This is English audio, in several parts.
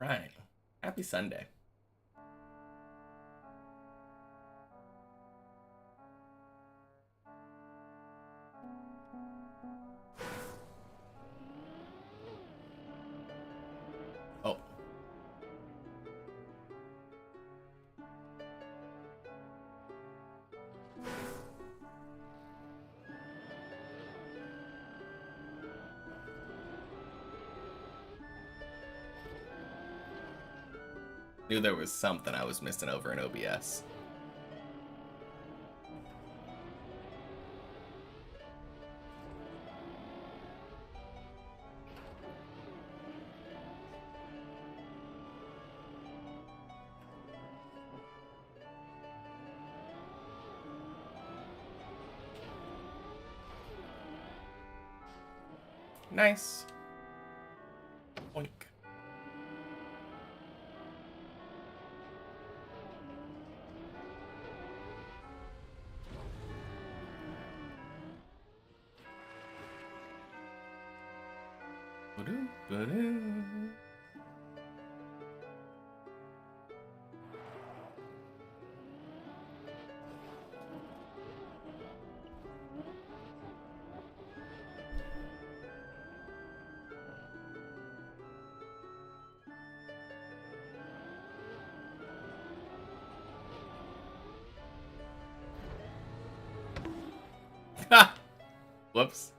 Right. Happy Sunday. Oh. Knew there was something I was missing over in OBS. Nice. Oink. Ba-doo, ba-doo. Ha! Whoops.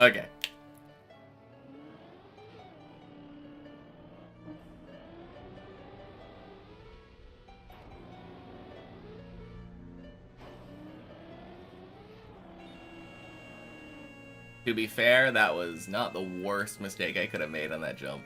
Okay. To be fair, that was not the worst mistake I could have made on that jump.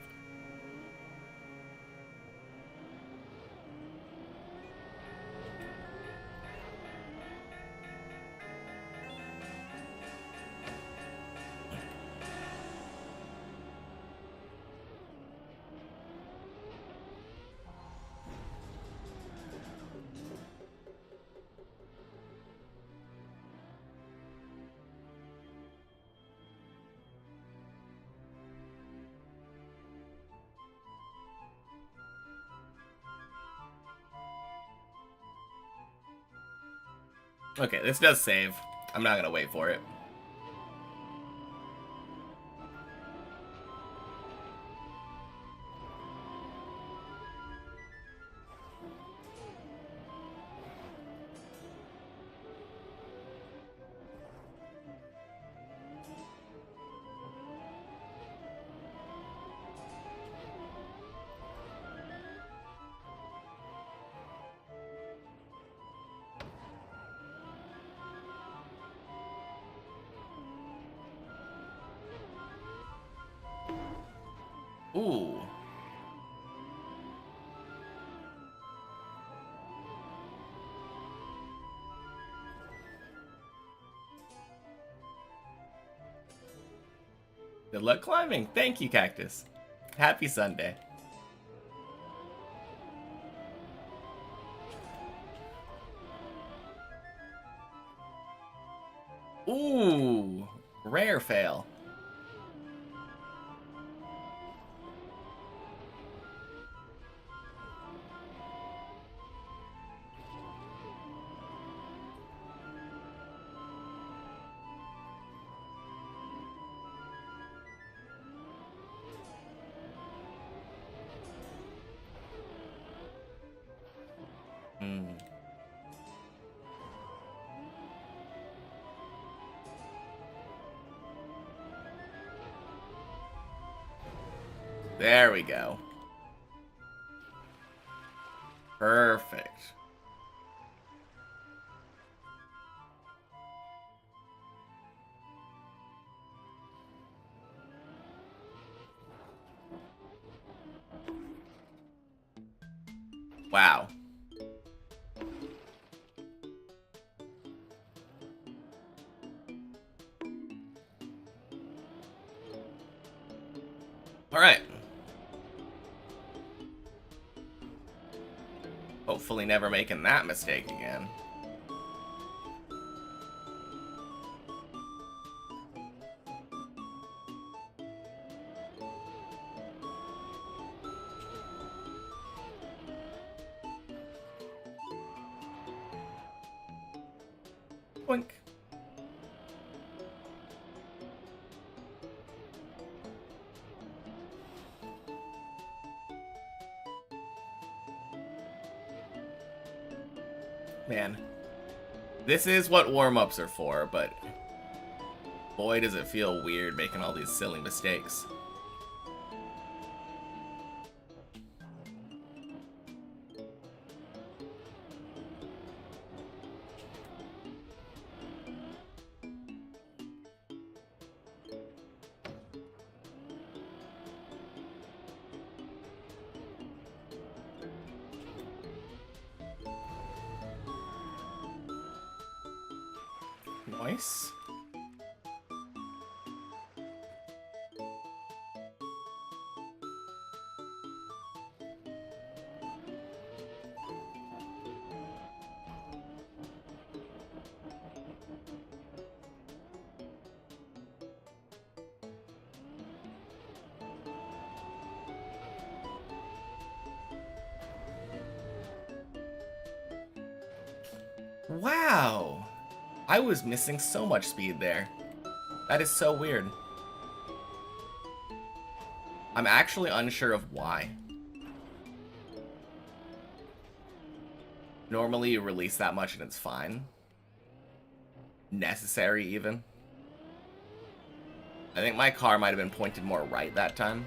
Okay, this does save. I'm not gonna wait for it. Ooh. Good luck climbing. Thank you, Cactus. Happy Sunday. Ooh. Rare fail. Hmm. There we go. Perfect. Wow. All right. Hopefully never making that mistake again. Boink. Man. This is what warm-ups are for, but boy does it feel weird making all these silly mistakes. Nice. Wow. I was missing so much speed there. That is so weird. I'm actually unsure of why. Normally you release that much and it's fine. Necessary even. I think my car might have been pointed more right that time.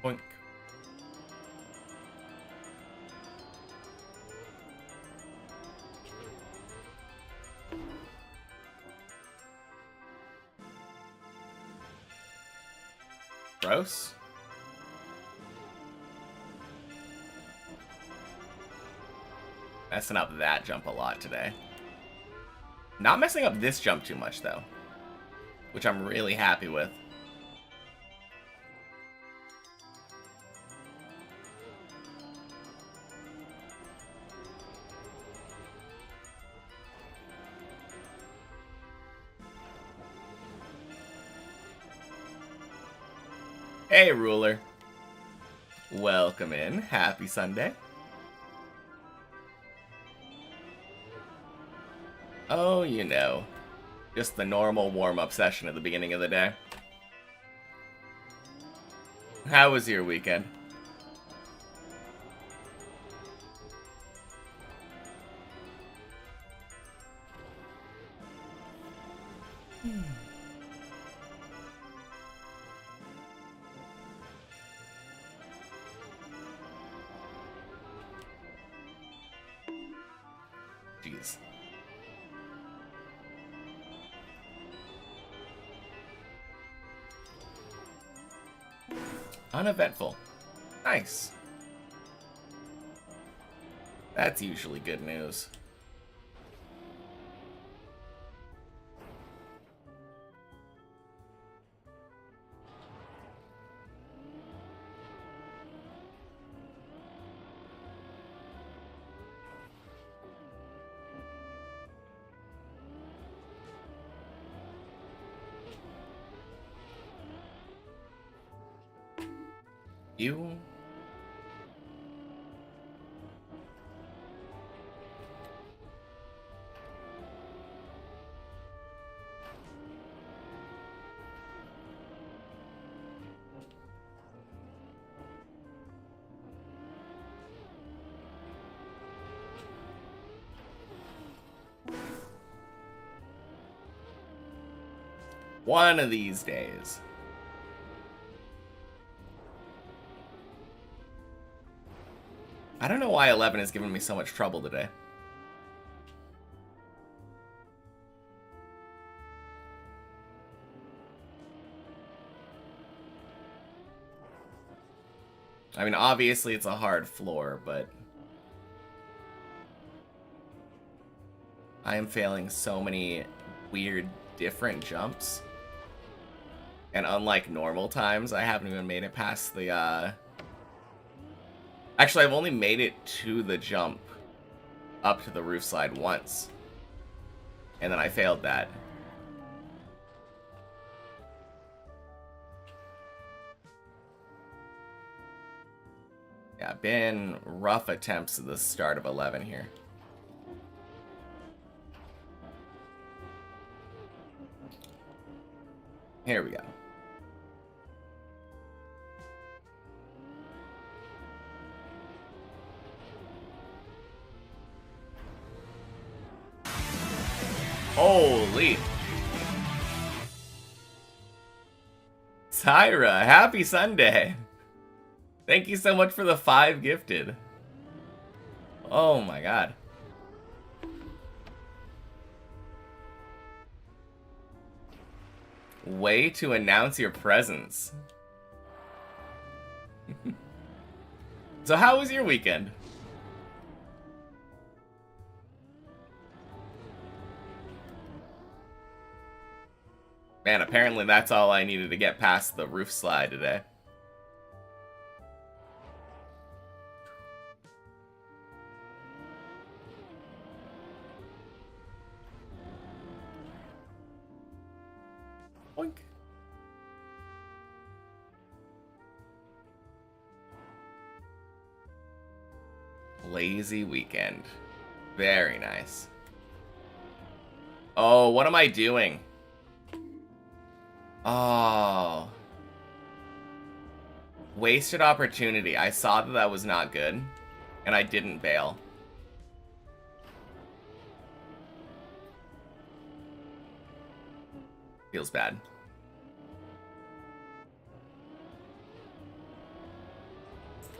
Boink. Gross. Messing up that jump a lot today. Not messing up this jump too much though, which I'm really happy with. Hey, Ruler. Welcome in. Happy Sunday. Oh, you know. Just the normal warm-up session at the beginning of the day. How was your weekend? Jeez. Uneventful. Nice. That's usually good news. You... One of these days. I don't know why 11 is giving me so much trouble today. I mean, obviously it's a hard floor, but I am failing so many weird, different jumps. And unlike normal times, I haven't even made it past the, Actually, I've only made it to the jump up to the roof slide once. And then I failed that. been rough attempts at the start of 11 here. Here we go. Holy. Tyra, happy Sunday. Thank you so much for the 5 gifted. Oh my god. Way to announce your presence. So how was your weekend? Man, apparently that's all I needed to get past the roof slide today. Boink. Lazy weekend. Very nice. Oh, what am I doing? Oh. Wasted opportunity. I saw that that was not good, and I didn't bail. Feels bad.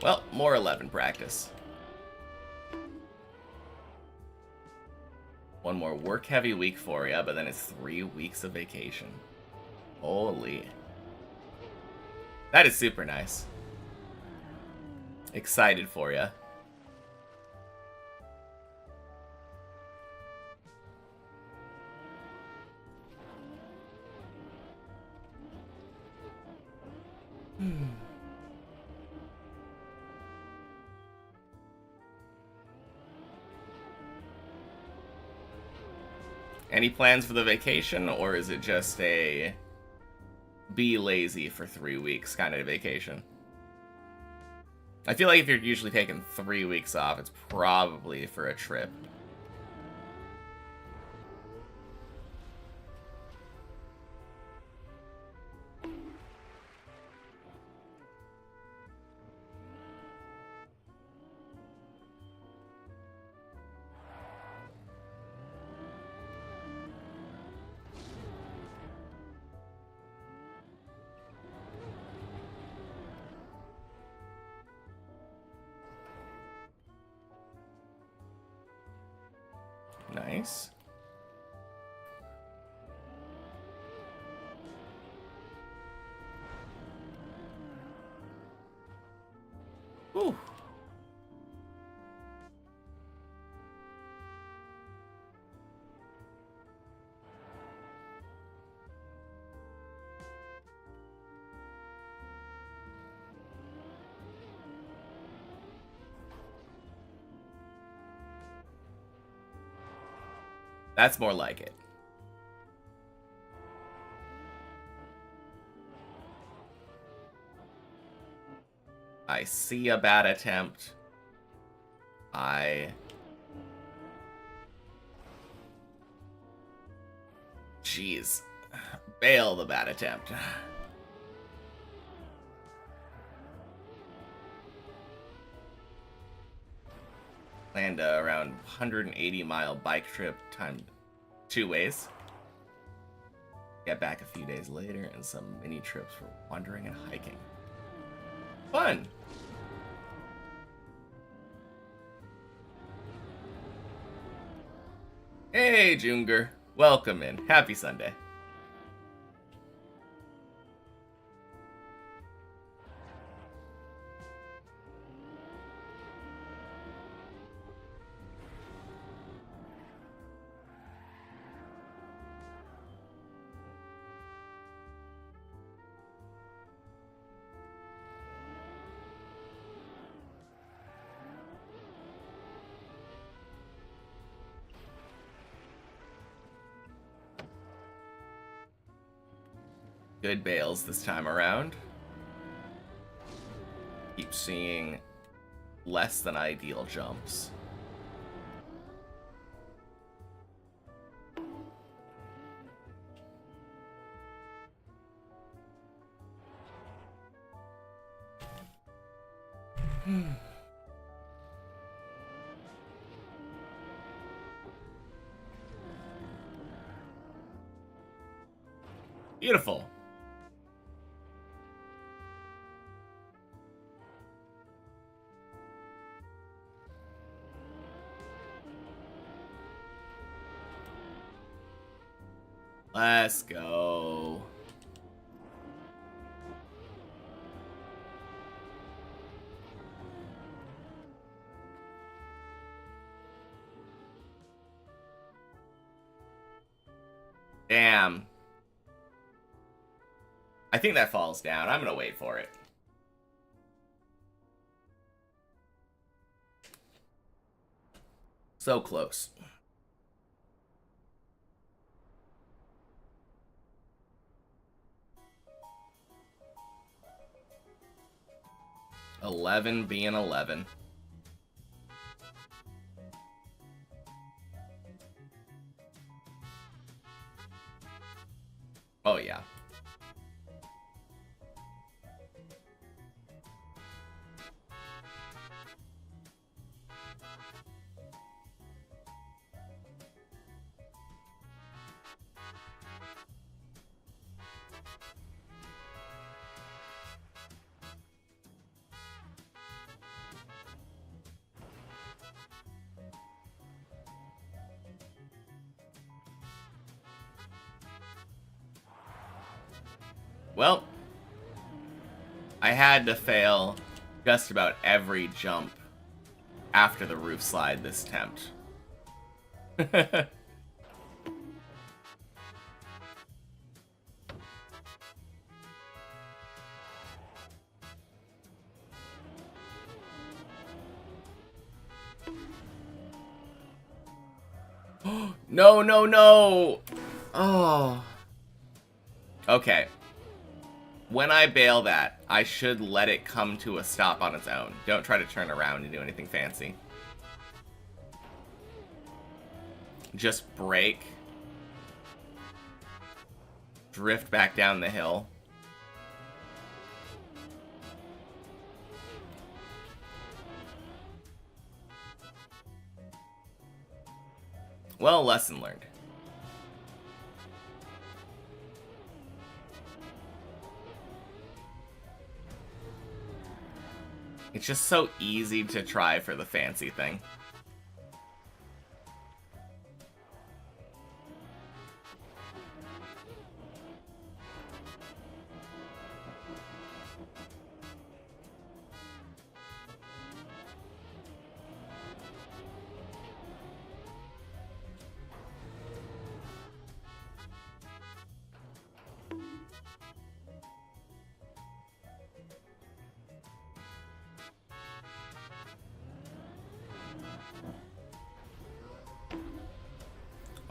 Well, more 11 practice. One more work-heavy week for ya, but then it's 3 weeks of vacation. Holy. That is super nice. Excited for ya. Any plans for the vacation, or is it just a be lazy for 3 weeks kind of vacation? I feel like if you're usually taking 3 weeks off, it's probably for a trip. Nice. Ooh. That's more like it. I see a bad attempt. Jeez. Bail the bad attempt. Planned around 180-mile bike trip, timed 2 ways. Get back a few days later, and some mini trips for wandering and hiking. Fun! Hey, Junger. Welcome in. Happy Sunday. Good bails this time around. Keep seeing less than ideal jumps. Beautiful. Let's go. Damn. I think that falls down. I'm gonna wait for it. So close. $11 being $11. Oh yeah. Well, I had to fail just about every jump after the roof slide this attempt. No, no, no! Oh. Okay. When I bail that, I should let it come to a stop on its own. Don't try to turn around and do anything fancy. Just brake. Drift back down the hill. Well, lesson learned. It's just so easy to try for the fancy thing.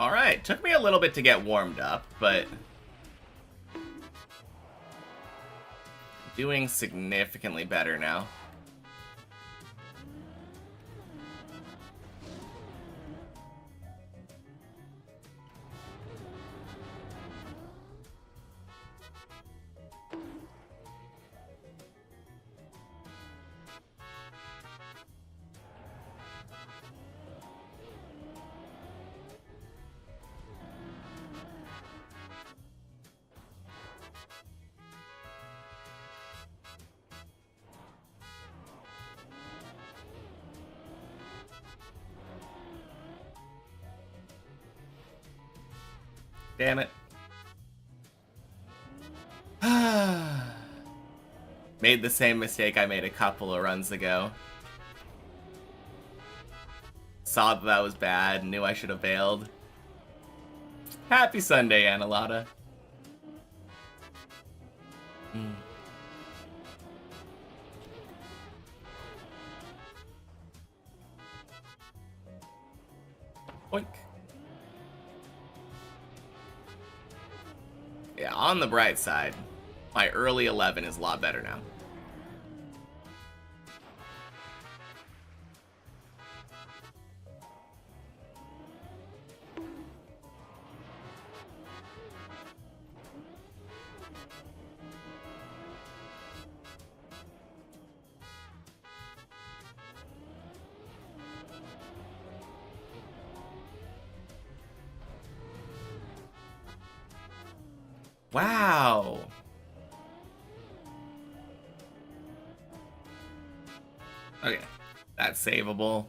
Alright, took me a little bit to get warmed up, but doing significantly better now. Damn it. Made the same mistake I made a couple of runs ago. Saw that was bad, knew I should have bailed. Happy Sunday, Annalata. Oink. Yeah, on the bright side, my early 11 is a lot better now. Wow. Okay, that's savable.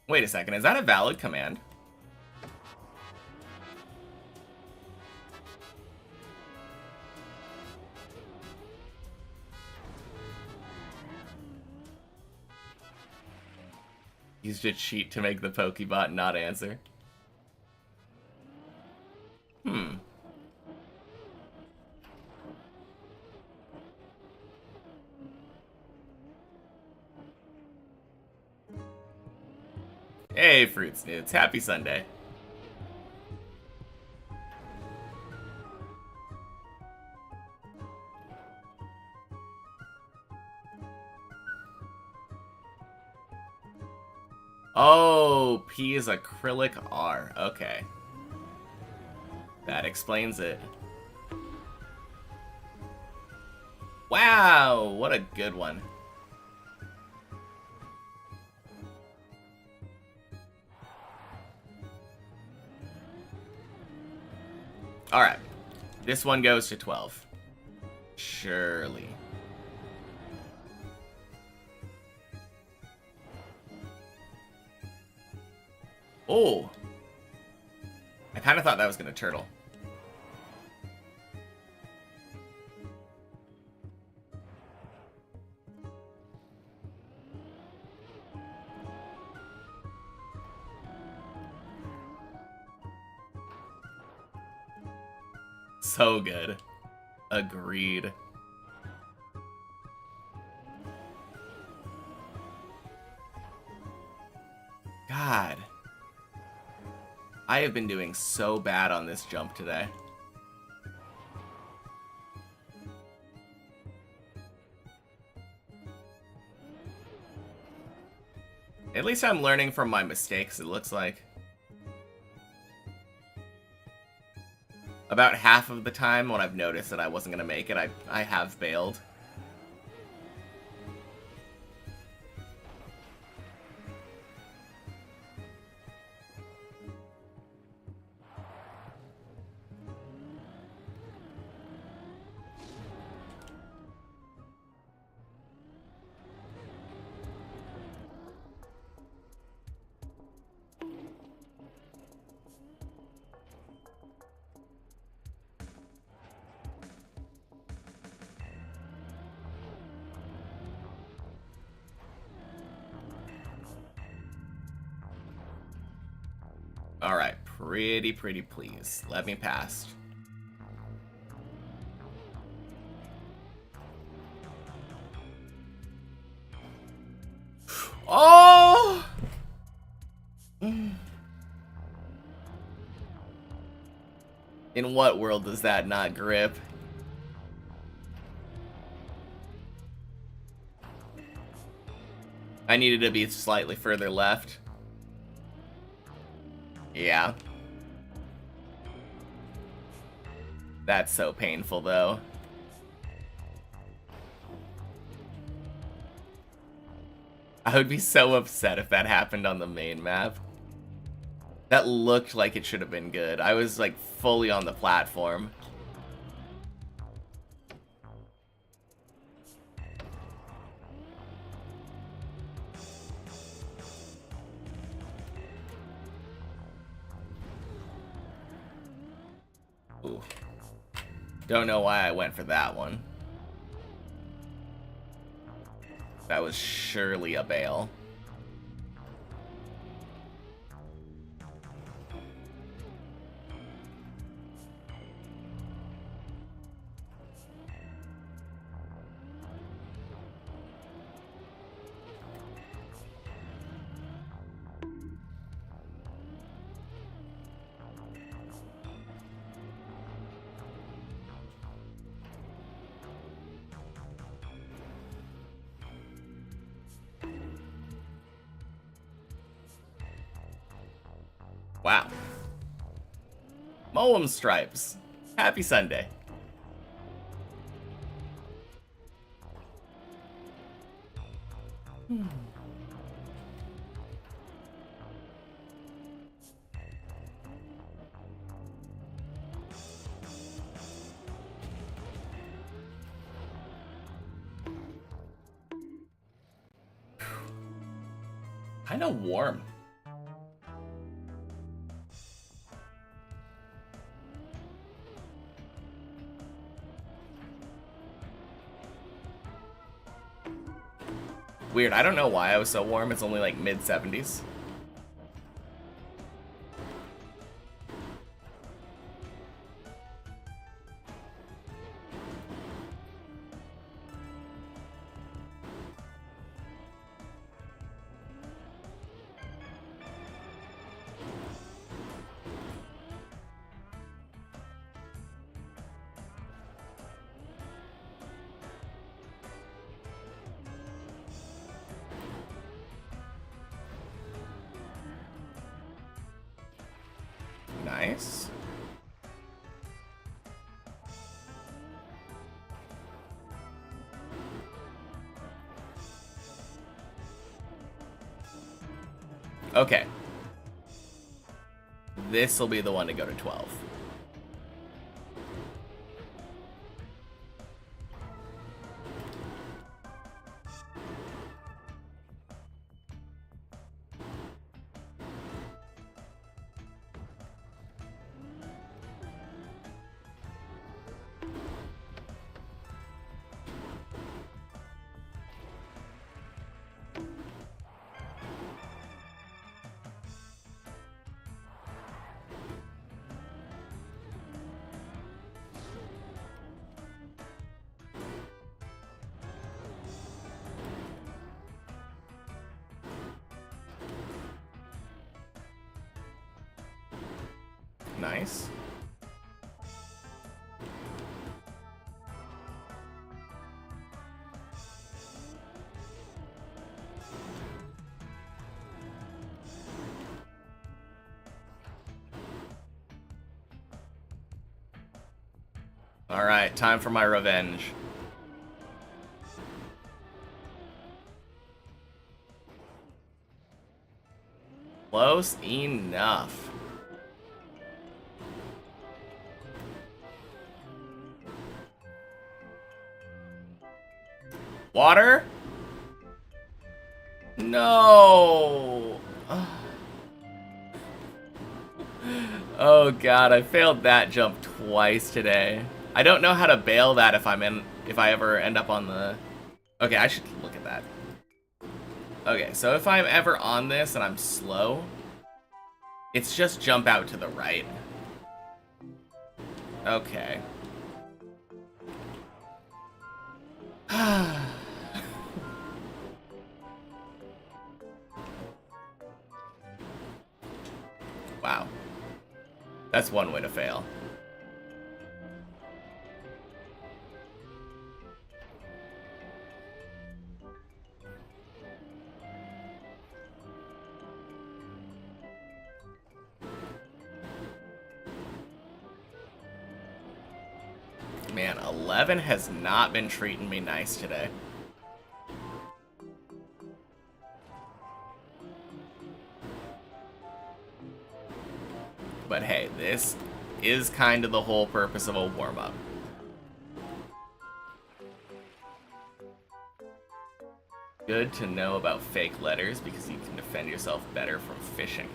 Wait a second, is that a valid command? Used a cheat to make the Pokebot not answer. Hmm. Hey, Fruit Snoots. Happy Sunday. Oh, P is acrylic R. Okay. That explains it. Wow, what a good one. Alright. This one goes to 12. Surely. Oh! I kind of thought that was going to turtle. So good. Agreed. God. I have been doing so bad on this jump today. At least I'm learning from my mistakes, it looks like. About half of the time when I've noticed that I wasn't going to make it, I have bailed. Alright, pretty please. Let me past. Oh! In what world does that not grip? I needed to be slightly further left. Yeah. That's so painful, though. I would be so upset if that happened on the main map. That looked like it should have been good. I was, like, fully on the platform. Ooh. Don't know why I went for that one. That was surely a bail. Wow. Moem stripes. Happy Sunday. Kind of warm. Weird, I don't know why I was so warm. It's only like mid-70s. Nice. Okay. This will be the one to go to 12. Nice. All right, time for my revenge. Close enough. Water? No. Oh god, I failed that jump twice today. I don't know how to bail that if I ever end up on the... Okay, I should look at that. Okay, so if I'm ever on this and I'm slow, it's just jump out to the right. Okay. Wow. That's one way to fail. Man, 11 has not been treating me nice today. But hey, this is kind of the whole purpose of a warm-up. Good to know about fake letters because you can defend yourself better from phishing.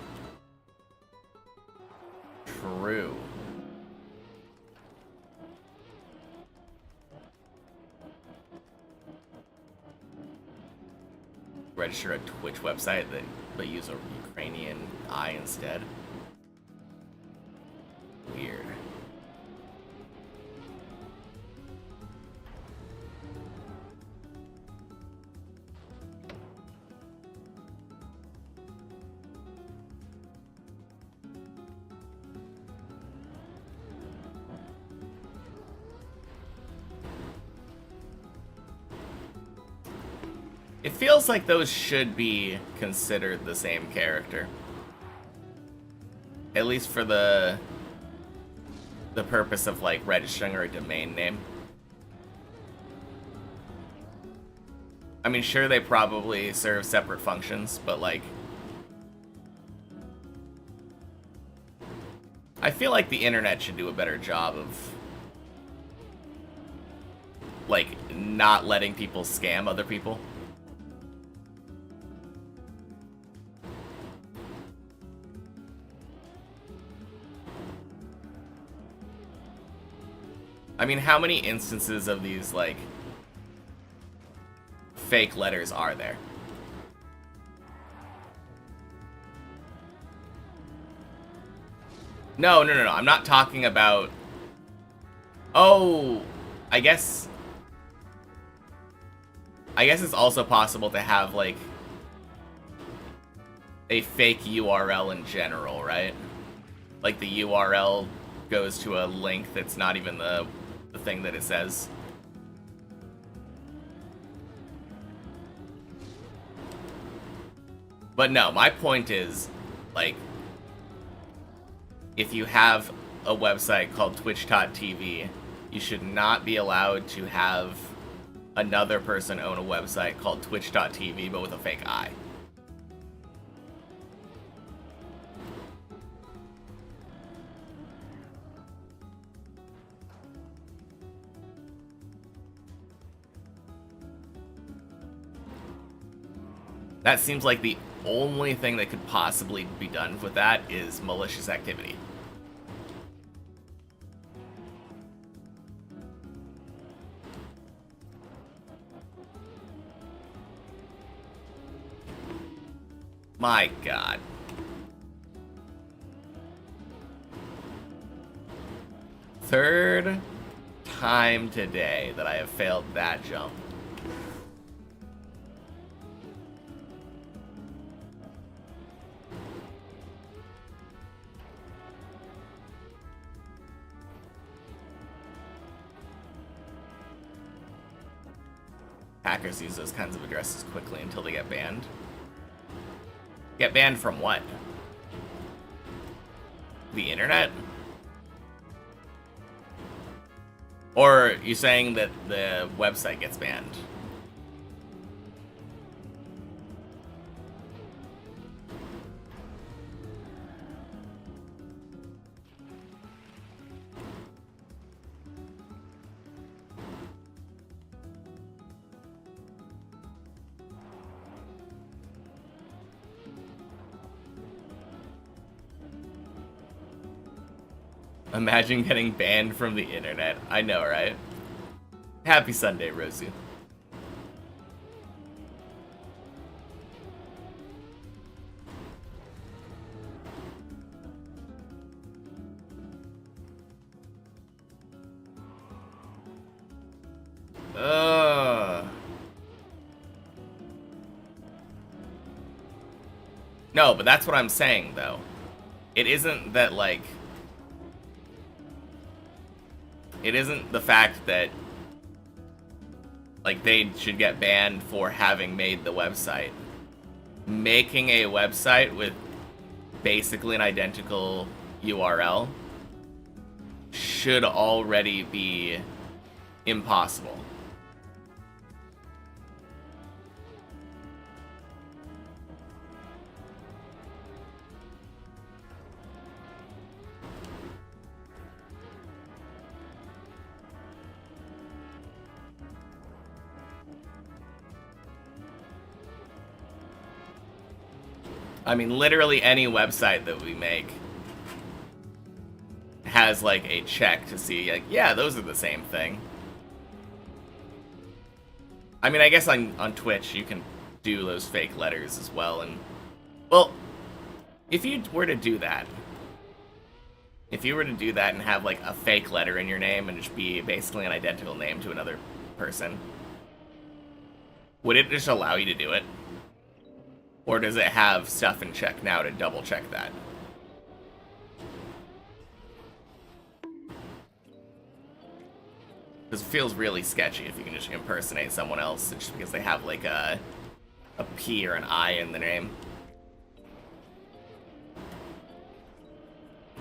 True. Register a Twitch website but use a Ukrainian I instead. Weird. It feels like those should be considered the same character. At least for the purpose of, like, registering a domain name. I mean, sure, they probably serve separate functions, but, like, I feel like the internet should do a better job of, like, not letting people scam other people. I mean, how many instances of these, like, fake letters are there? No, I'm not talking about... Oh, I guess it's also possible to have, like, a fake URL in general, right? Like, the URL goes to a link that's not even the thing that it says. But no, my point is, like, if you have a website called twitch.tv, you should not be allowed to have another person own a website called twitch.tv, but with a fake I. That seems like the only thing that could possibly be done with that is malicious activity. My God. Third time today that I have failed that jump. Hackers use those kinds of addresses quickly until they get banned. Get banned from what? The internet? Or are you saying that the website gets banned? Imagine getting banned from the internet. I know, right? Happy Sunday, Rosie. No, but that's what I'm saying, though. It isn't that, like... It isn't the fact that, like, they should get banned for having made the website. Making a website with basically an identical URL should already be impossible. I mean, literally any website that we make has, like, a check to see, like, yeah, those are the same thing. I mean, I guess on Twitch you can do those fake letters as well, and... Well, if you were to do that... If you were to do that and have, like, a fake letter in your name and just be basically an identical name to another person, would it just allow you to do it? Or does it have stuff in check now to double check that? Because it feels really sketchy if you can just impersonate someone else just because they have, like, a P or an I in the name.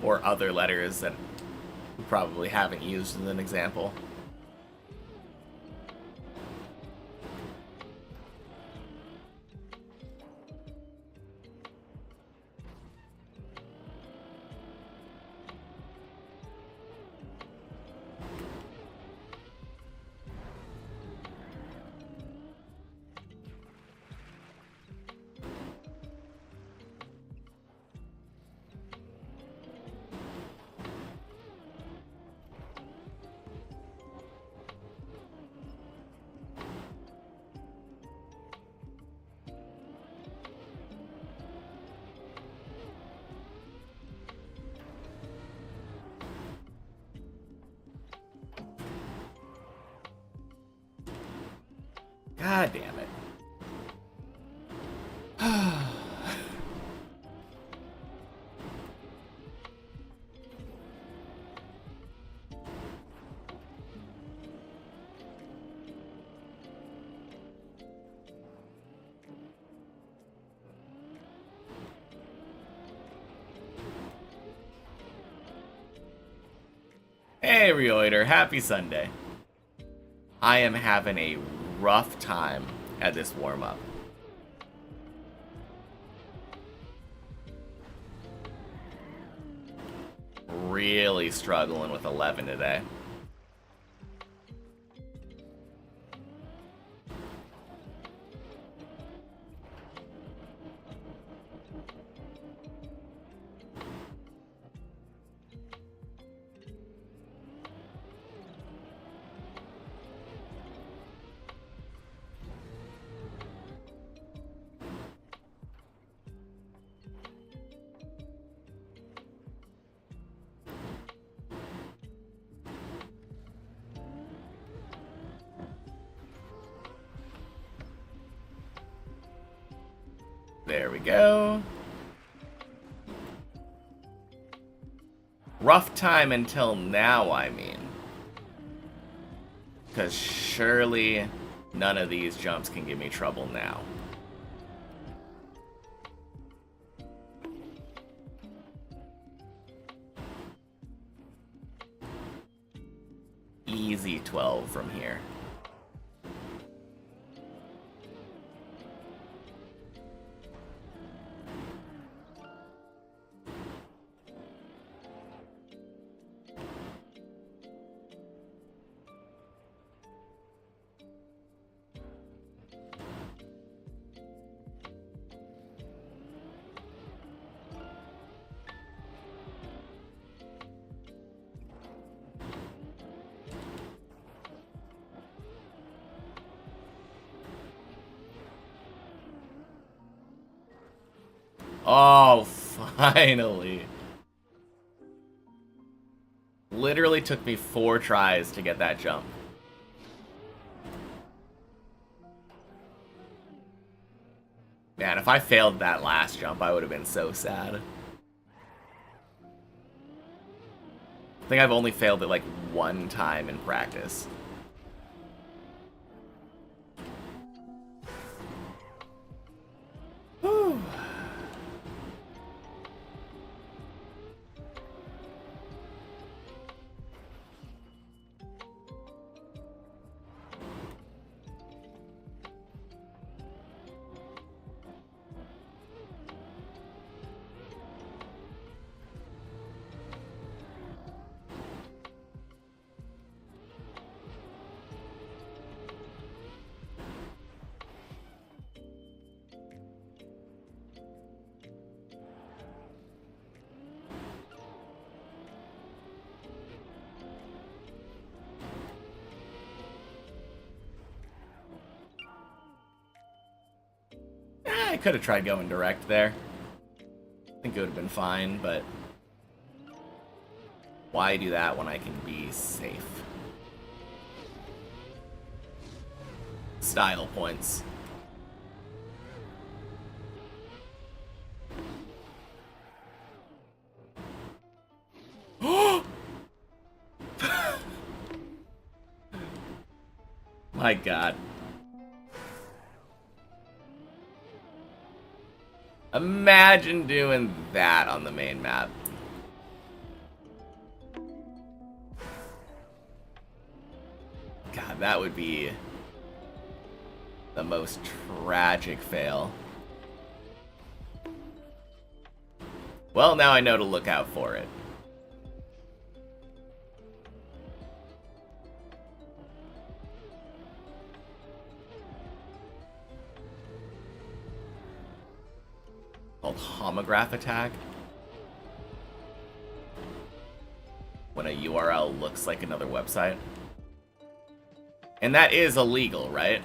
or other letters that we probably haven't used as an example. God damn it. Hey, Reoider, happy Sunday. I am having a rough time at this warm-up. Really struggling with 11 today. There we go. Rough time until now, I mean. Because surely none of these jumps can give me trouble now. Easy 12 from here. Oh, finally. Literally took me 4 tries to get that jump. Man, if I failed that last jump, I would have been so sad. I think I've only failed it like 1 time in practice. Whew. I could have tried going direct there. I think it would have been fine, but why do that when I can be safe? Style points. My God. Imagine doing that on the main map. that would be the most tragic fail. Well, now I know to look out for it. Called homograph attack. When a URL looks like another website. And that is illegal, right?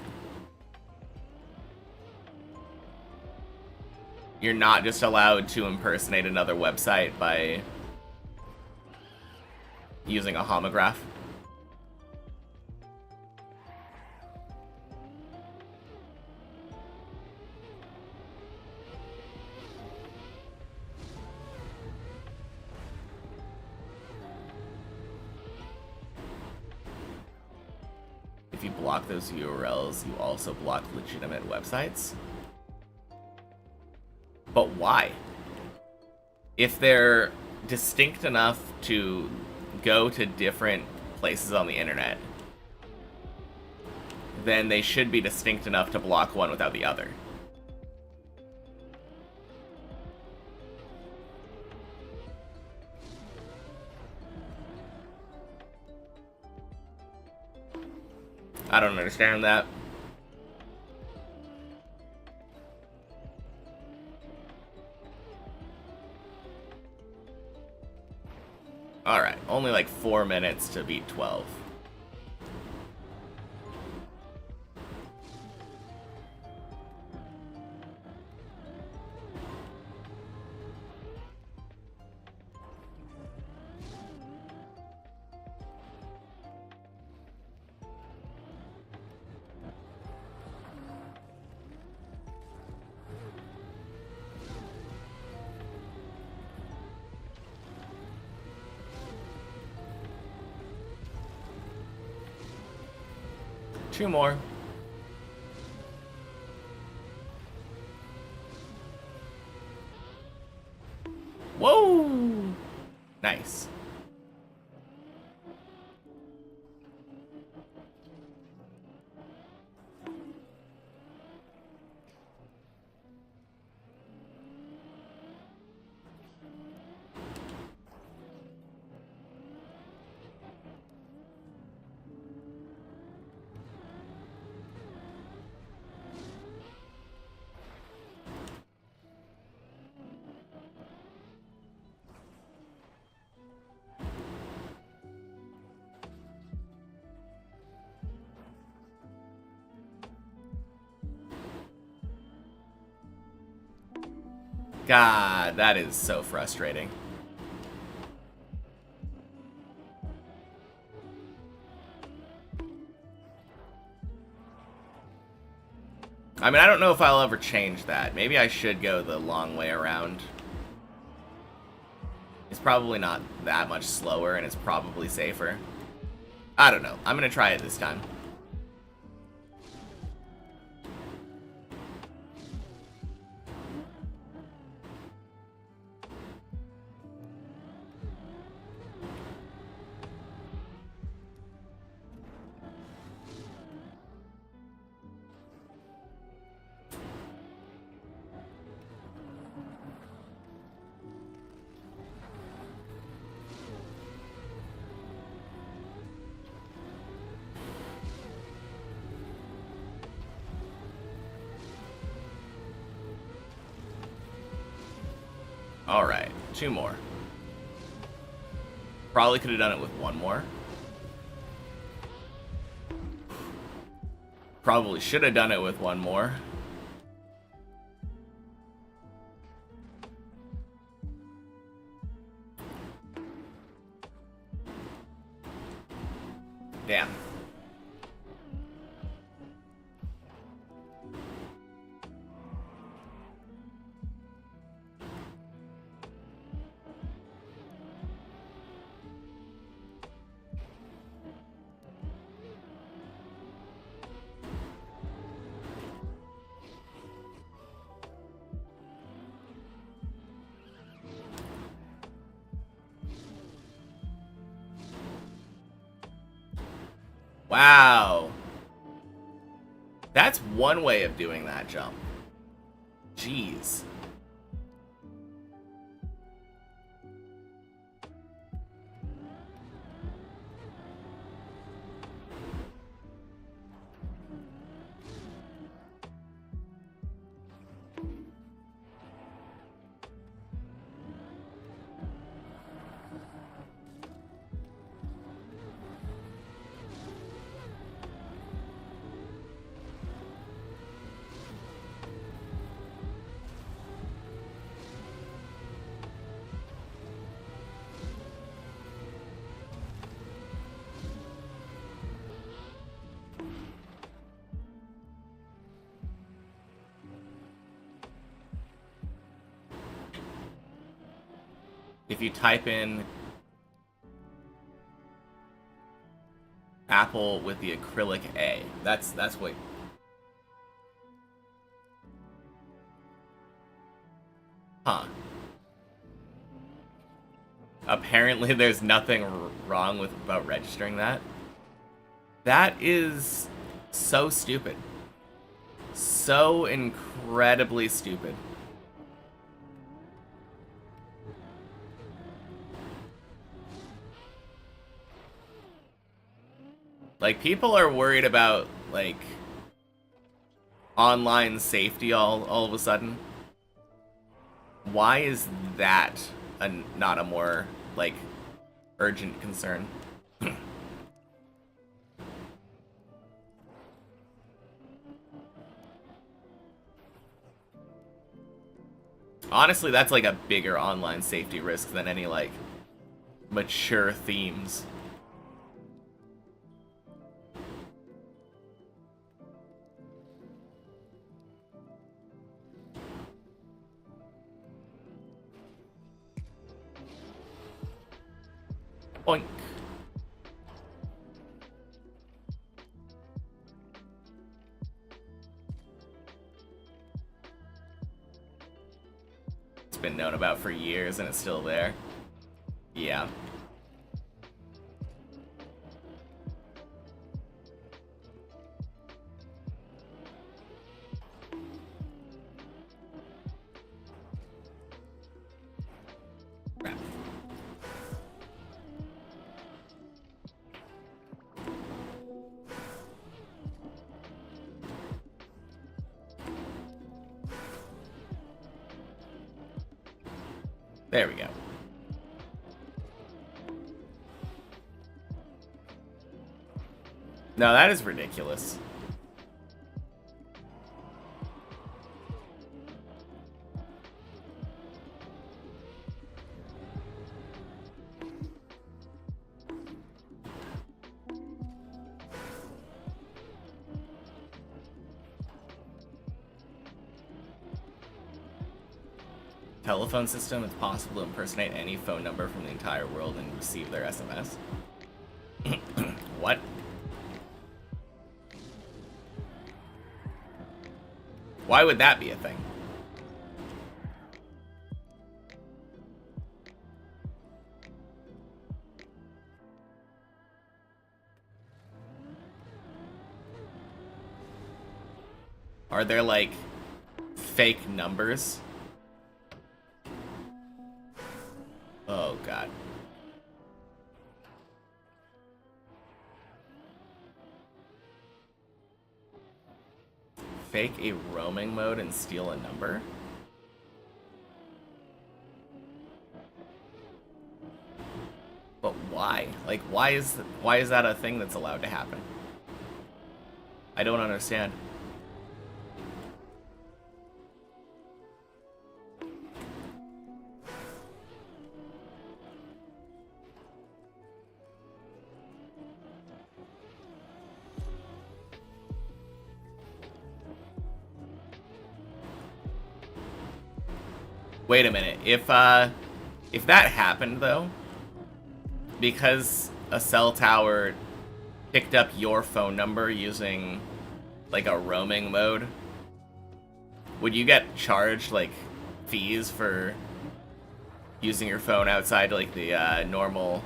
You're not just allowed to impersonate another website by using a homograph. If you block those URLs, you also block legitimate websites. But why? If they're distinct enough to go to different places on the internet, then they should be distinct enough to block one without the other. I don't understand that. Alright, only like 4 minutes to beat 12. Two more. Whoa! Nice. God, that is so frustrating. I mean, I don't know if I'll ever change that. Maybe I should go the long way around. It's probably not that much slower, and it's probably safer. I don't know. I'm gonna try it this time. Alright, two more. Probably could have done it with one more. Probably should have done it with one more. Damn. Wow. That's one way of doing that jump. Jeez. If you type in Apple with the acrylic A, that's what. Huh. Apparently there's nothing wrong about registering that. That is so stupid. So incredibly stupid. Like, people are worried about, like, online safety all of a sudden. Why is that not a more, like, urgent concern? Honestly, that's, like, a bigger online safety risk than any, like, mature themes. Boink. It's been known about for years and it's still there. Yeah. Crap. There we go. No, that is ridiculous. Telephone system, it's possible to impersonate any phone number from the entire world and receive their SMS. What? Why would that be a thing? Are there, like, fake numbers? Oh, God. Fake a roaming mode and steal a number? But why? Like, why is that a thing that's allowed to happen? I don't understand. Wait a minute. If that happened, though, because a cell tower picked up your phone number using, like, a roaming mode, would you get charged, like, fees for using your phone outside, like, the normal,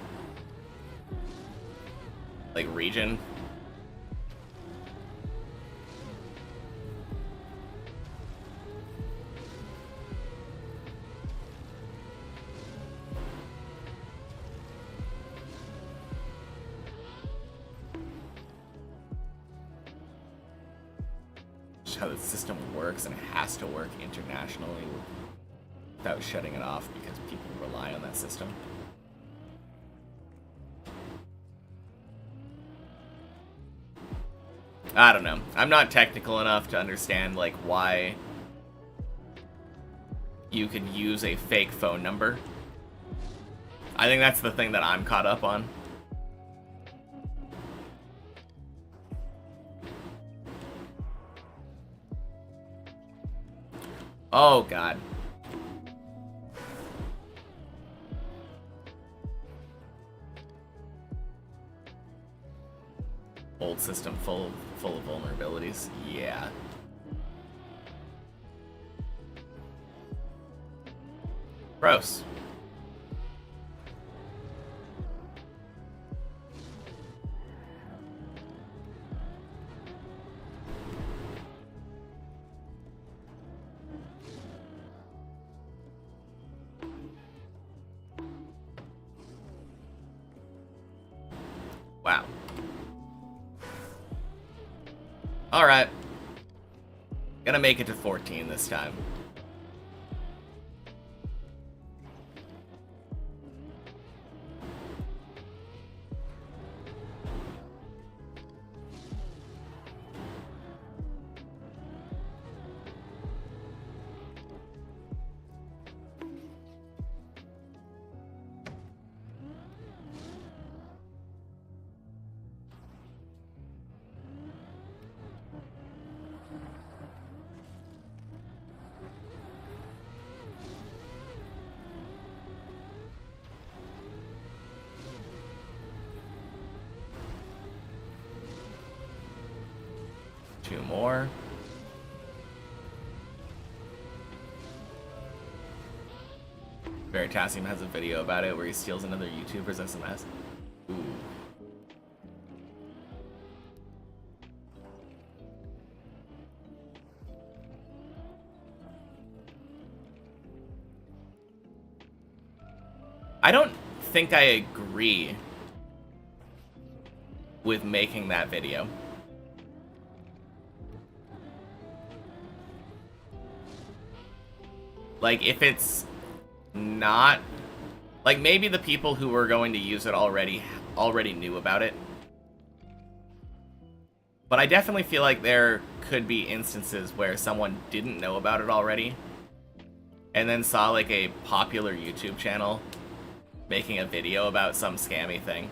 like, region? just how the system works, and it has to work internationally without shutting it off because people rely on that system. I don't know. I'm not technical enough to understand, like, why you could use a fake phone number. I think that's the thing that I'm caught up on. Oh, God. Old system full of vulnerabilities. Yeah. Gross. Wow. Alright. Gonna make it to 14 this time. Two more. Veritasium has a video about it where he steals another YouTuber's SMS. Ooh. I don't think I agree with making that video. Like, if it's not... Like, maybe the people who were going to use it already knew about it. But I definitely feel like there could be instances where someone didn't know about it already, and then saw, like, a popular YouTube channel making a video about some scammy thing.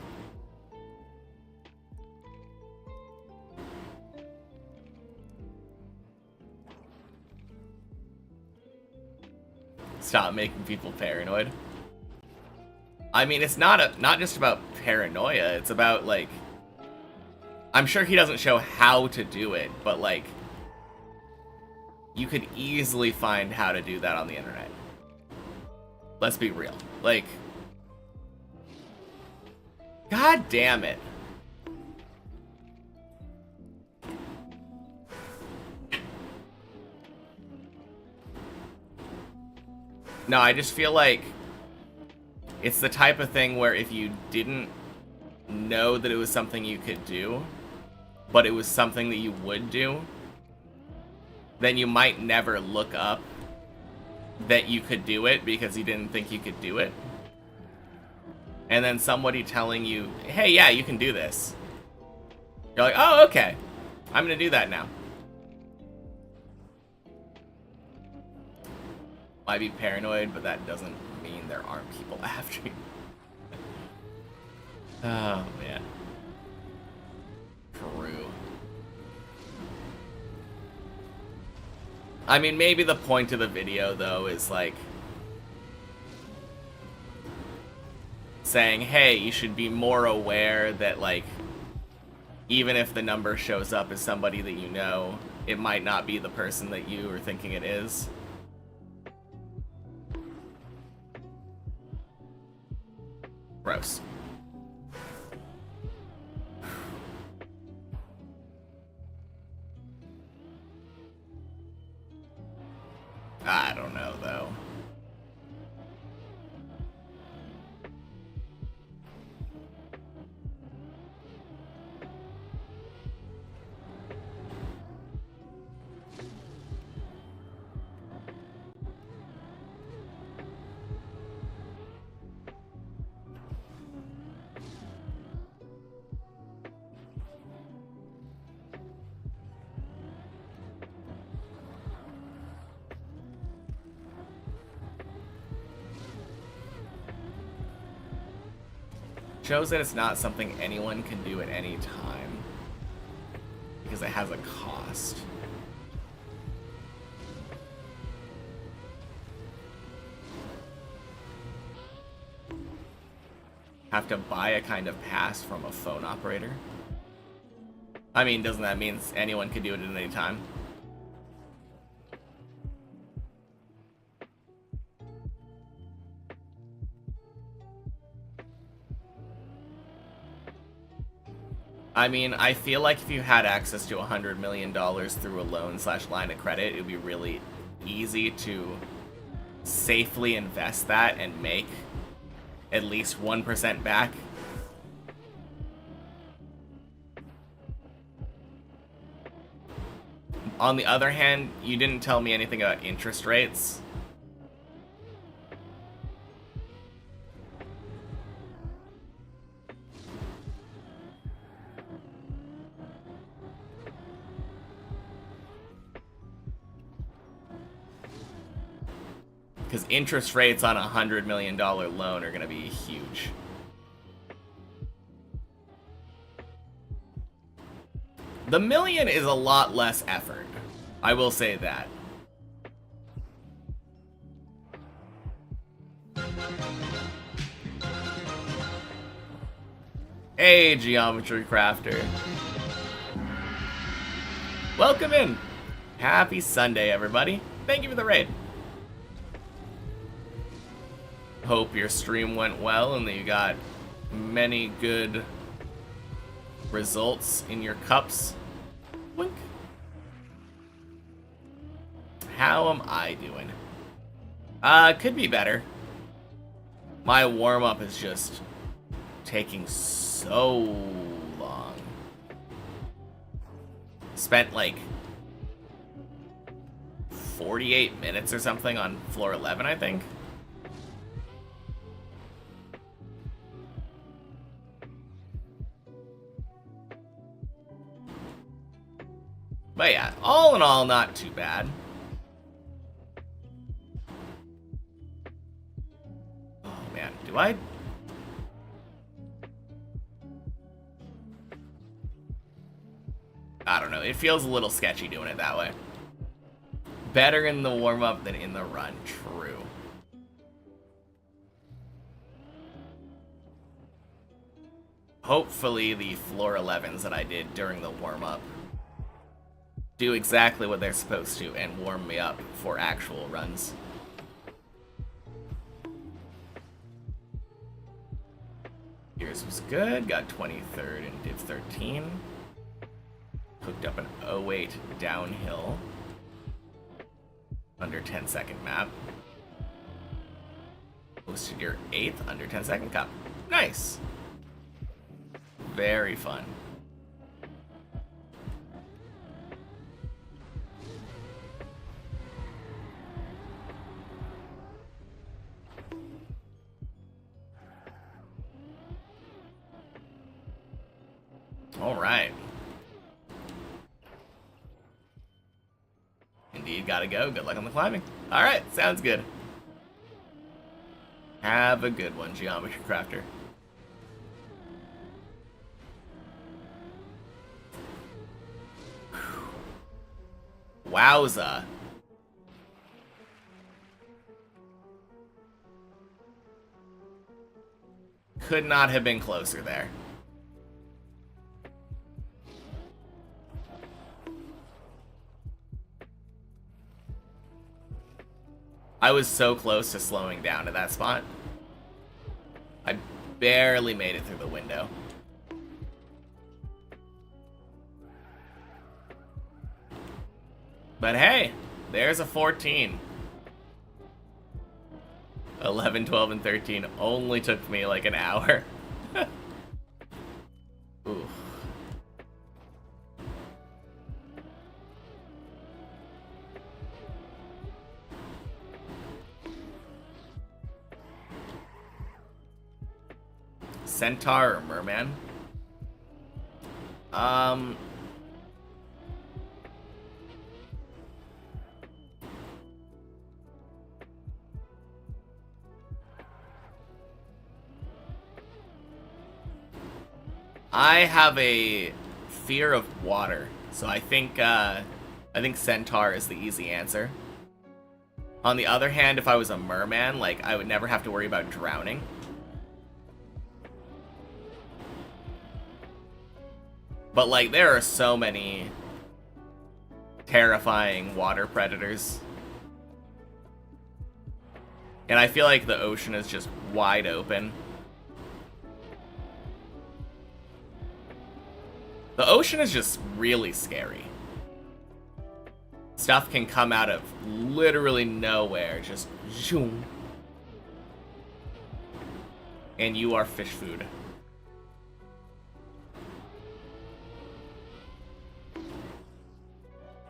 Stop making people paranoid. I mean, it's not just about paranoia. It's about, like, I'm sure he doesn't show how to do it, but, like, you could easily find how to do that on the internet. Let's be real. Like, God damn it. No, I just feel like it's the type of thing where if you didn't know that it was something you could do, but it was something that you would do, then you might never look up that you could do it because you didn't think you could do it. And then somebody telling you, hey, yeah, you can do this. You're like, oh, okay. I'm gonna do that now. Might be paranoid, but that doesn't mean there aren't people after you. Oh, man. True. I mean, maybe the point of the video, though, is, like, saying, hey, you should be more aware that, like, even if the number shows up as somebody that you know, it might not be the person that you are thinking it is. Gross. I don't know, though. Shows that it's not something anyone can do at any time because it has a cost. Have to buy a kind of pass from a phone operator. I mean, doesn't that mean anyone can do it at any time? I mean, I feel like if you had access to $100 million through a loan/line of credit, it would be really easy to safely invest that and make at least 1% back. On the other hand, you didn't tell me anything about interest rates. Because interest rates on a $100 million loan are going to be huge. The million is a lot less effort. I will say that. Hey, Geometry Crafter. Welcome in. Happy Sunday, everybody. Thank you for the raid. Hope your stream went well and that you got many good results in your cups. Wink. How am I doing? Could be better. My warm-up is just taking so long. Spent like 48 minutes or something on floor 11, I think. But yeah, all in all, not too bad. Oh man, do I? I don't know, it feels a little sketchy doing it that way. Better in the warm-up than in the run, true. Hopefully the floor 11s that I did during the warm-up do exactly what they're supposed to and warm me up for actual runs. Yours was good, got 23rd and div 13. Hooked up an 08 downhill. Under 10-second map. Posted your 8th under 10-second cup. Nice. Very fun. All right. Indeed, gotta go. Good luck on the climbing. All right, sounds good. Have a good one, Geometry Crafter. Wowza. Could not have been closer there. I was so close to slowing down at that spot. I barely made it through the window. But hey, there's a 14. 11, 12, and 13 only took me like an hour. Ooh. Centaur or Merman? I have a fear of water, so I think centaur is the easy answer. On the other hand, if I was a merman, like, I would never have to worry about drowning. But, like, there are so many terrifying water predators. And I feel like the ocean is just wide open. The ocean is just really scary. Stuff can come out of literally nowhere, just zoom. And you are fish food.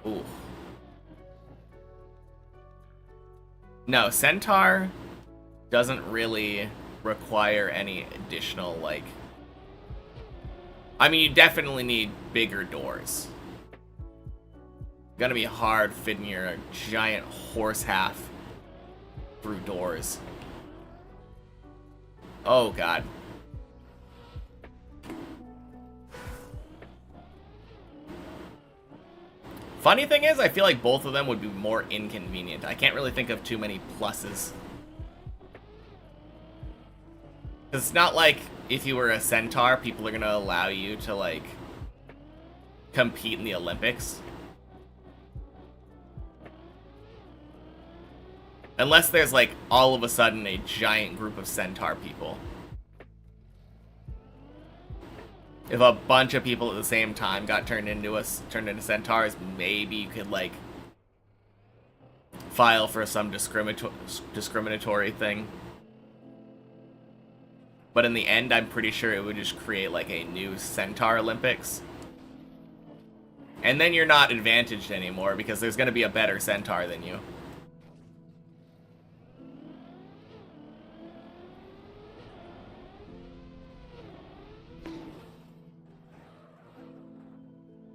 Ooh. No, centaur doesn't really require any additional, like... I mean, you definitely need bigger doors. Gonna be hard fitting your giant horse half through doors. Oh, God. Funny thing is, I feel like both of them would be more inconvenient. I can't really think of too many pluses. It's not like if you were a centaur, people are going to allow you to, like, compete in the Olympics. Unless there's, like, all of a sudden a giant group of centaur people. If a bunch of people at the same time got turned into centaurs, maybe you could, like, file for some discriminatory thing. But in the end, I'm pretty sure it would just create, like, a new centaur Olympics. And then you're not advantaged anymore because there's going to be a better centaur than you.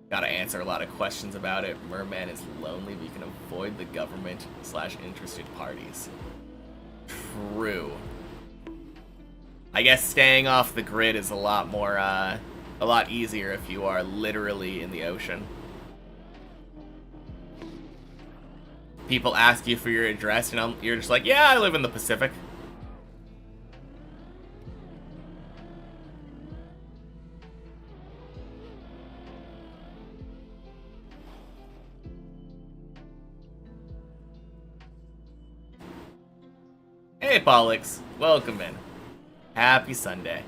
Gotta answer a lot of questions about it. Merman is lonely, but you can avoid the government/interested parties. True. I guess staying off the grid is a lot more, a lot easier if you are literally in the ocean. People ask you for your address, and you're just like, yeah, I live in the Pacific. Hey, Pollux. Welcome in. Happy Sunday.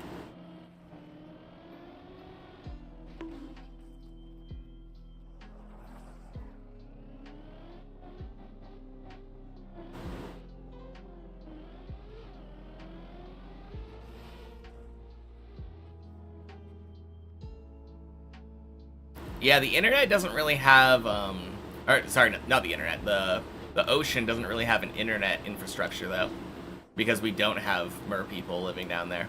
Yeah, the internet doesn't really have, or, sorry, not the internet. The ocean doesn't really have an internet infrastructure, though. Because we don't have mer people living down there.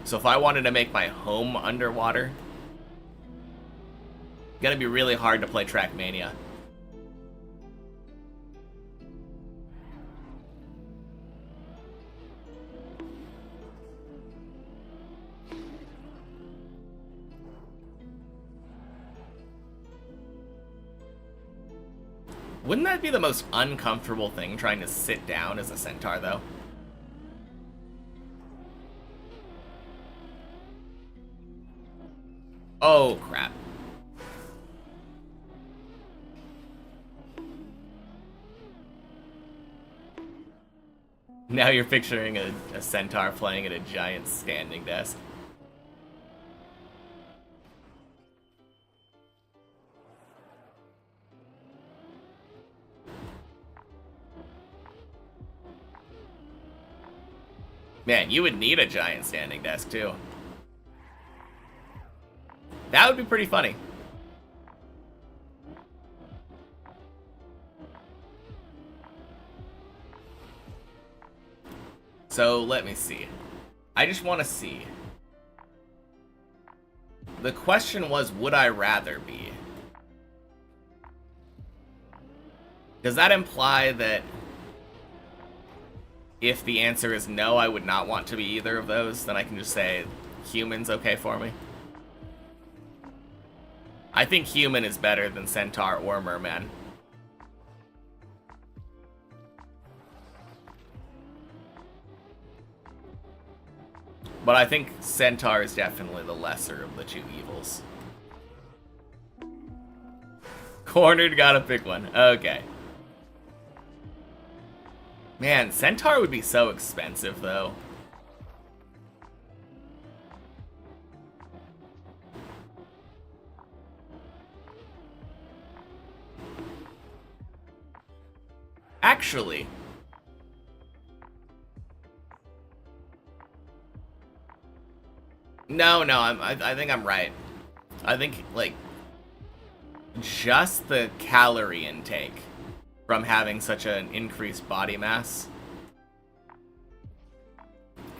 So if I wanted to make my home underwater, it's gonna be really hard to play Trackmania. Wouldn't that be the most uncomfortable thing, trying to sit down as a centaur, though? Oh, crap. Now you're picturing a centaur playing at a giant standing desk. Man, you would need a giant standing desk, too. That would be pretty funny. So, let me see. I just want to see. The question was, would I rather be? Does that imply that if the answer is no, I would not want to be either of those, then I can just say human's okay for me. I think human is better than centaur or merman. But I think centaur is definitely the lesser of the two evils. Cornered, gotta pick one. Okay. Man, centaur would be so expensive, though. Actually... No, I think I'm right. I think, like, just the calorie intake from having such an increased body mass.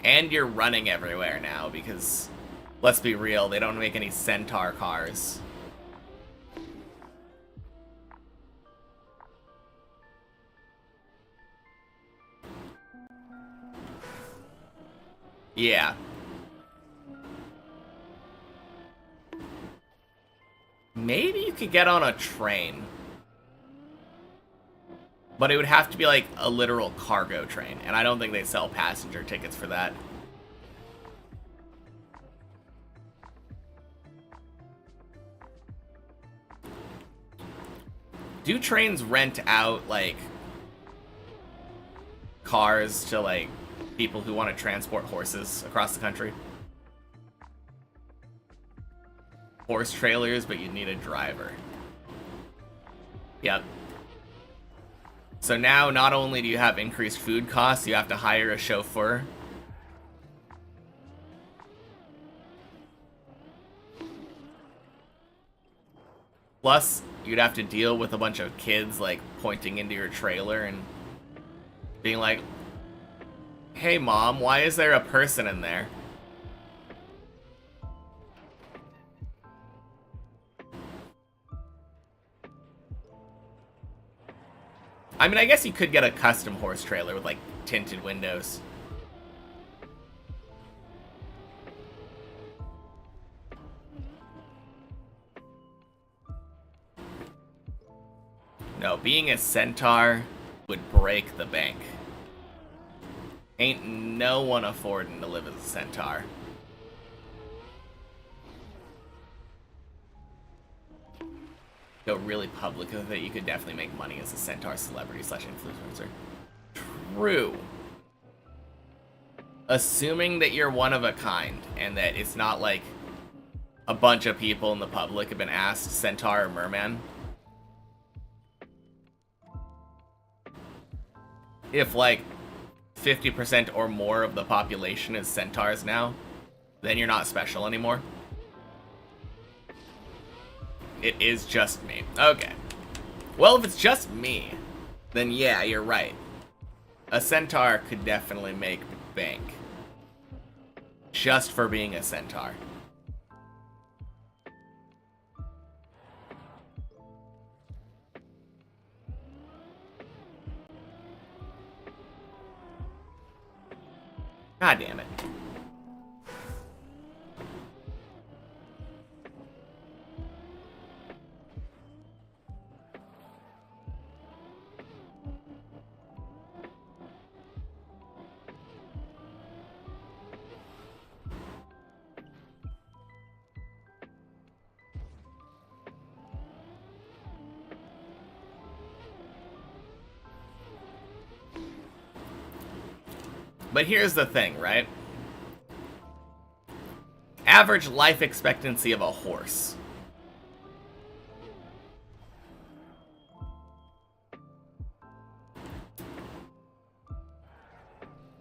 And you're running everywhere now because, let's be real, they don't make any centaur cars. Yeah. Maybe you could get on a train. But it would have to be like a literal cargo train. And I don't think they sell passenger tickets for that. Do trains rent out, like, cars to, like, people who want to transport horses across the country? Horse trailers, but you need a driver. Yep. So now, not only do you have increased food costs, you have to hire a chauffeur. Plus, you'd have to deal with a bunch of kids, like, pointing into your trailer and being like, "Hey, Mom, why is there a person in there?" I mean, I guess you could get a custom horse trailer with, like, tinted windows. No, being a centaur would break the bank. Ain't no one affording to live as a centaur. Go really public with it, you could definitely make money as a centaur celebrity / influencer. True. Assuming that you're one of a kind, and that it's not like a bunch of people in the public have been asked centaur or merman. If, like, 50% or more of the population is centaurs now, then you're not special anymore. It is just me. Okay. Well, if it's just me, then yeah, you're right. A centaur could definitely make bank. Just for being a centaur. God damn it. But here's the thing, right? Average life expectancy of a horse.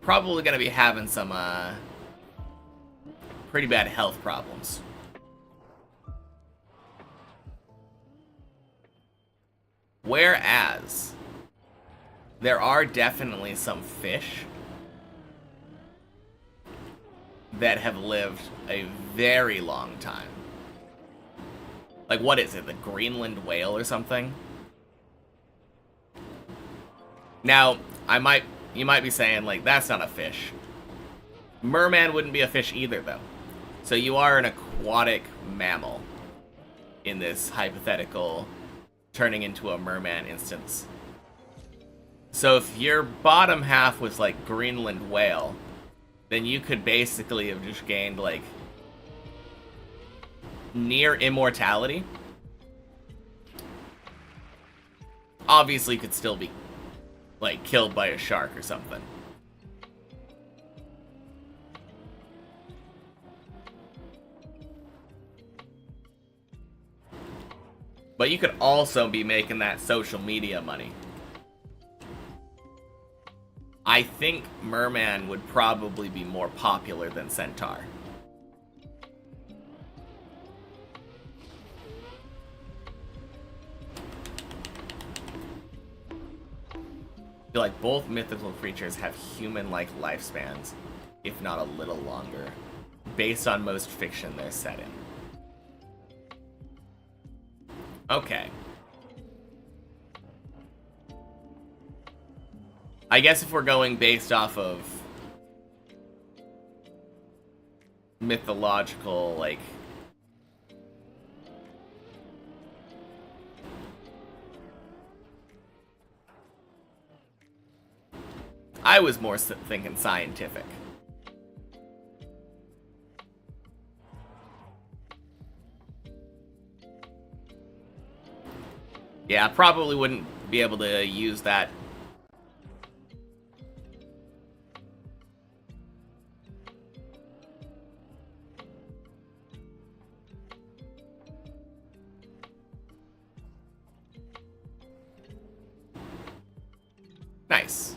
Probably gonna be having some, pretty bad health problems. Whereas, there are definitely some fish that have lived a very long time. Like, what is it? The Greenland whale or something? Now, you might be saying, like, that's not a fish. Merman wouldn't be a fish either, though. So you are an aquatic mammal in this hypothetical turning into a merman instance. So if your bottom half was like Greenland whale, then you could basically have just gained like near immortality. Obviously could still be like killed by a shark or something. But you could also be making that social media money. I think Merman would probably be more popular than Centaur. I feel like both mythical creatures have human-like lifespans, if not a little longer, based on most fiction they're set in. Okay. I guess if we're going based off of mythological, like, I was more thinking scientific. Yeah, I probably wouldn't be able to use that. Nice.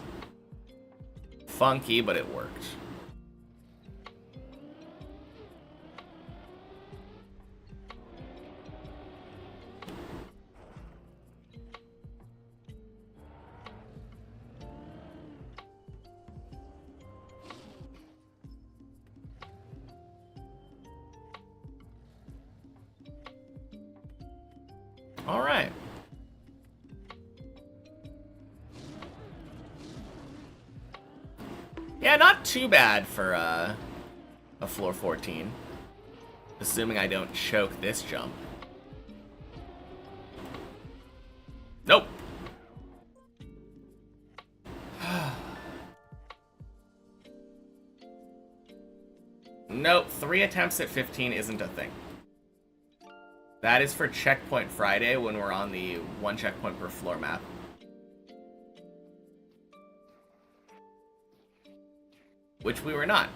Funky, but it worked. All right. Yeah, not too bad for a floor 14. Assuming I don't choke this jump. Nope. Nope, 3 attempts at 15 isn't a thing. That is for Checkpoint Friday when we're on the 1 checkpoint per floor map. Which we were not.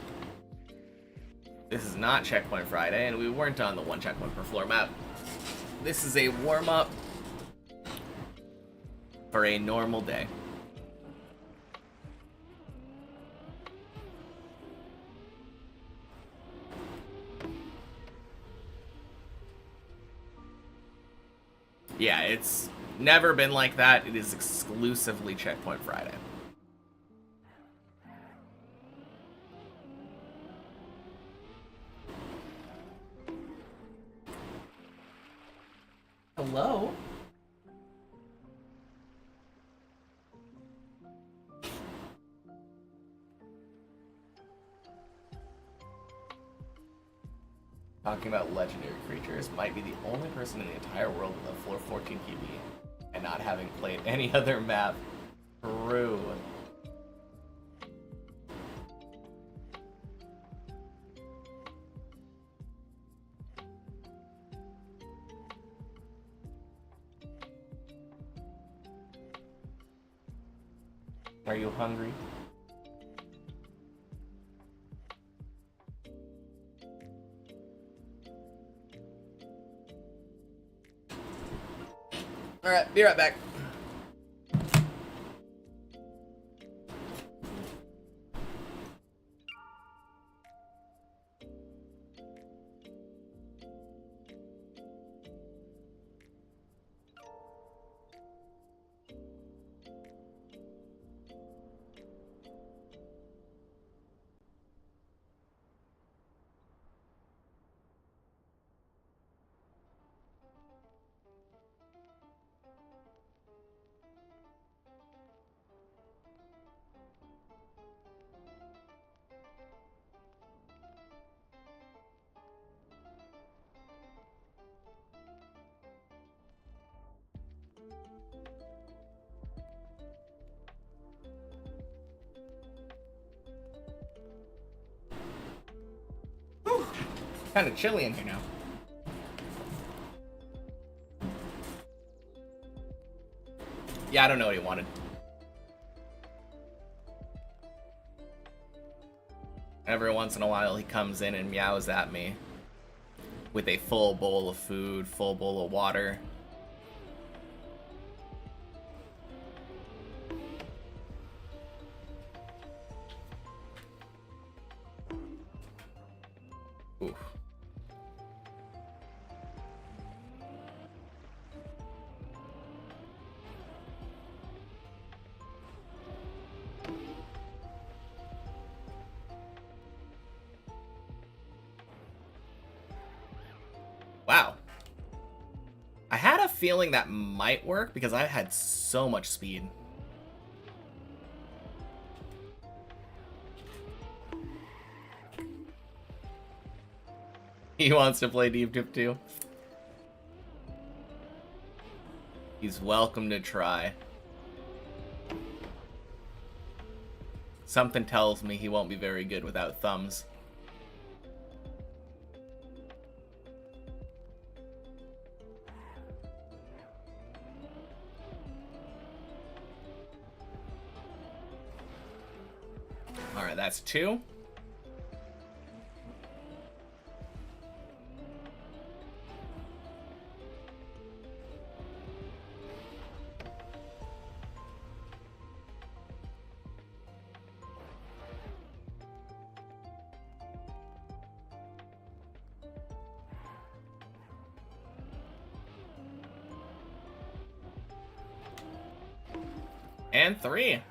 This is not Checkpoint Friday, and we weren't on the 1 checkpoint per floor map. This is a warm-up for a normal day. Yeah, it's never been like that. It is exclusively Checkpoint Friday. Hello? Talking about legendary creatures, might be the only person in the entire world with a floor 14 PB and not having played any other map. True. Are you hungry? Alright, be right back. Kind of chilly in here now. Yeah, I don't know what he wanted. Every once in a while, he comes in and meows at me with a full bowl of food, full bowl of water. Oof. Wow. I had a feeling that might work because I had so much speed. He wants to play Deep Dip too. He's welcome to try. Something tells me he won't be very good without thumbs. Alright, that's 2. And 3.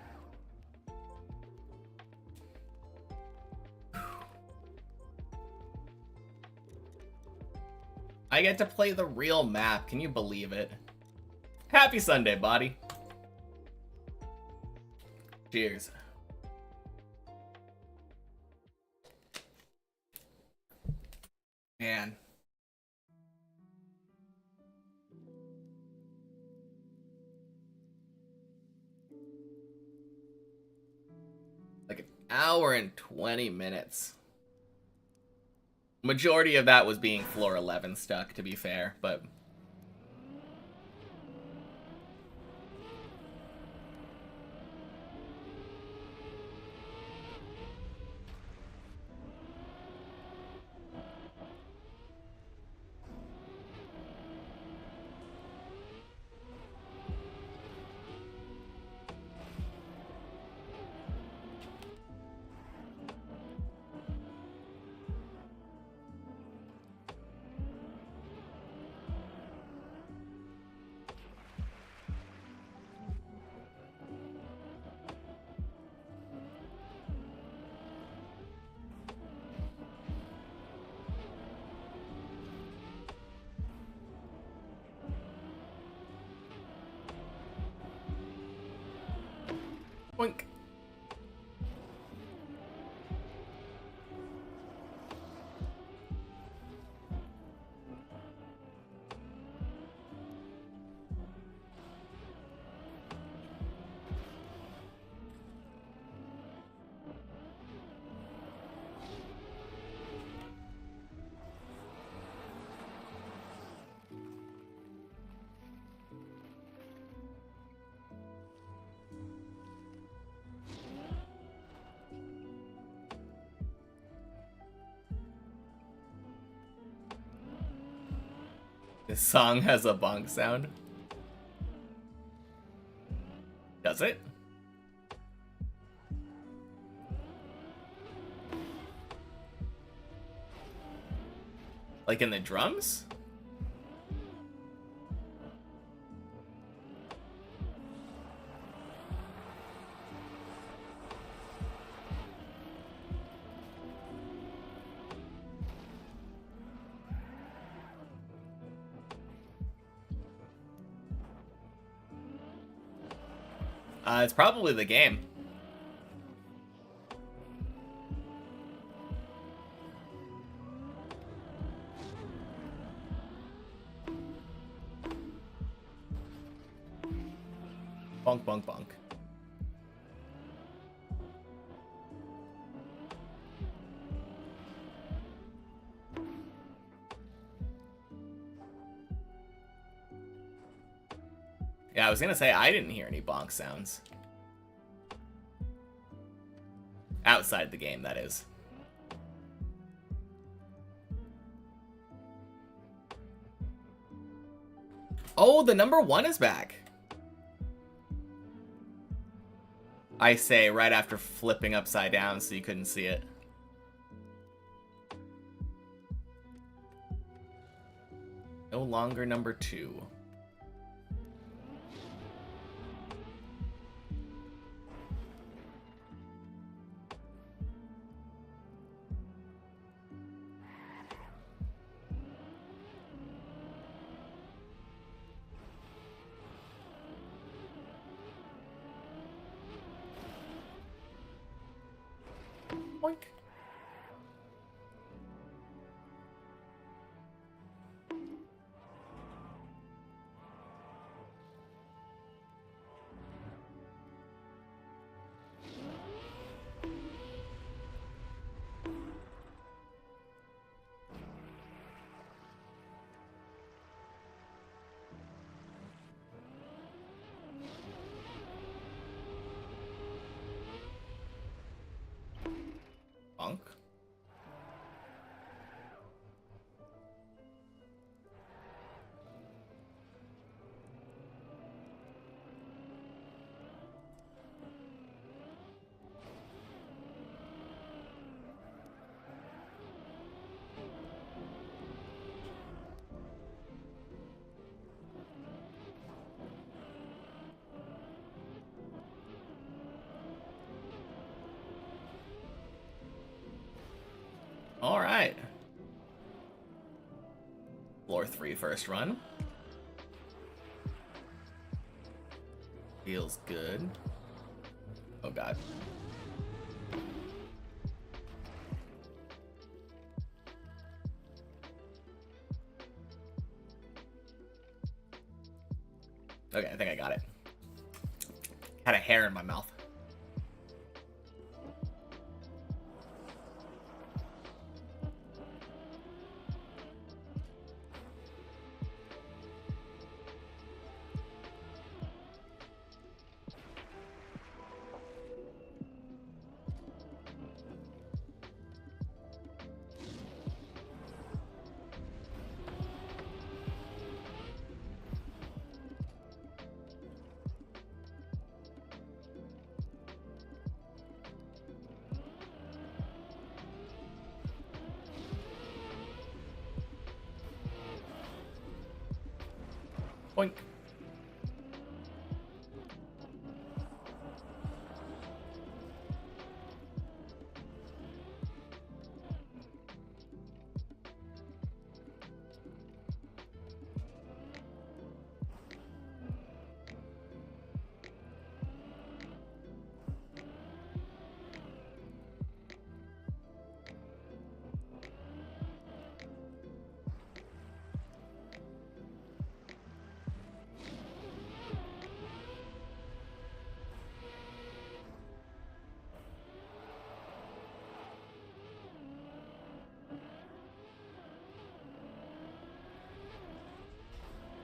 I get to play the real map. Can you believe it? Happy Sunday, buddy. Cheers. Man. Like an hour and 20 minutes. Majority of that was being floor 11 stuck, to be fair, but... Boink. This song has a bonk sound. Does it? Like in the drums? It's probably the game. Bonk, bonk, bonk. Yeah, I was gonna say, I didn't hear any bonk sounds. Outside the game, that is. Oh, the number 1 is back. I say right after flipping upside down so you couldn't see it. No longer number 2. Boink. Bonk. All right. Floor 3 first run. Feels good. Oh god. Okay, I think I got it. Had a hair in my mouth. Boink.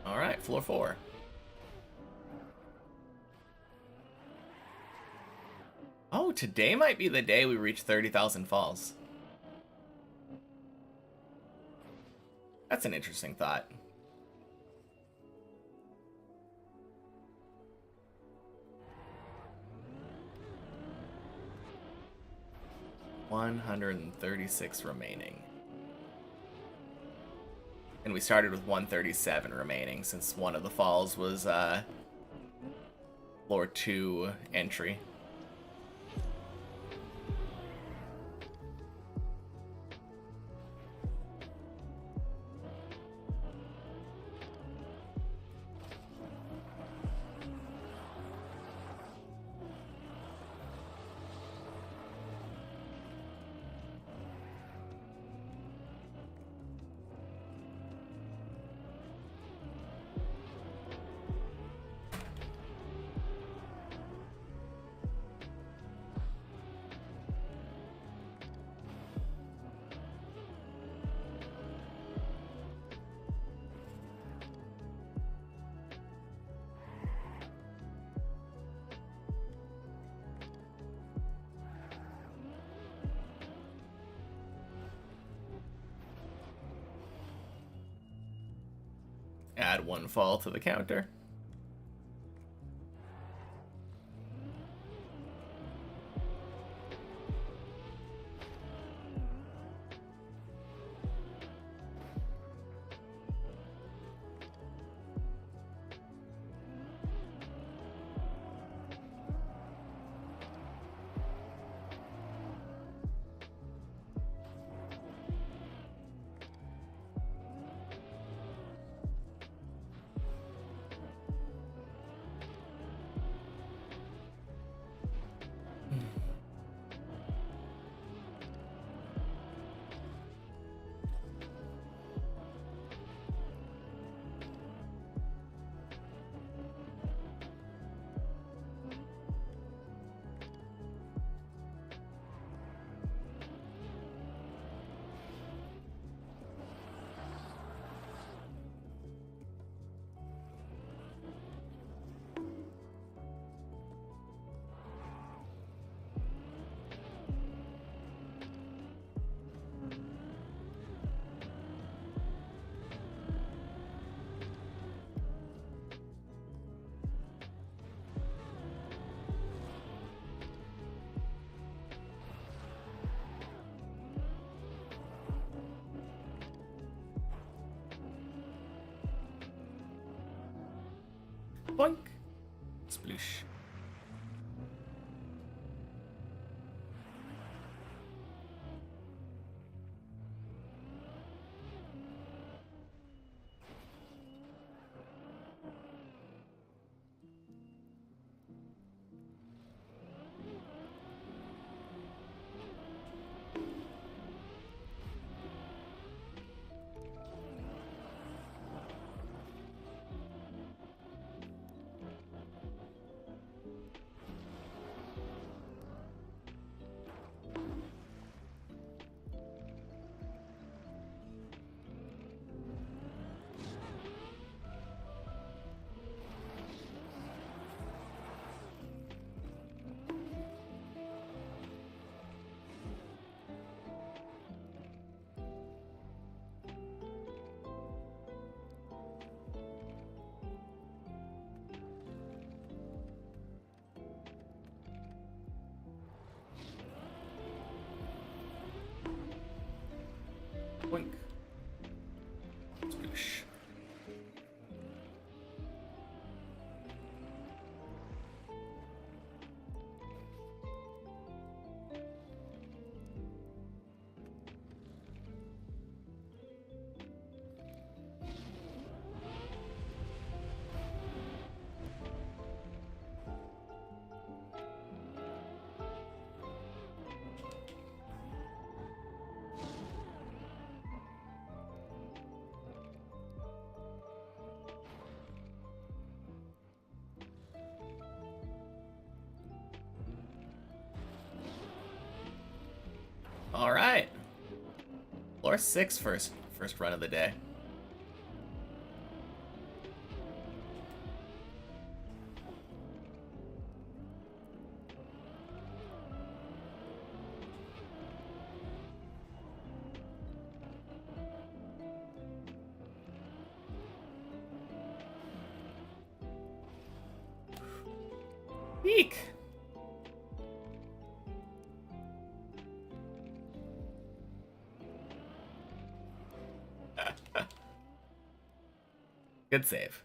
All right, floor 4. Oh, today might be the day we reach 30,000 falls. That's an interesting thought. $136 remaining. And we started with 137 remaining since one of the falls was floor 2 entry. Add 1 fall to the counter. Boink. Sploosh. Boink. Sploosh. All right. Floor 6 first run of the day. Eek. Good save.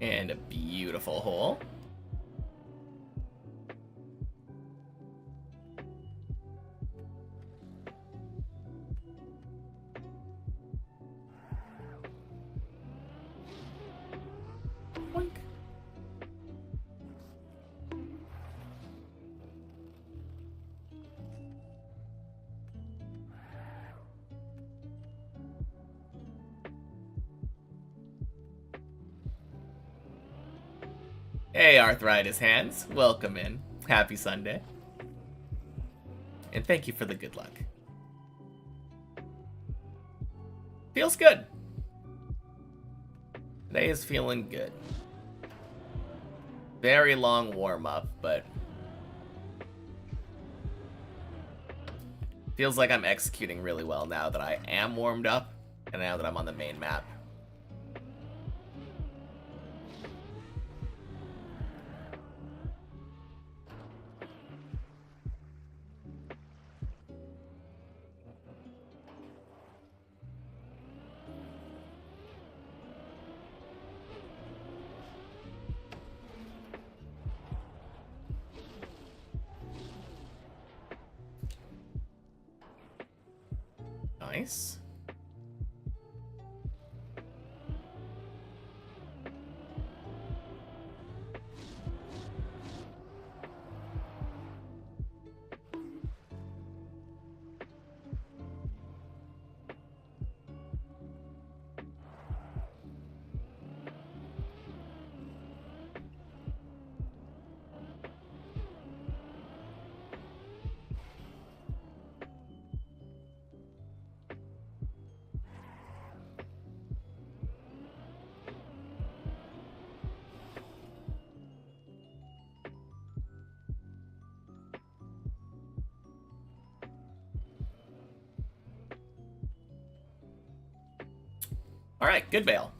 And a beautiful hole. Boink. Hey, Arthritis Hands. Welcome in. Happy Sunday. And thank you for the good luck. Feels good. Today is feeling good. Very long warm-up, but feels like I'm executing really well now that I am warmed up and now that I'm on the main map. Nice. All right, good bail.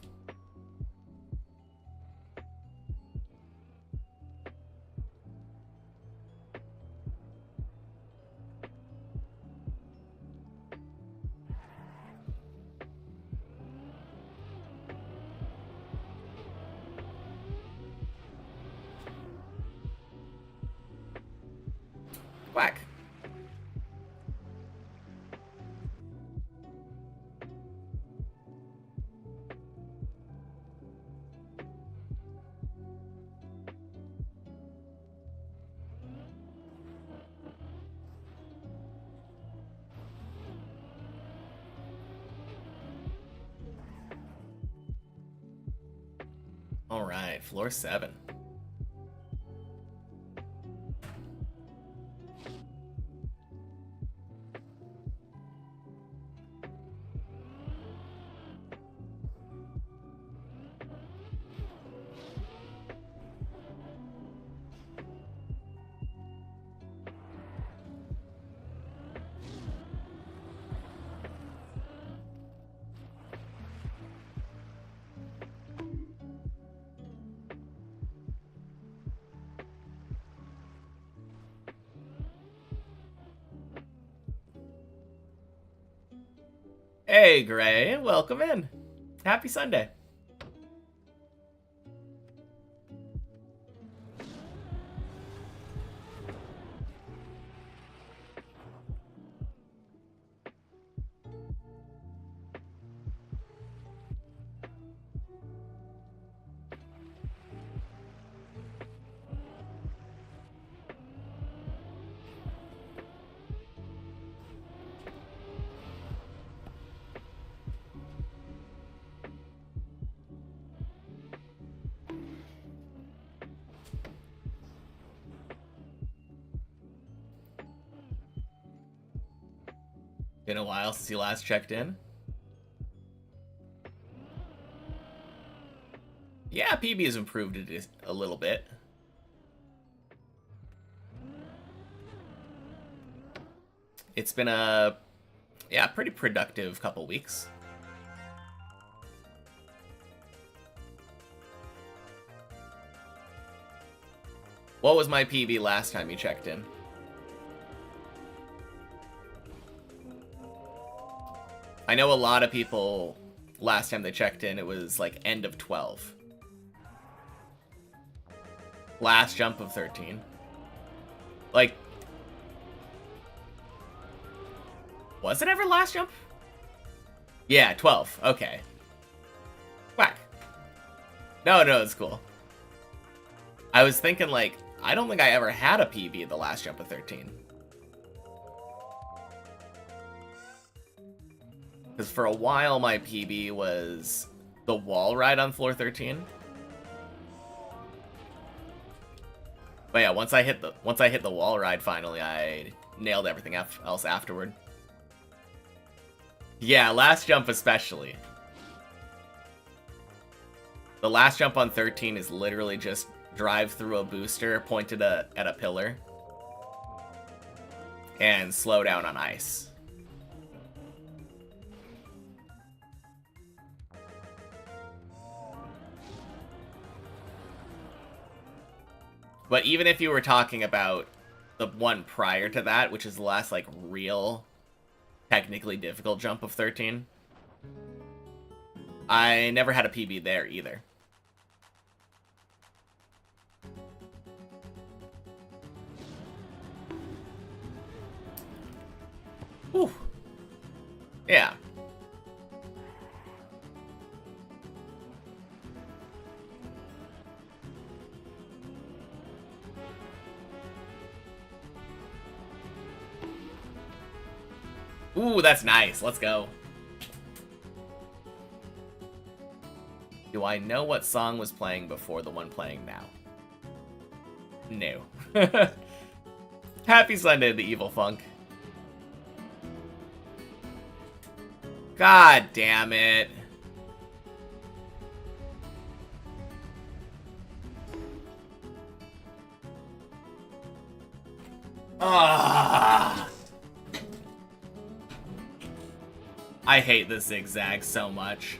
Whack. All right, floor 7. Hey, Gray, welcome in. Happy Sunday. Been a while since you last checked in. Yeah, PB has improved it a little bit. It's been a, pretty productive couple weeks. What was my PB last time you checked in? I know a lot of people, last time they checked in, it was like end of 12. Last jump of 13. Like, was it ever last jump? Yeah, 12. Okay. Whack. No, it's cool. I was thinking, like, I don't think I ever had a PB at the last jump of 13. Because for a while, my PB was the wall ride on floor 13. But yeah, once I hit the wall ride finally, I nailed everything else afterward. Yeah, last jump especially. The last jump on 13 is literally just drive through a booster pointed at a pillar and slow down on ice. But even if you were talking about the one prior to that, which is the last, like, real, technically difficult jump of 13, I never had a PB there either. Whew. Yeah. Ooh, that's nice. Let's go. Do I know what song was playing before the one playing now? No. Happy Sunday, the Evil Funk. God damn it. Ah. I hate the zigzag so much.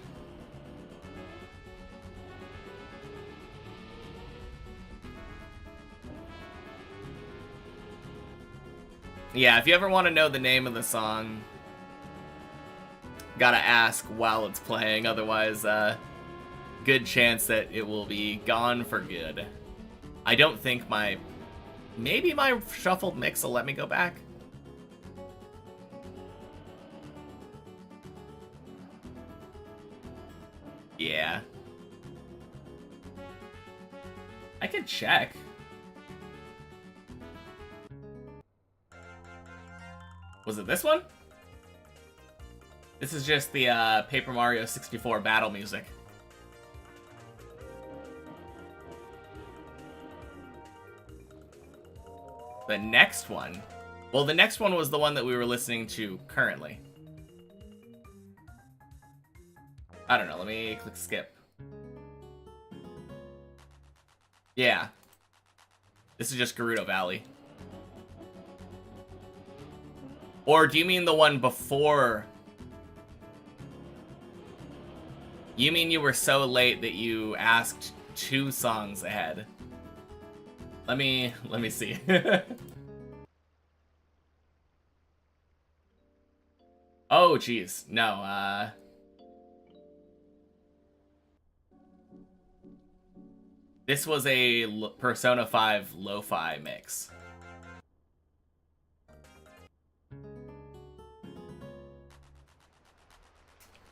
Yeah, if you ever want to know the name of the song, gotta ask while it's playing, otherwise, good chance that it will be gone for good. I don't think maybe my shuffled mix will let me go back. Yeah. I could check. Was it this one? This is just the Paper Mario 64 battle music. The next one? Well, the next one was the one that we were listening to currently. I don't know, let me click skip. Yeah. This is just Gerudo Valley. Or do you mean the one before? You mean you were so late that you asked 2 songs ahead? Let me see. Oh, jeez. No, this was a Persona 5 lo-fi mix.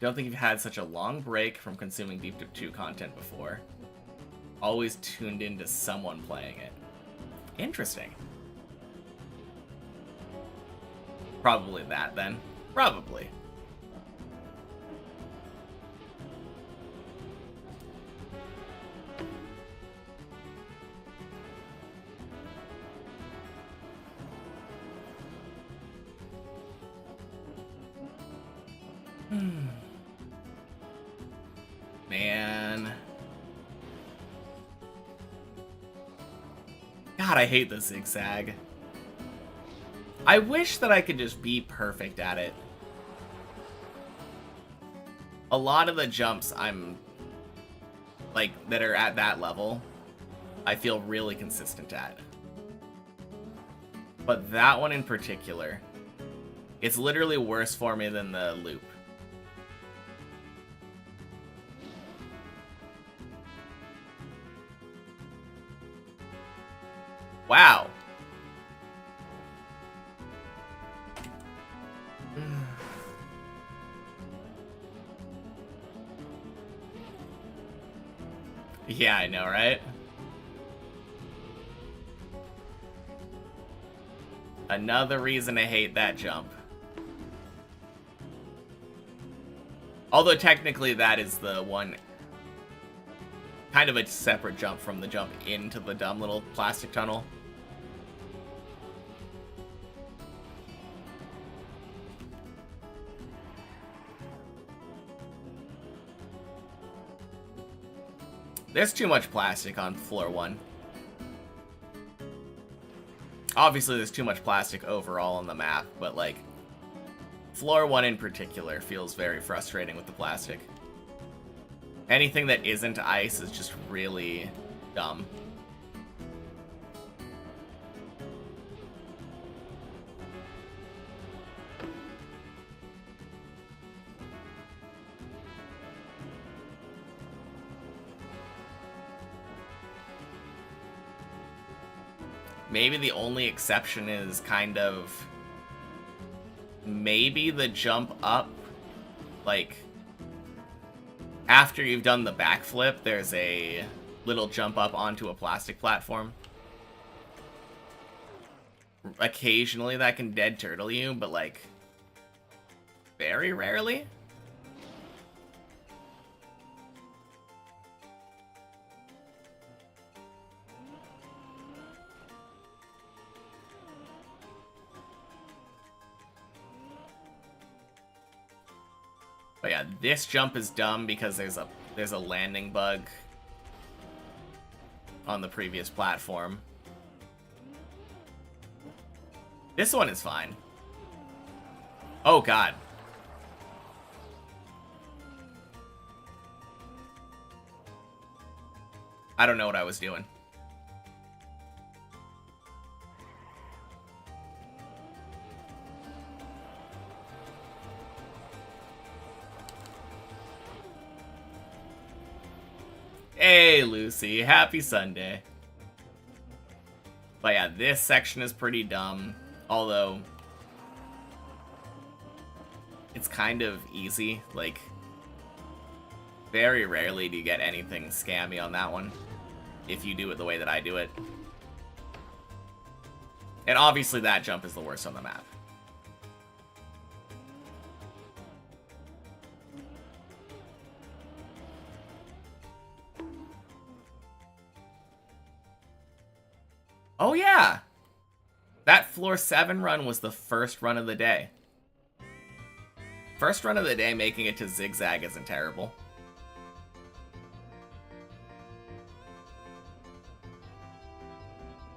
Don't think you've had such a long break from consuming Deep Dip 2 content before. Always tuned into someone playing it. Interesting. Probably that, then. Probably. Man. God, I hate the zigzag. I wish that I could just be perfect at it. A lot of the jumps that are at that level, I feel really consistent at. But that one in particular, it's literally worse for me than the loop. Wow. Yeah, I know, right? Another reason to hate that jump. Although technically that is the one, kind of a separate jump from the jump into the dumb little plastic tunnel. There's too much plastic on floor 1. Obviously, there's too much plastic overall on the map, but, like, floor 1 in particular feels very frustrating with the plastic. Anything that isn't ice is just really dumb. Maybe the only exception is kind of maybe the jump up, like after you've done the backflip, there's a little jump up onto a plastic platform. Occasionally that can dead turtle you, but like very rarely. But yeah, this jump is dumb because there's a landing bug on the previous platform. This one is fine. Oh god. I don't know what I was doing. Hey, Lucy. Happy Sunday. But yeah, this section is pretty dumb. Although, it's kind of easy. Like, very rarely do you get anything scammy on that one. If you do it the way that I do it. And obviously that jump is the worst on the map. Oh yeah! That floor 7 run was the first run of the day. First run of the day, making it to zigzag isn't terrible.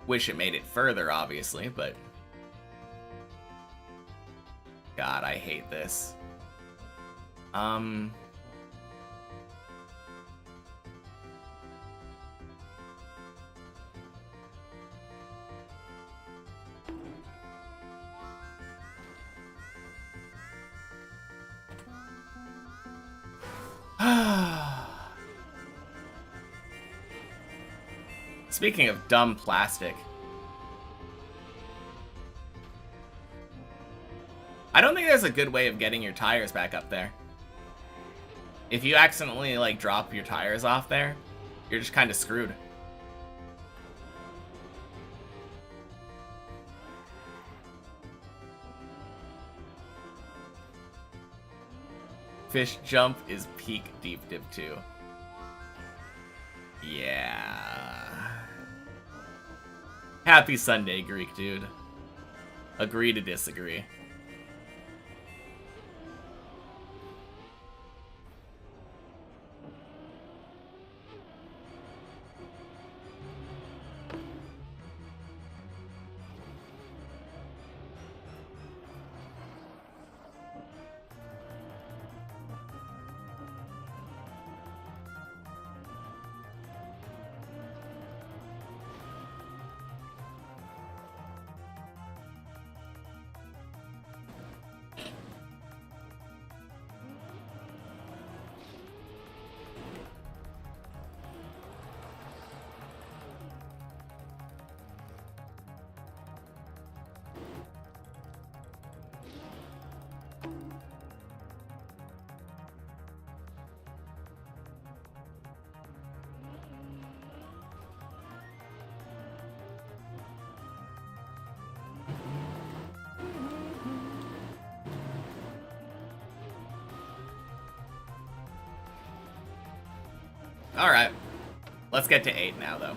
Wish it made it further, obviously, but... God, I hate this. Speaking of dumb plastic, I don't think there's a good way of getting your tires back up there. If you accidentally, like, drop your tires off there, you're just kind of screwed. Fish jump is peak deep dip 2. Yeah. Happy Sunday, Greek dude. Agree to disagree. Alright. Let's get to 8 now, though.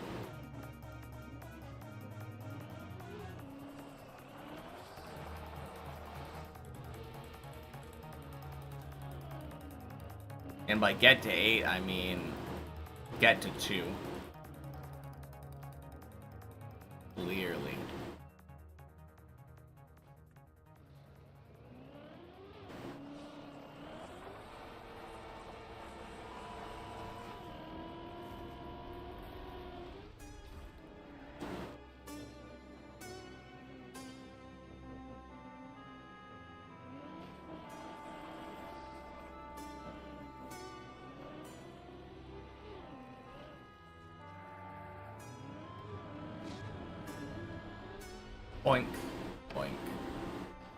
And by get to 8, I mean get to 2. Clearly. Boink, boink,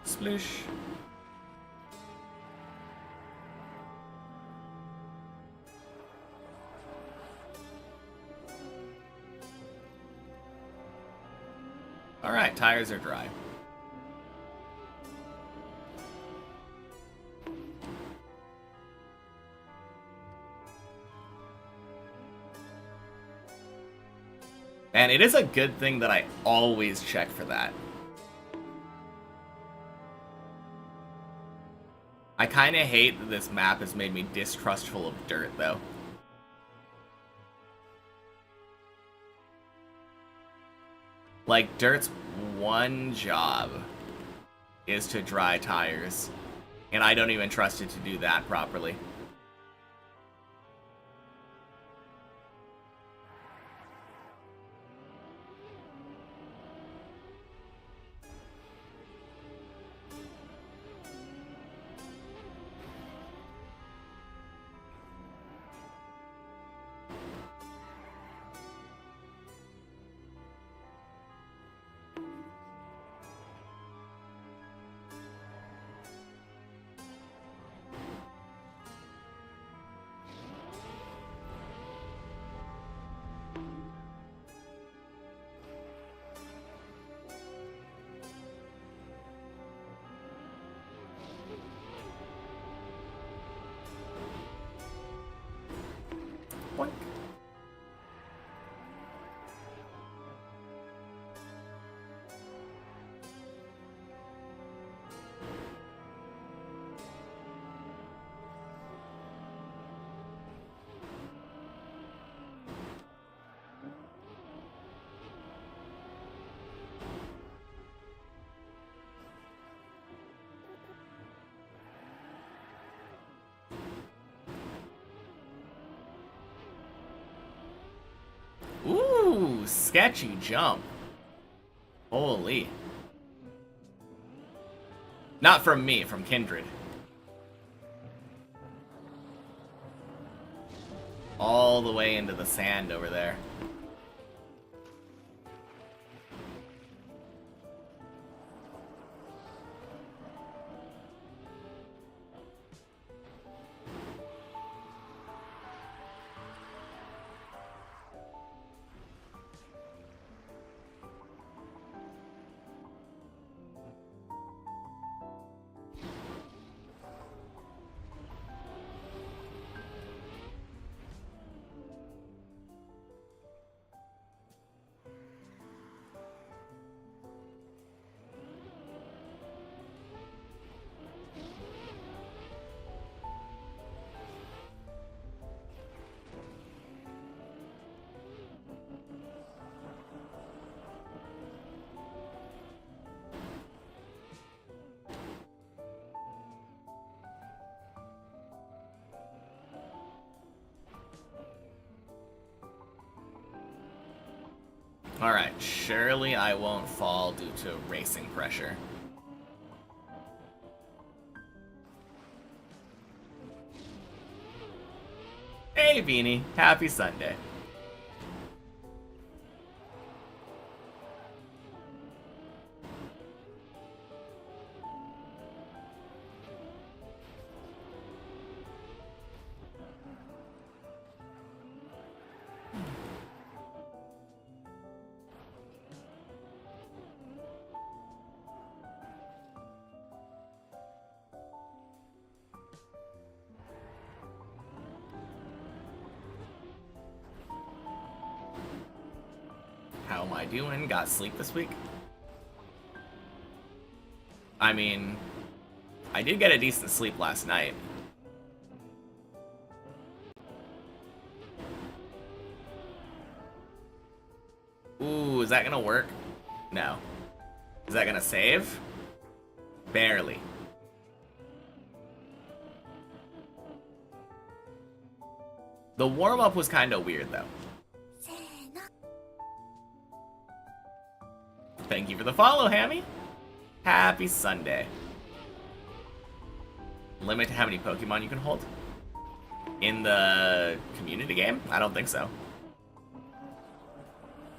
splish. All right, tires are dry. And it is a good thing that I always check for that. I kind of hate that this map has made me distrustful of dirt, though. Like, dirt's one job is to dry tires, and I don't even trust it to do that properly. Boink. Ooh, sketchy jump. Holy. Not from me, from Kindred. All the way into the sand over there. Alright, surely I won't fall due to racing pressure. Hey, Beanie. Happy Sunday. How am I doing? Got sleep this week? I mean, I did get a decent sleep last night. is that gonna work? No. Is that gonna save? Barely. The warm-up was kind of weird, though. Thank you for the follow, Hammy. Happy Sunday. Limit to how many Pokemon you can hold? In the community game? I don't think so.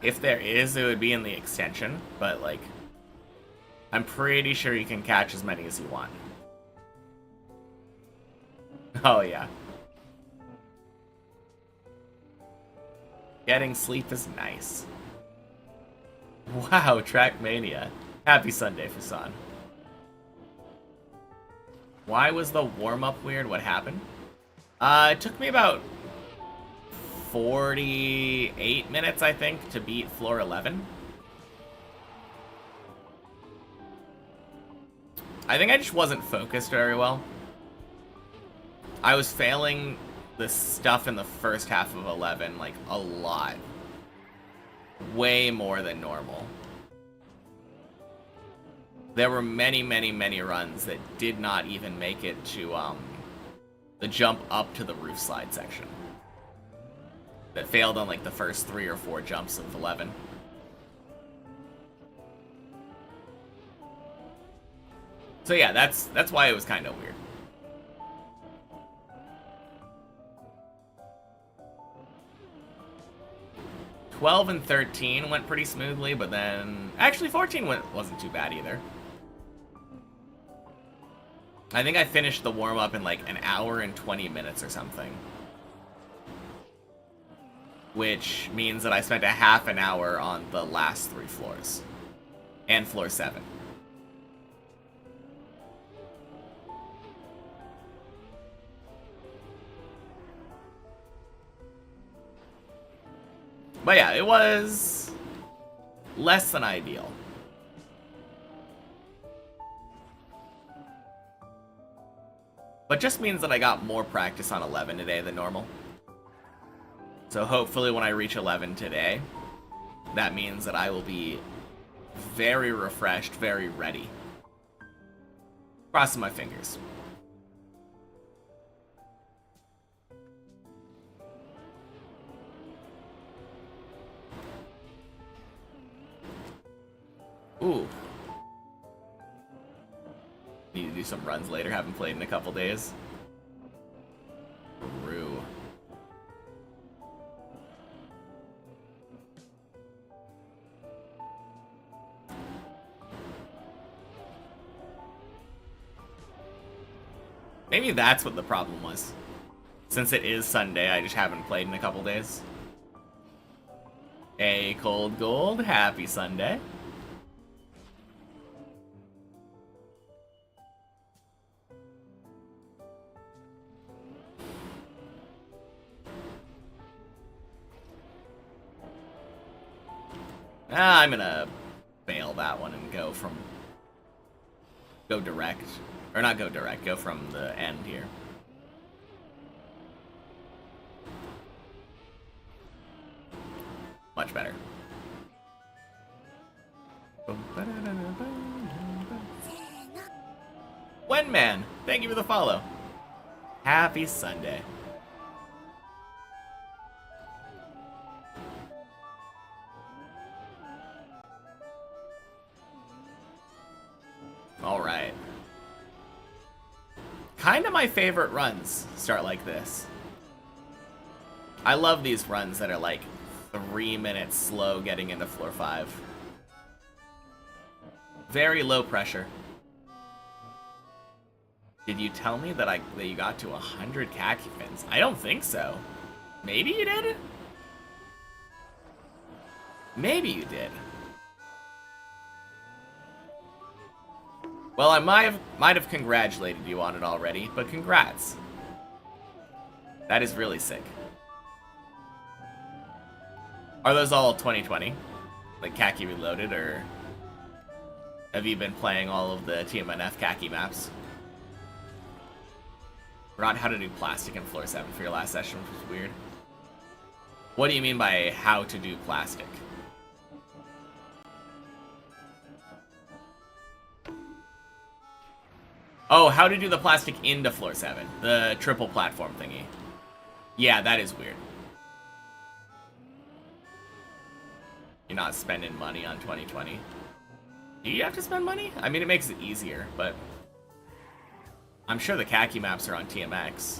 If there is, it would be in the extension, but, like, I'm pretty sure you can catch as many as you want. Oh, yeah. Getting sleep is nice. Wow, Trackmania. Happy Sunday, Fusan. Why was the warm-up weird? What happened? It took me about 48 minutes, I think, to beat floor 11. I think I just wasn't focused very well. I was failing the stuff in the first half of 11, like, a lot. Way more than normal. There were many, many, many runs that did not even make it to, the jump up to the roof slide section. That failed on, like, the first 3 or 4 jumps of 11. So yeah, that's why it was kind of weird. '12 and 13 went pretty smoothly, but then... Actually, 14 wasn't too bad either. I think I finished the warm-up in like an hour and 20 minutes or something. Which means that I spent a half an hour on the last 3 floors. And floor 7. But yeah, it was less than ideal. But just means that I got more practice on 11 today than normal. So hopefully when I reach 11 today, that means that I will be very refreshed, very ready. Crossing my fingers. Ooh. Need to do some runs later, haven't played in a couple days. True. Maybe that's what the problem was. Since it is Sunday, I just haven't played in a couple days. Hey, Cold Gold, happy Sunday. I'm gonna bail that one and go direct. Or not go direct, go from the end here. Much better. Wenman, thank you for the follow. Happy Sunday. Alright. Kinda my favorite runs start like this. I love these runs that are like 3 minutes slow getting into floor 5. Very low pressure. Did you tell me that you got to 100 khaki fins? I don't think so. Maybe you did? Maybe you did. Well, I might have congratulated you on it already, but congrats. That is really sick. Are those all 2020? Like Khaki Reloaded, or have you been playing all of the TMNF Khaki maps? Forgot how to do plastic in floor 7 for your last session, which was weird. What do you mean by how to do plastic? Oh, how to do the plastic into floor 7. The triple platform thingy. Yeah, that is weird. You're not spending money on 2020. Do you have to spend money? I mean, it makes it easier, but... I'm sure the khaki maps are on TMX.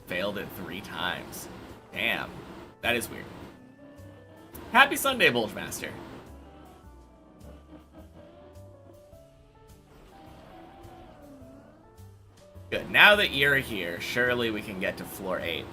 Failed it 3 times. Damn. That is weird. Happy Sunday, Bulgemaster. Good. Now that you're here, surely we can get to floor 8.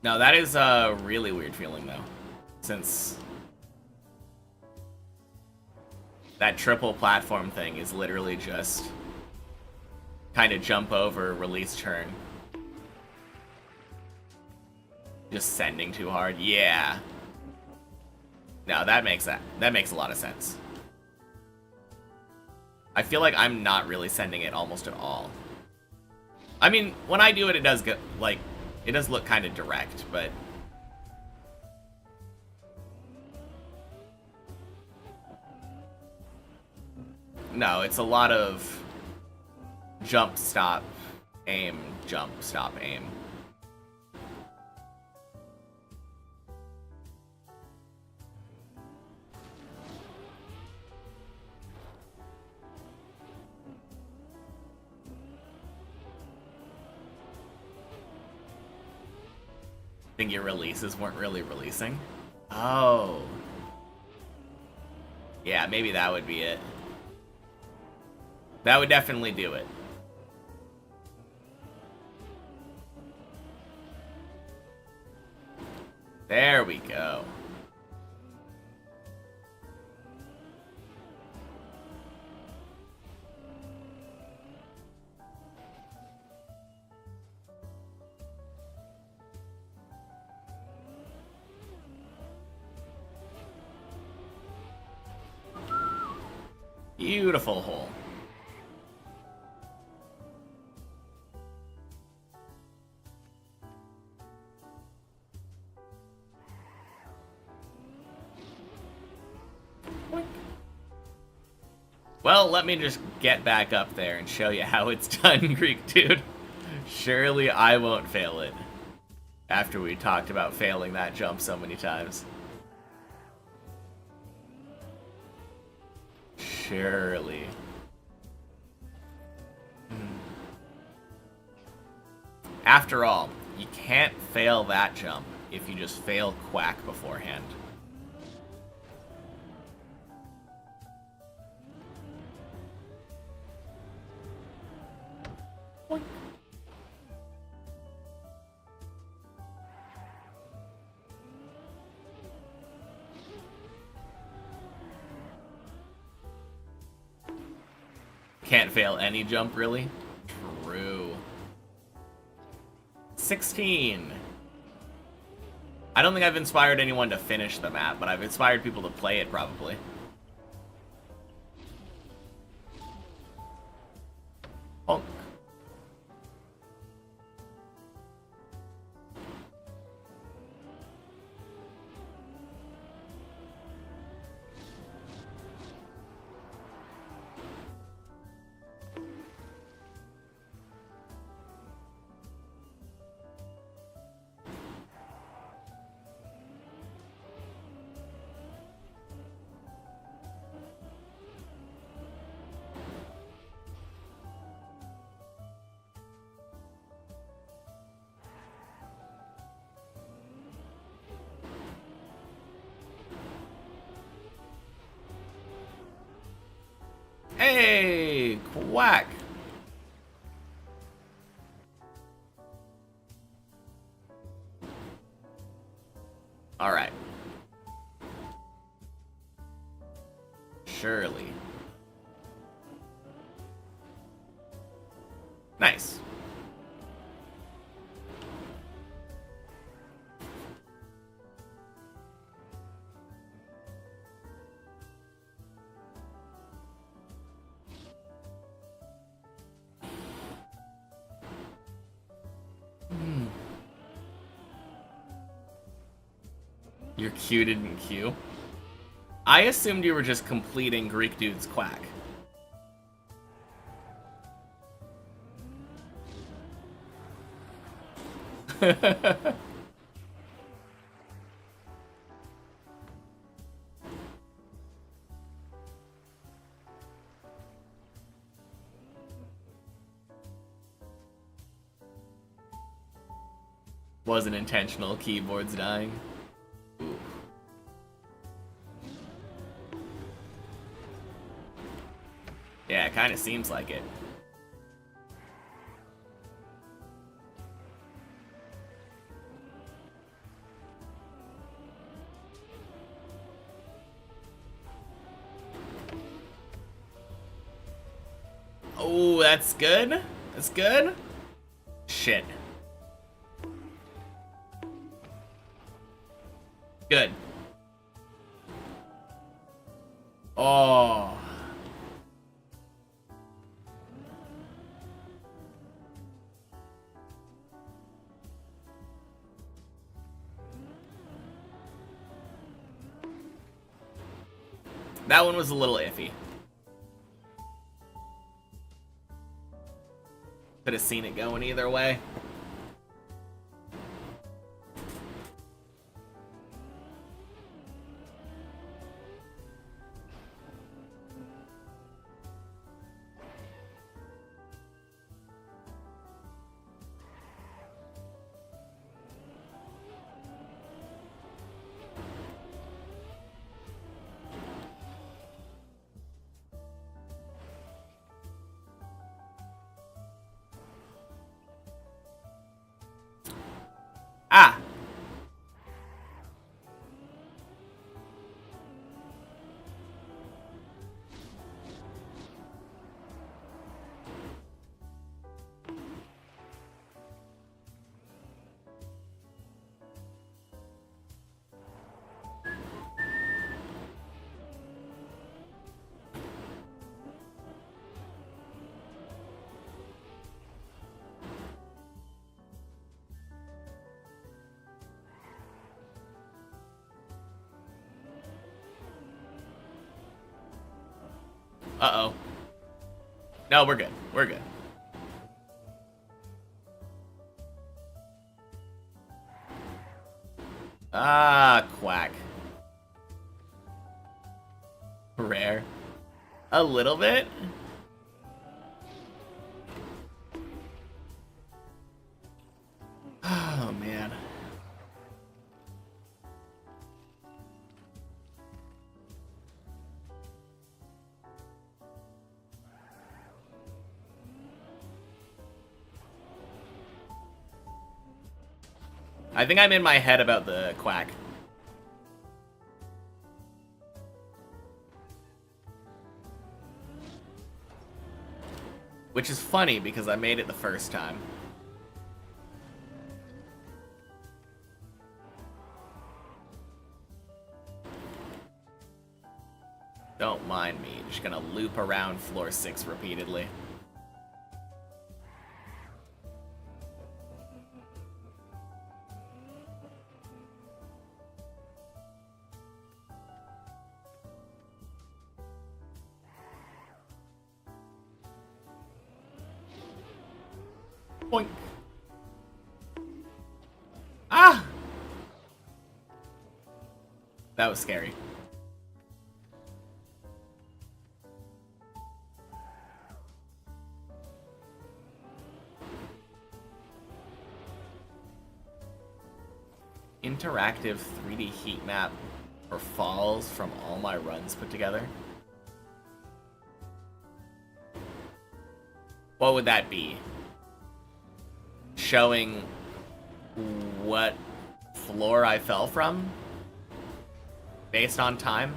No, that is a really weird feeling, though. Since that triple platform thing is literally just kind of jump over, release turn. Just sending too hard. Yeah. No, that makes a lot of sense. I feel like I'm not really sending it almost at all. I mean, when I do it, it does get, like, it does look kind of direct, but... No, it's a lot of jump, stop, aim, jump, stop, aim. Think your releases weren't really releasing? Oh. Yeah, maybe that would be it. That would definitely do it. There we go. Beautiful hole. Well, let me just get back up there and show you how it's done, Greek dude. Surely I won't fail it. After we talked about failing that jump so many times. Surely. After all, you can't fail that jump if you just fail Quack beforehand. Can't fail any jump, really? True. 16. I don't think I've inspired anyone to finish the map, but I've inspired people to play it, probably. Honk. Hey, Quack. All right. Surely. Nice. Your Q didn't queue. I assumed you were just completing Greek Dude's Quack. Wasn't intentional, keyboard's dying. Ooh. Yeah, it kind of seems like it. Oh, that's good. That's good. Shit. Good. Oh. That one was a little iffy. Could have seen it going either way. Ah! Uh-oh. No, we're good. We're good. Ah, quack. Rare. A little bit? Oh, man. I think I'm in my head about the quack. Which is funny because I made it the first time. Don't mind me, just gonna loop around floor 6 repeatedly. Boink. Ah! That was scary. Interactive 3D heat map for falls from all my runs put together. What would that be? Showing what floor I fell from based on time.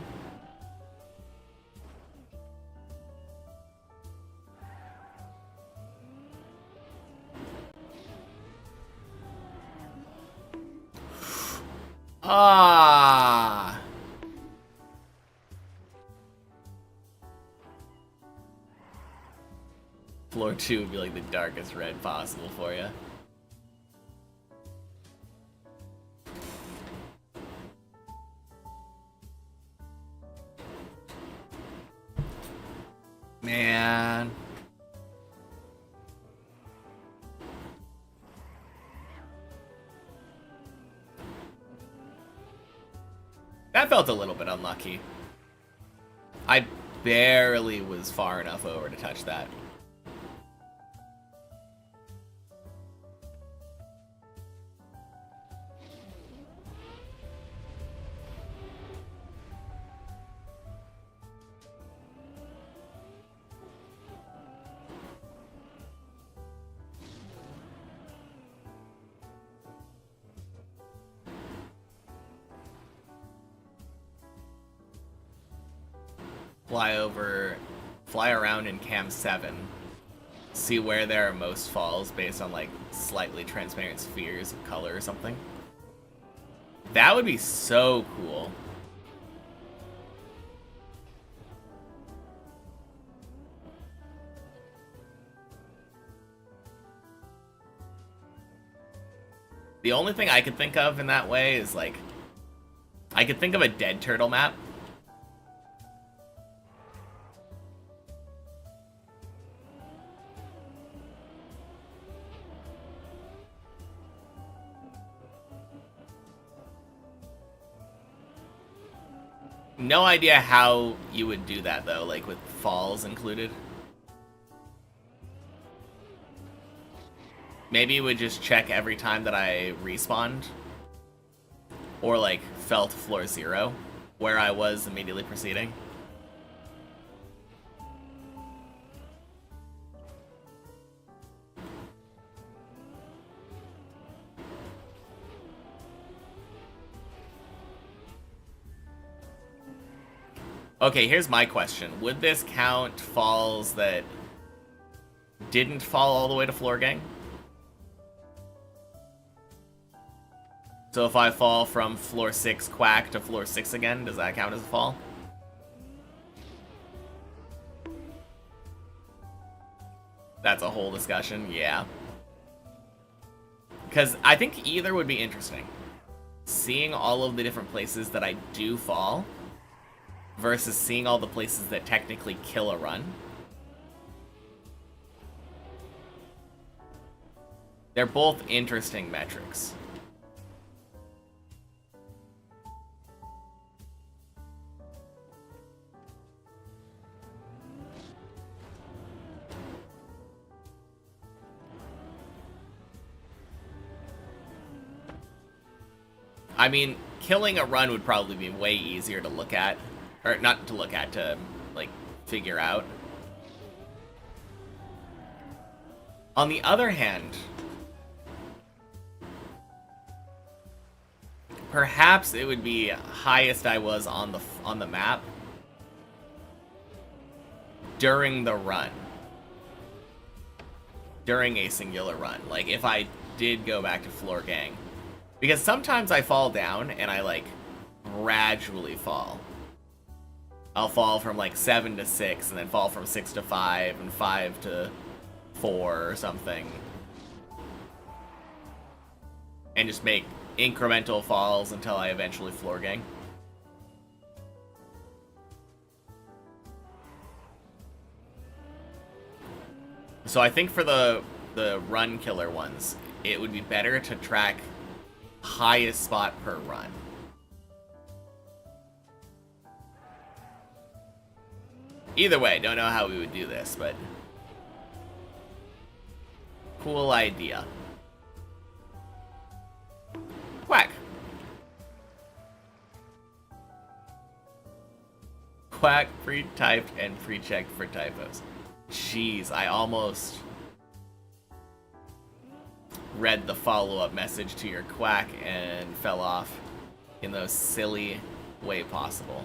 Ah. Floor 2 would be like the darkest red possible for you. Man. That felt a little bit unlucky. I barely was far enough over to touch that. Fly around in Cam 7. See where there are most falls based on like slightly transparent spheres of color or something. That would be so cool. The only thing I could think of in that way is like, I could think of a dead turtle map. No idea how you would do that though, like with falls included. Maybe you would just check every time that I respawned. Or like fell to floor 0, where I was immediately preceding. Okay, here's my question. Would this count falls that didn't fall all the way to floor gang? So if I fall from floor 6 quack to floor 6 again, does that count as a fall? That's a whole discussion, yeah. Because I think either would be interesting. Seeing all of the different places that I do fall versus seeing all the places that technically kill a run. They're both interesting metrics. I mean, killing a run would probably be way easier to look at. Or not to look at, to, like, figure out. On the other hand, perhaps it would be highest I was on the map during the run. During a singular run. Like, if I did go back to floor gang. Because sometimes I fall down and I, like, gradually fall. I'll fall from like 7 to 6 and then fall from 6 to 5 and 5 to 4 or something. And just make incremental falls until I eventually floor gang. So I think for the run killer ones, it would be better to track highest spot per run. Either way, don't know how we would do this, but cool idea. Quack. Quack pre-typed and pre-checked for typos. Jeez, I almost read the follow-up message to your quack and fell off in the silly way possible.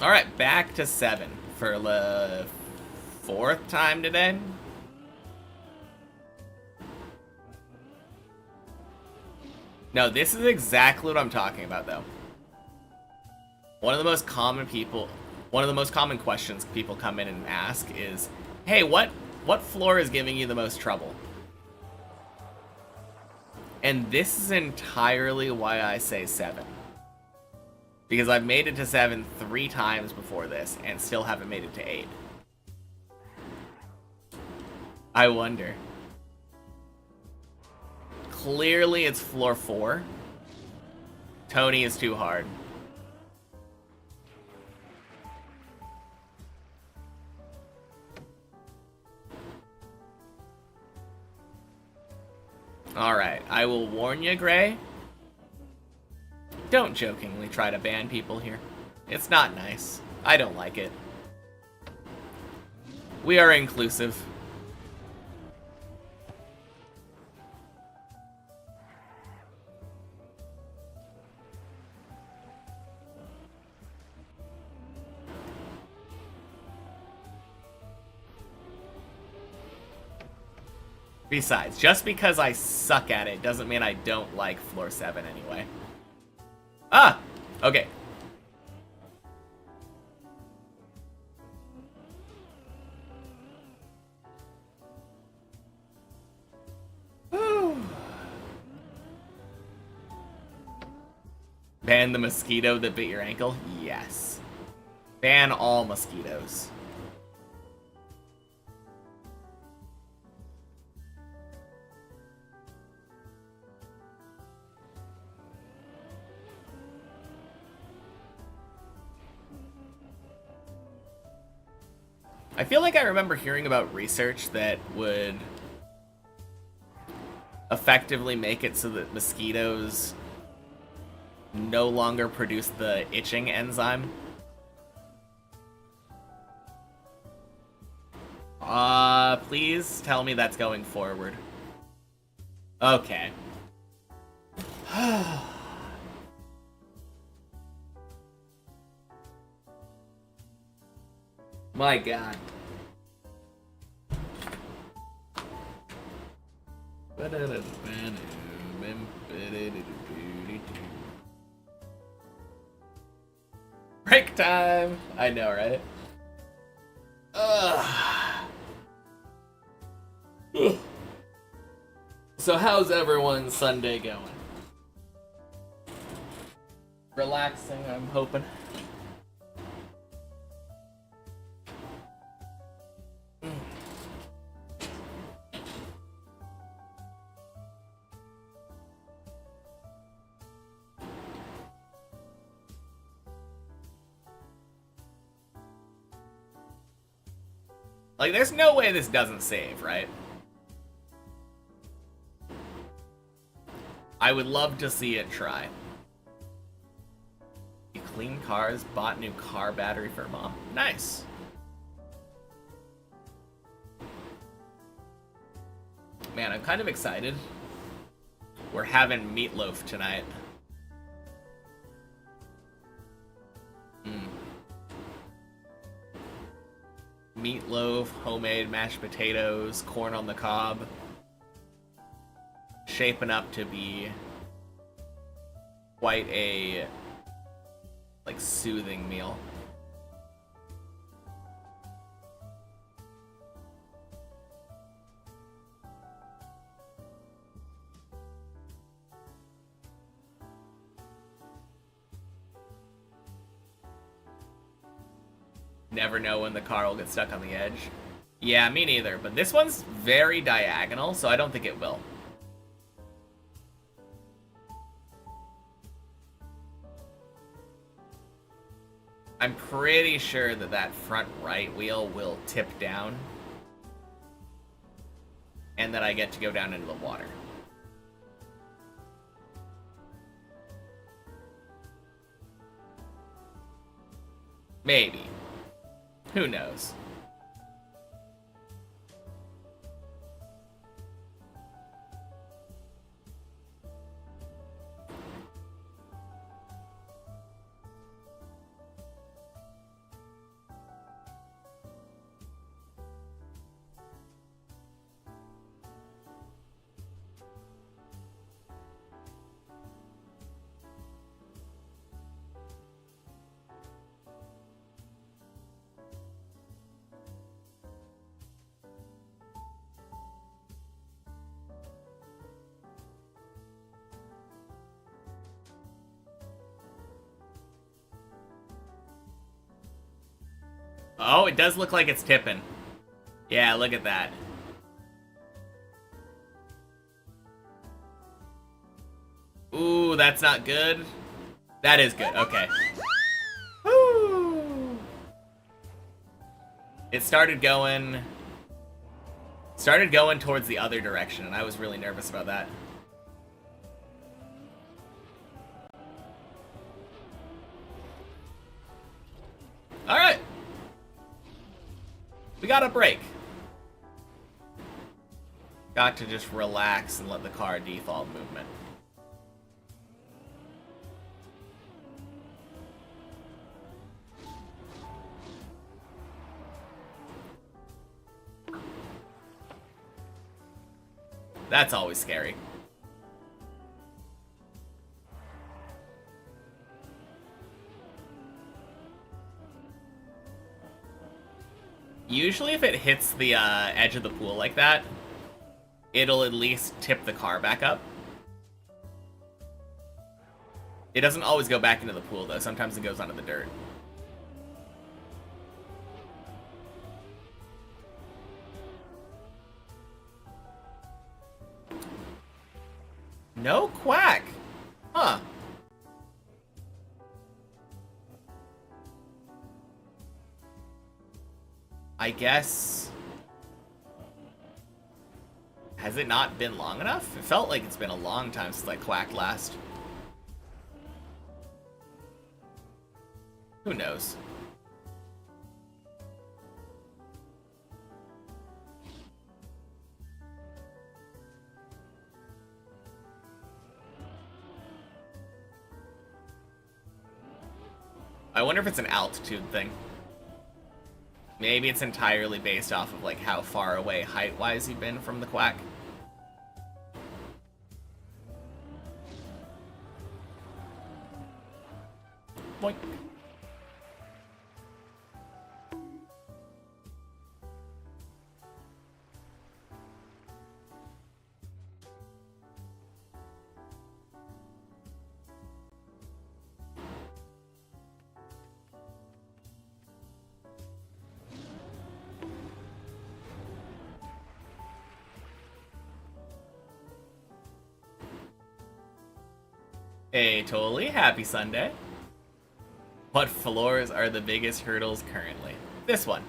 Alright, back to 7 for the 4th time today. No, this is exactly what I'm talking about, though. One of the most common questions people come in and ask is, hey, what floor is giving you the most trouble? And this is entirely why I say 7. Because I've made it to 7 3 times before this, and still haven't made it to 8. I wonder. Clearly it's floor 4. Tony is too hard. Alright, I will warn you, Gray. Don't jokingly try to ban people here. It's not nice. I don't like it. We are inclusive. Besides, just because I suck at it doesn't mean I don't like floor 7 anyway. Ah! Okay. Ban the mosquito that bit your ankle? Yes. Ban all mosquitoes. I feel like I remember hearing about research that would effectively make it so that mosquitoes no longer produce the itching enzyme. Please tell me that's going forward. Okay. My God. Break time! I know, right? Ugh. So how's everyone's Sunday going? Relaxing, I'm hoping. Like, there's no way this doesn't save, right? I would love to see it try. You clean cars, bought new car battery for mom. Nice. Man, I'm kind of excited. We're having meatloaf tonight. Meatloaf, homemade mashed potatoes, corn on the cob. Shaping up to be quite a, like, soothing meal. Never know when the car will get stuck on the edge. Yeah, me neither, but this one's very diagonal, so I don't think it will. I'm pretty sure that that front right wheel will tip down, and that I get to go down into the water. Maybe. Who knows? Oh, it does look like it's tipping. Yeah, look at that. Ooh, that's not good. That is good. Okay. Woo! It started going towards the other direction, and I was really nervous about that. All right. We got a break. Got to just relax and let the car default movement. That's always scary. Usually if it hits the edge of the pool like that, it'll at least tip the car back up. It doesn't always go back into the pool, though. Sometimes it goes onto the dirt. No quack! Huh. I guess... Has it not been long enough? It felt like it's been a long time since I quacked last. Who knows? I wonder if it's an altitude thing. Maybe it's entirely based off of like how far away height-wise you've been from the quack. Boink. Hey, totally. Happy Sunday. What floors are the biggest hurdles currently? This one.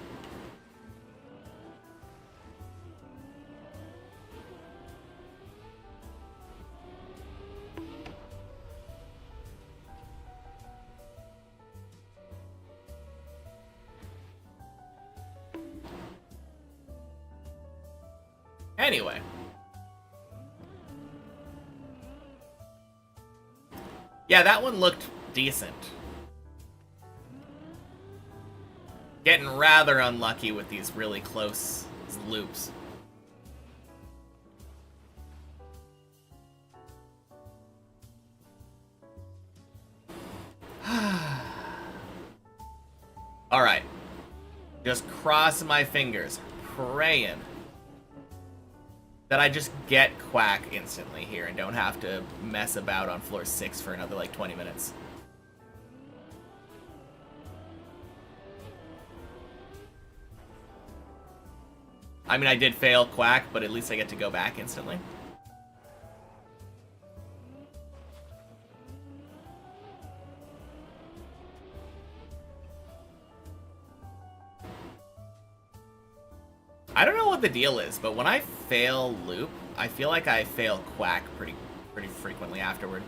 Anyway. Yeah, that one looked decent. Getting rather unlucky with these really close loops. Alright. Just cross my fingers, praying that I just get quack instantly here and don't have to mess about on floor 6 for another like 20 minutes. I mean, I did fail quack, but at least I get to go back instantly. I don't know what the deal is, but when I fail loop, I feel like I fail quack pretty frequently afterward.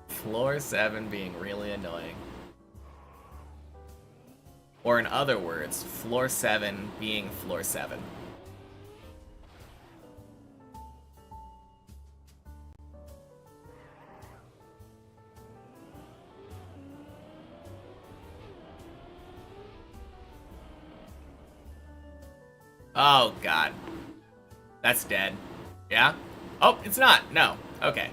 Floor 7 being really annoying. Or in other words, floor 7 being floor 7. Oh, God. That's dead. Yeah? Oh, it's not. No. Okay.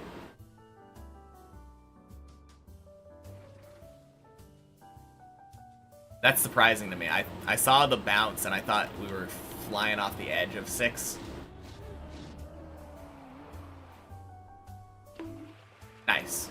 That's surprising to me. I saw the bounce and I thought we were flying off the edge of 6. Nice.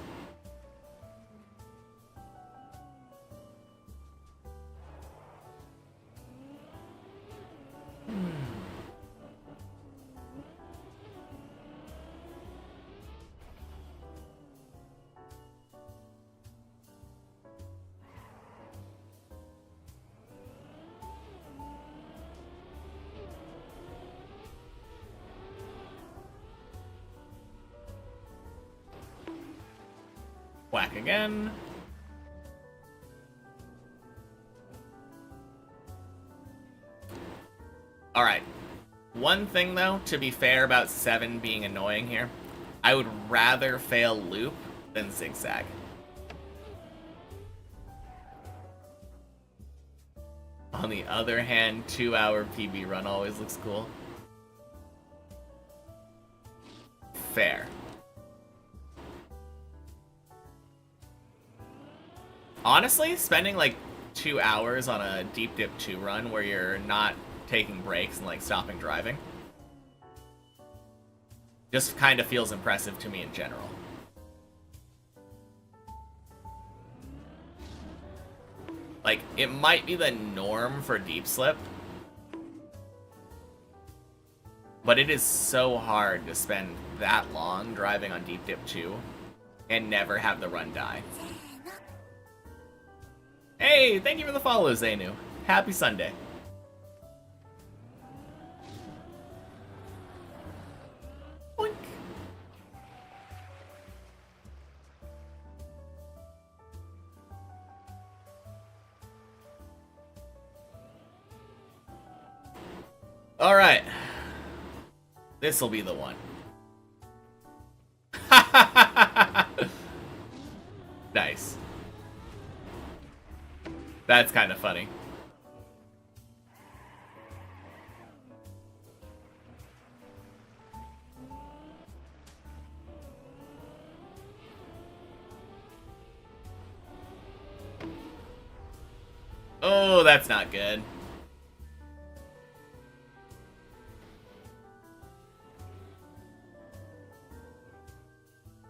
Whack again. Alright. One thing, though, to be fair about 7 being annoying here, I would rather fail loop than zigzag. On the other hand, 2-hour PB run always looks cool. Fair. Honestly, spending like 2 hours on a deep dip 2 run where you're not taking breaks and like stopping driving just kind of feels impressive to me in general. Like, it might be the norm for deep slip, but it is so hard to spend that long driving on deep dip 2 and never have the run die. Hey, thank you for the follow, Zainu. Happy Sunday. Boink. Alright. This'll be the one. Nice. That's kind of funny. Oh, that's not good.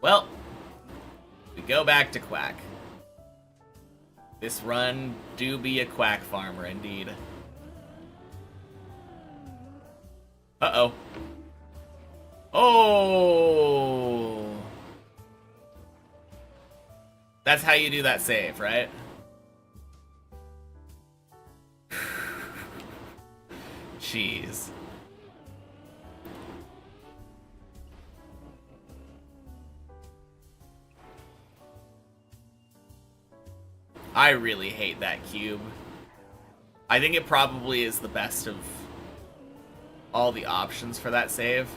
Well, we go back to Quack. This run do be a Quack farmer, indeed. Uh-oh. Oh! That's how you do that save, right? Jeez. I really hate that cube. I think it probably is the best of all the options for that save.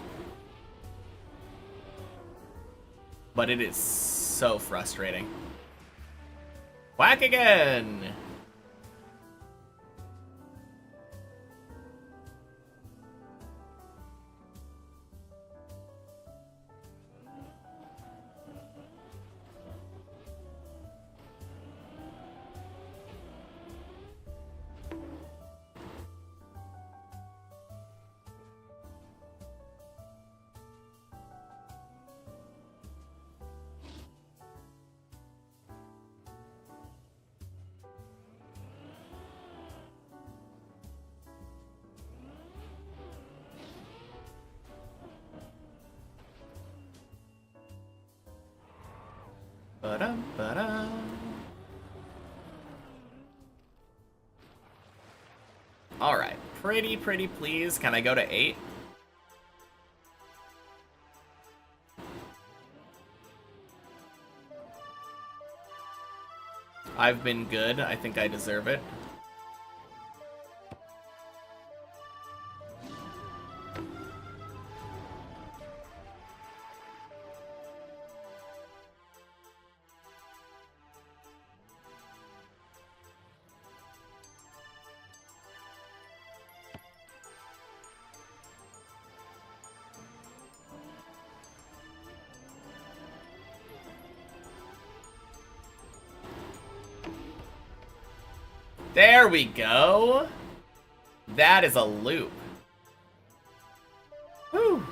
But it is so frustrating. Whack again! Ba-dum, ba-dum. Alright, pretty please. Can I go to 8? I've been good. I think I deserve it. There we go. That is a loop. Whew.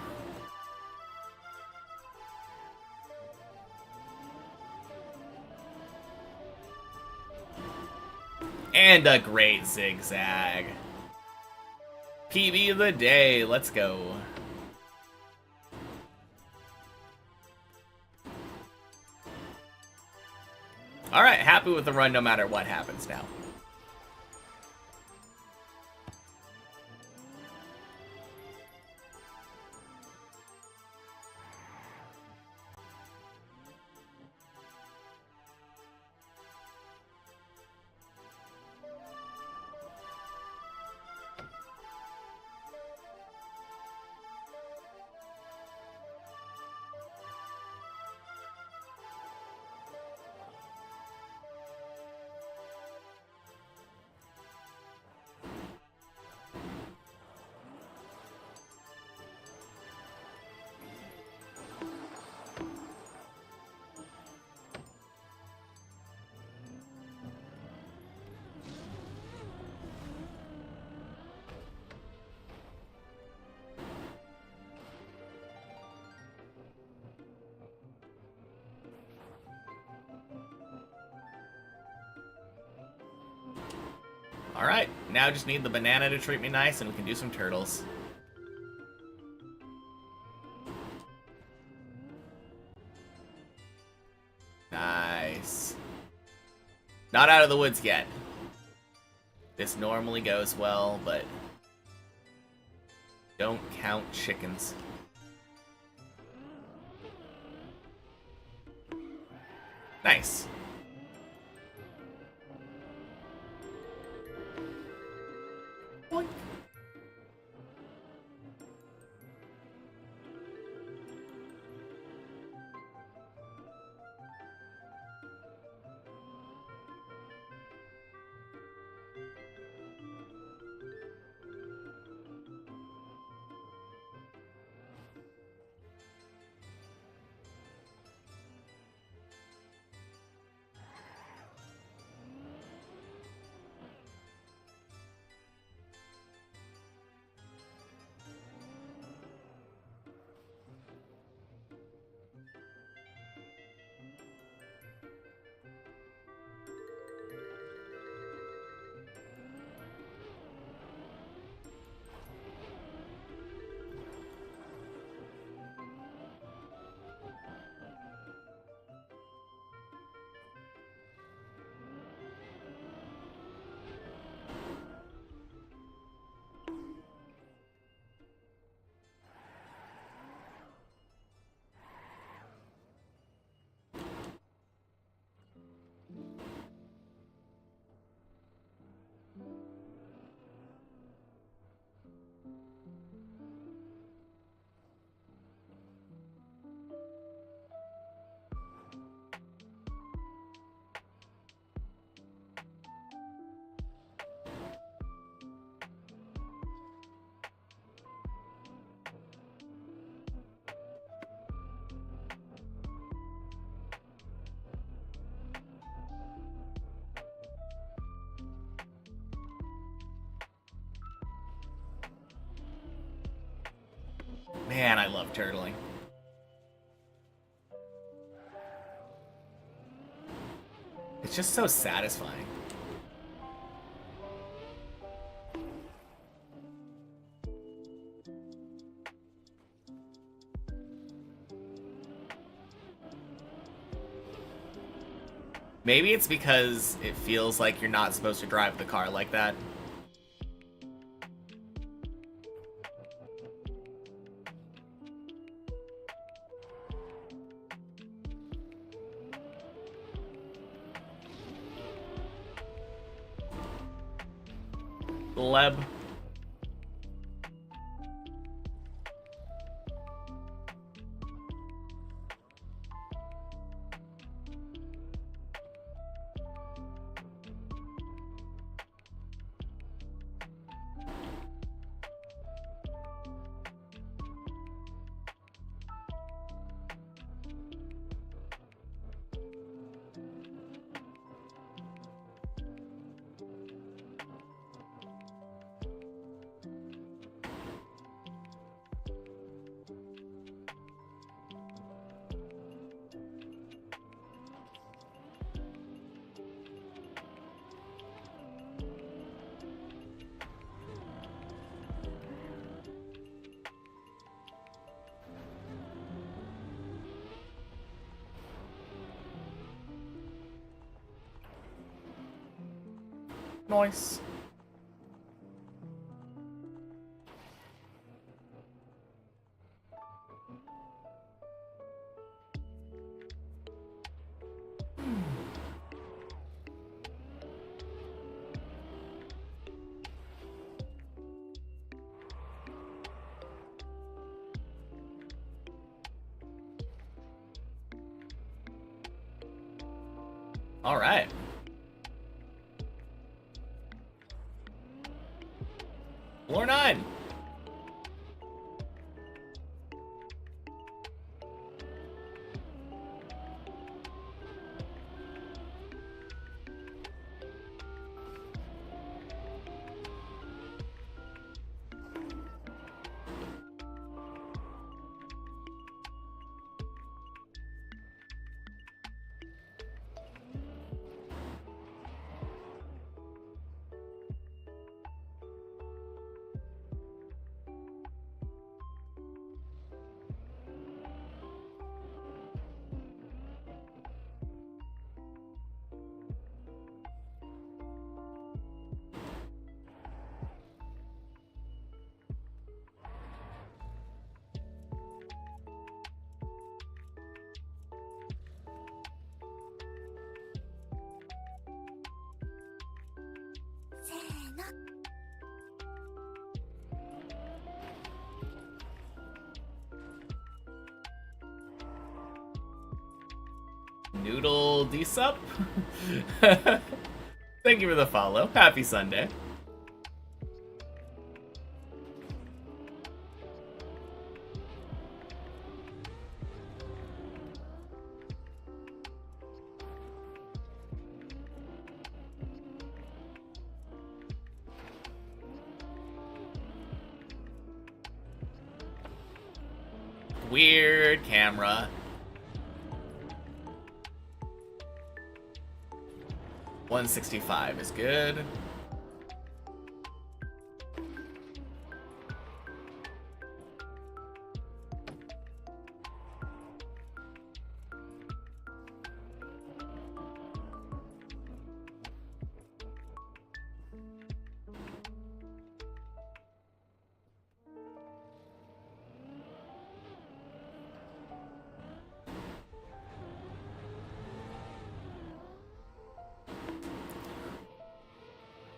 And a great zigzag. PB of the day. Let's go. Alright, happy with the run no matter what happens now. Alright, now just need the banana to treat me nice and we can do some turtles. Nice. Not out of the woods yet. This normally goes well, but don't count chickens. Nice. Boink. Man, I love turtling. It's just so satisfying. Maybe it's because it feels like you're not supposed to drive the car like that. Leb. Nice. All right. Floor 9. Noodle D-Sup? Thank you for the follow. Happy Sunday. Weird camera. 165 is good.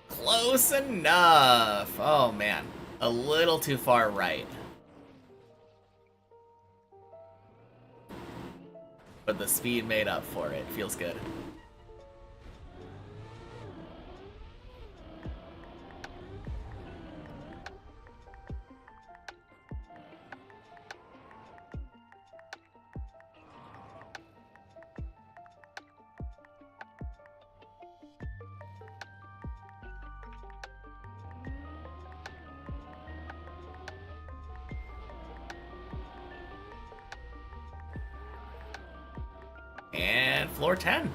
Close enough. Oh man, a little too far right. But the speed made up for it. Feels good. And floor 10.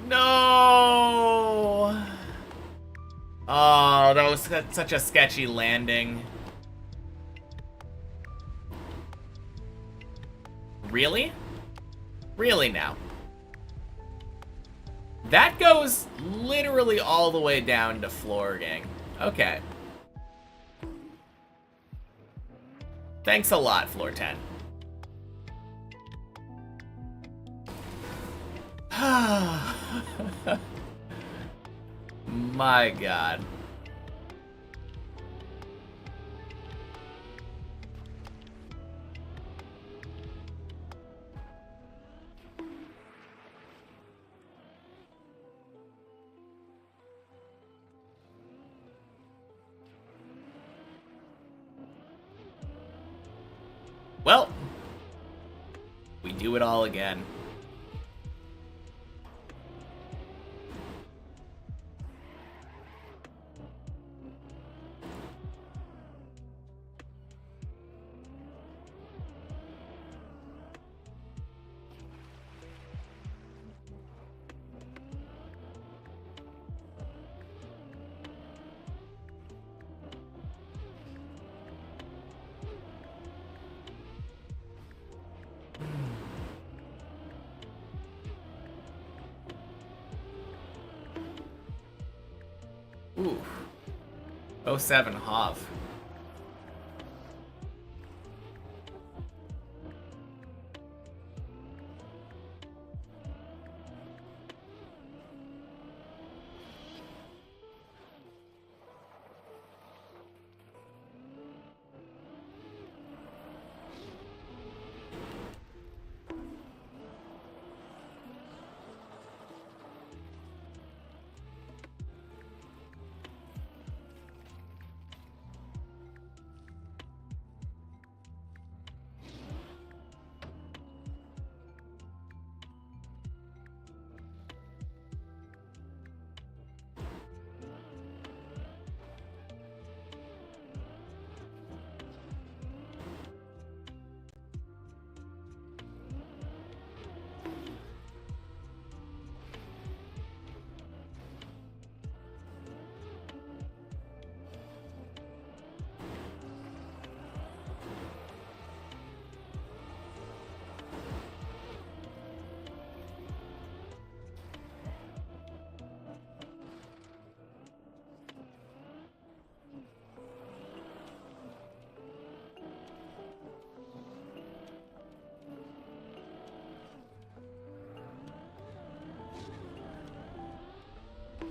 No! Oh, that was such a sketchy landing. Really? Really now? That goes literally all the way down to floor, gang. Okay. Thanks a lot, floor 10. My God. Well, we do it all again. Ooh. 07 Hov.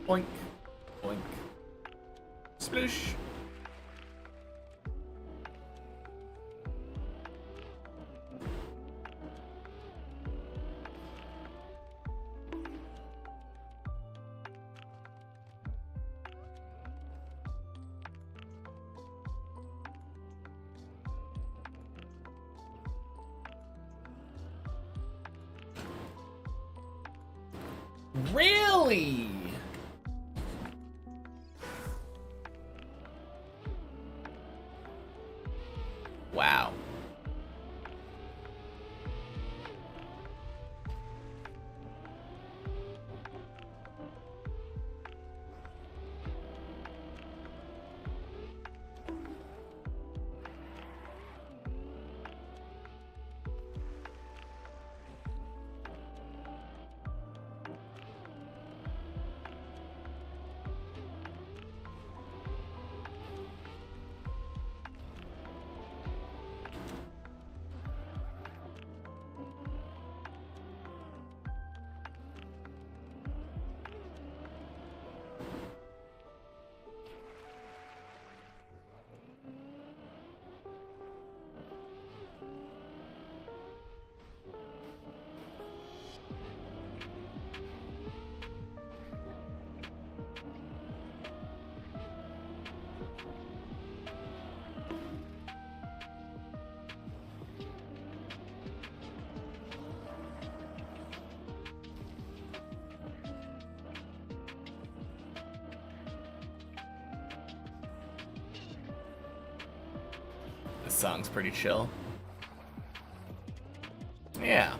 Boink. Boink. Splish. Really? Wow. This song's pretty chill. Yeah.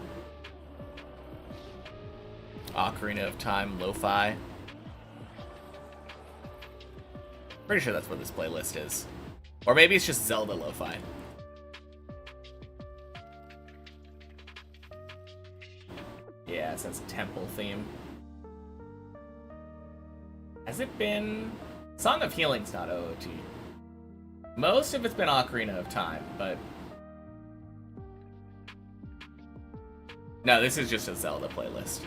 Ocarina of Time, Lo-Fi. Pretty sure that's what this playlist is. Or maybe it's just Zelda Lo-Fi. Yeah, it says temple theme. Has it been... Song of Healing's not OOT. Most of it's been Ocarina of Time, but... No, this is just a Zelda playlist.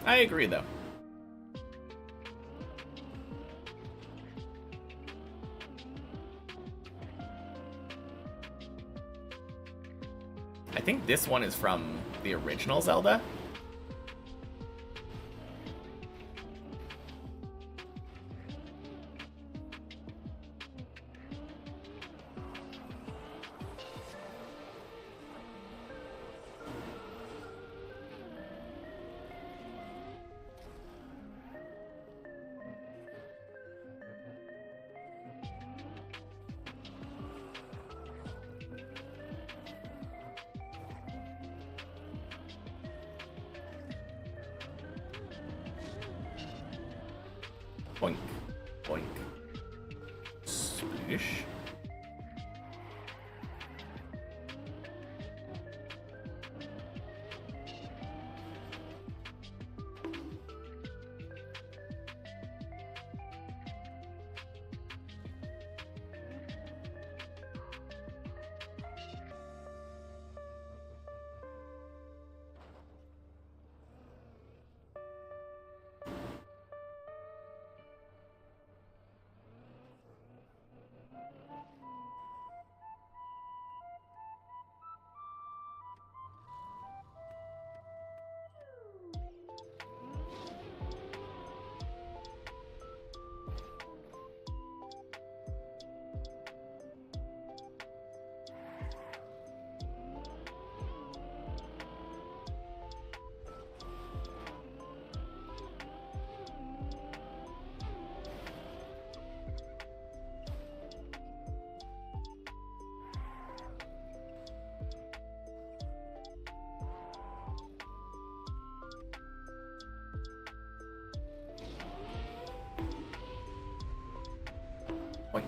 I agree, though. I think this one is from the original Zelda. Boink, boink, splish. Boink.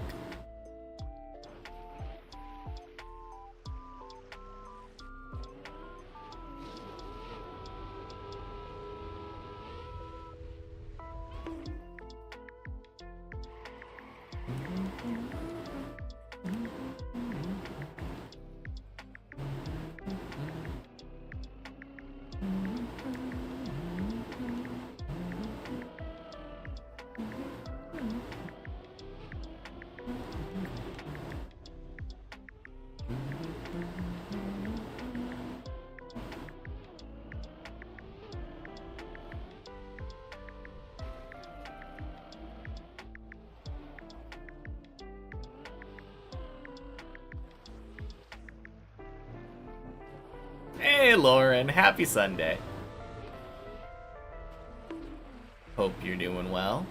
Hey Lauren, happy Sunday. Hope you're doing well.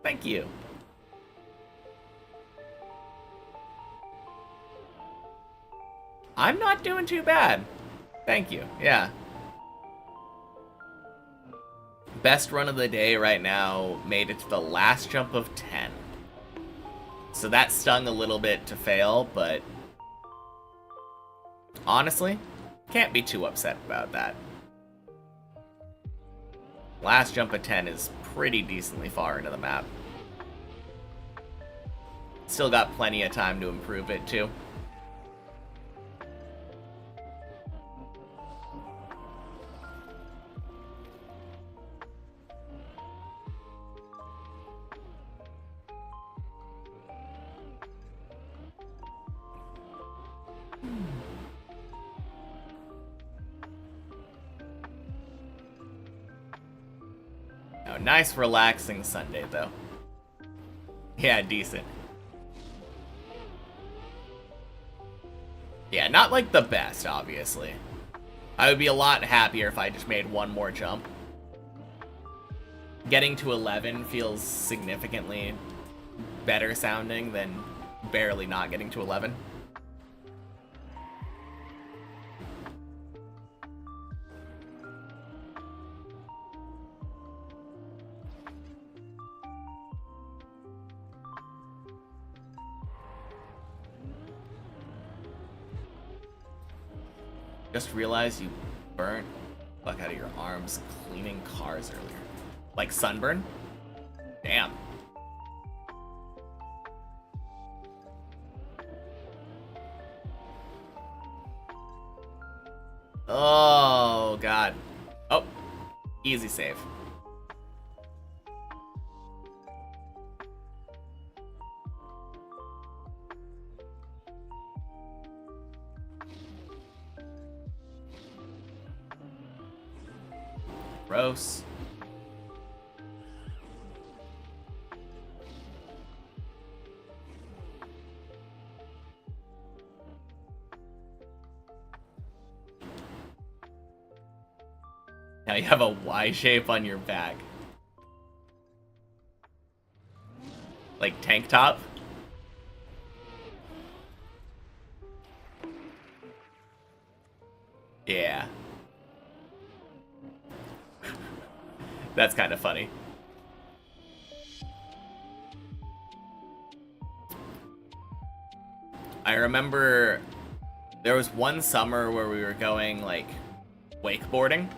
Thank you. I'm not doing too bad. Thank you, yeah. Best run of the day right now made it to the last jump of 10. So that stung a little bit to fail, but honestly, can't be too upset about that. Last jump of 10 is pretty decently far into the map. Still got plenty of time to improve it too. Oh, nice relaxing Sunday though. Yeah, decent. Yeah, not like the best, obviously. I would be a lot happier if I just made one more jump. Getting to 11 feels significantly better sounding than barely not getting to 11. Just realized you burnt the fuck out of your arms cleaning cars earlier. Like sunburn? Damn. Oh, God. Oh, easy save. Gross. Now you have a Y shape on your back. Like tank top? Yeah. That's kind of funny. I remember there was one summer where we were going like wakeboarding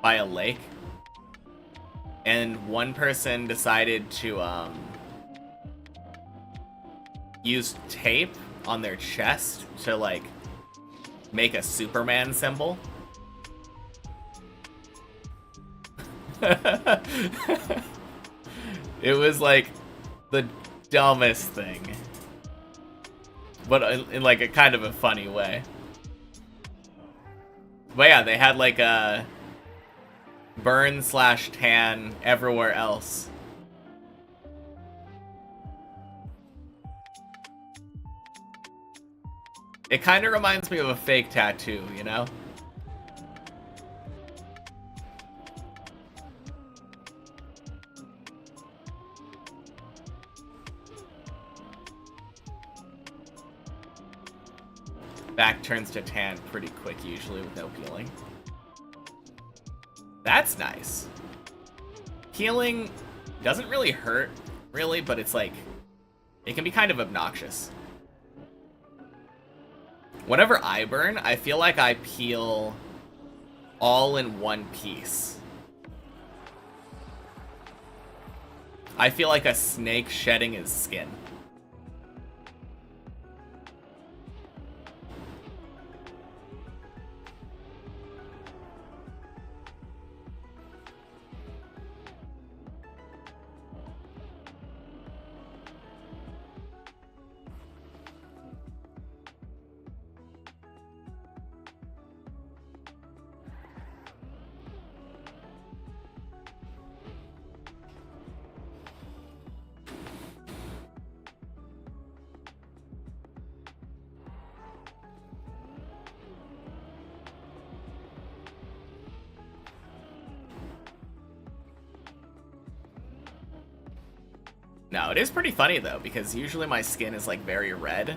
by a lake, and one person decided to use tape on their chest to like make a Superman symbol. It was like the dumbest thing, but in like a kind of a funny way. But yeah, they had like a burn/tan everywhere else. It kind of reminds me of a fake tattoo, you know? Back turns to tan pretty quick usually with no peeling. That's nice. Peeling doesn't really hurt, really, but it's like, it can be kind of obnoxious. Whenever I burn, I feel like I peel all in one piece. I feel like a snake shedding his skin. No, it is pretty funny though, because usually my skin is like very red,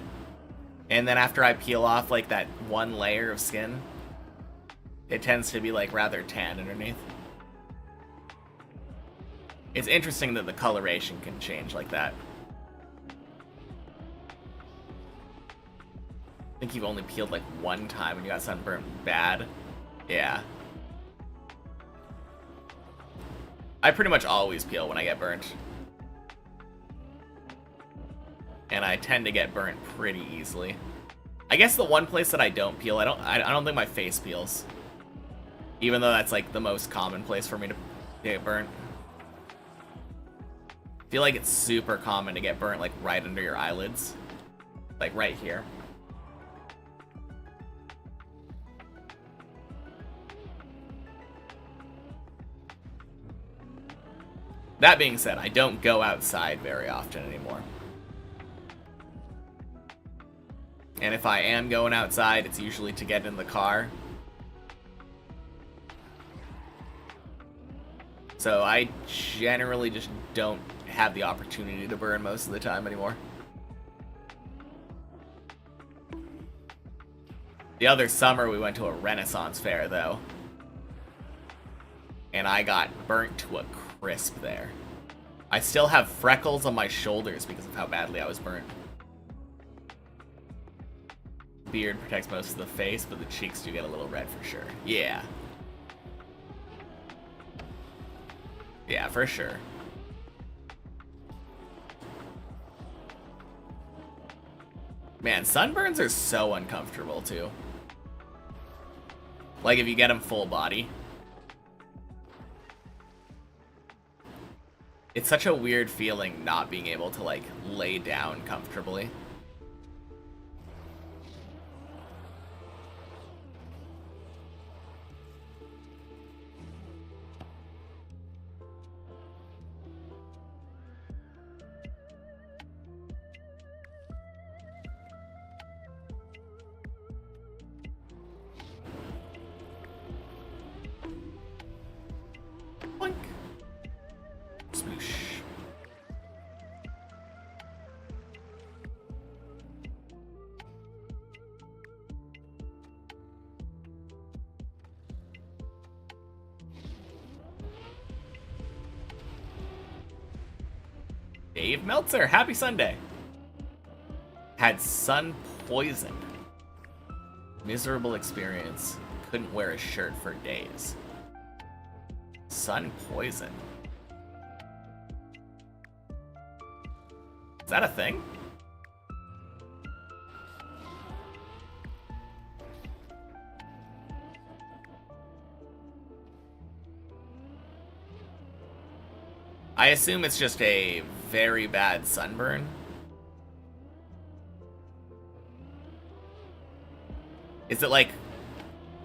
and then after I peel off like that one layer of skin, it tends to be like rather tan underneath. It's interesting that the coloration can change like that. I think you've only peeled like one time when you got sunburned bad. Yeah. I pretty much always peel when I get burnt. And I tend to get burnt pretty easily. I guess the one place that I don't peel, I don't think my face peels. Even though that's like the most common place for me to get burnt. I feel like it's super common to get burnt like right under your eyelids. Like right here. That being said, I don't go outside very often anymore. And if I am going outside, it's usually to get in the car. So I generally just don't have the opportunity to burn most of the time anymore. The other summer we went to a Renaissance fair though, and I got burnt to a crisp there. I still have freckles on my shoulders because of how badly I was burnt. Beard protects most of the face, but the cheeks do get a little red for sure. Yeah. Yeah, for sure. Man, sunburns are so uncomfortable too. Like if you get them full body. It's such a weird feeling not being able to like lay down comfortably. Boink. Smoosh. Dave Meltzer, happy Sunday. Had sun poison. Miserable experience. Couldn't wear a shirt for days. Sun poison. Is that a thing? I assume it's just a very bad sunburn. Is it like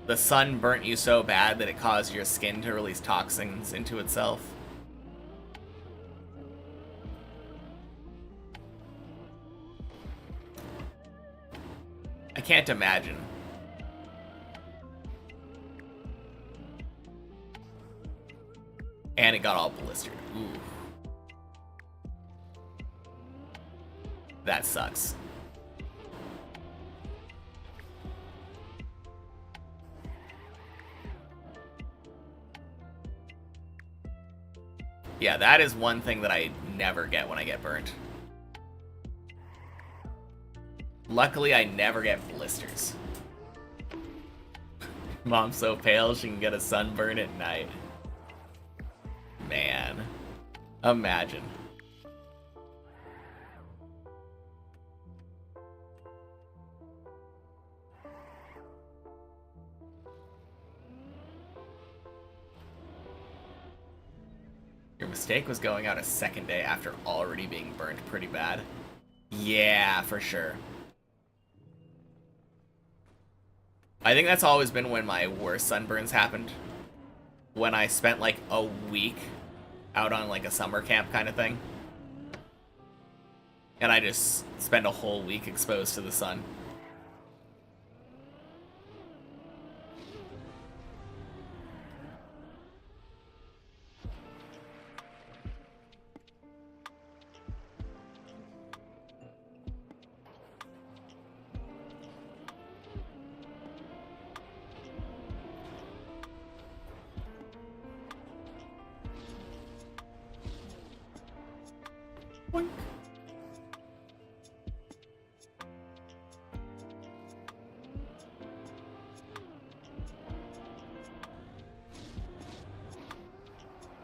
the sun burnt you so bad that it caused your skin to release toxins into itself? I can't imagine. And it got all blistered. Ooh. That sucks. Yeah, that is one thing that I never get when I get burnt. Luckily, I never get blisters. Mom's so pale she can get a sunburn at night. Man. Imagine. Your mistake was going out a second day after already being burnt pretty bad. Yeah, for sure. I think that's always been when my worst sunburns happened. When I spent like a week out on like a summer camp kind of thing. And I just spent a whole week exposed to the sun. Boink.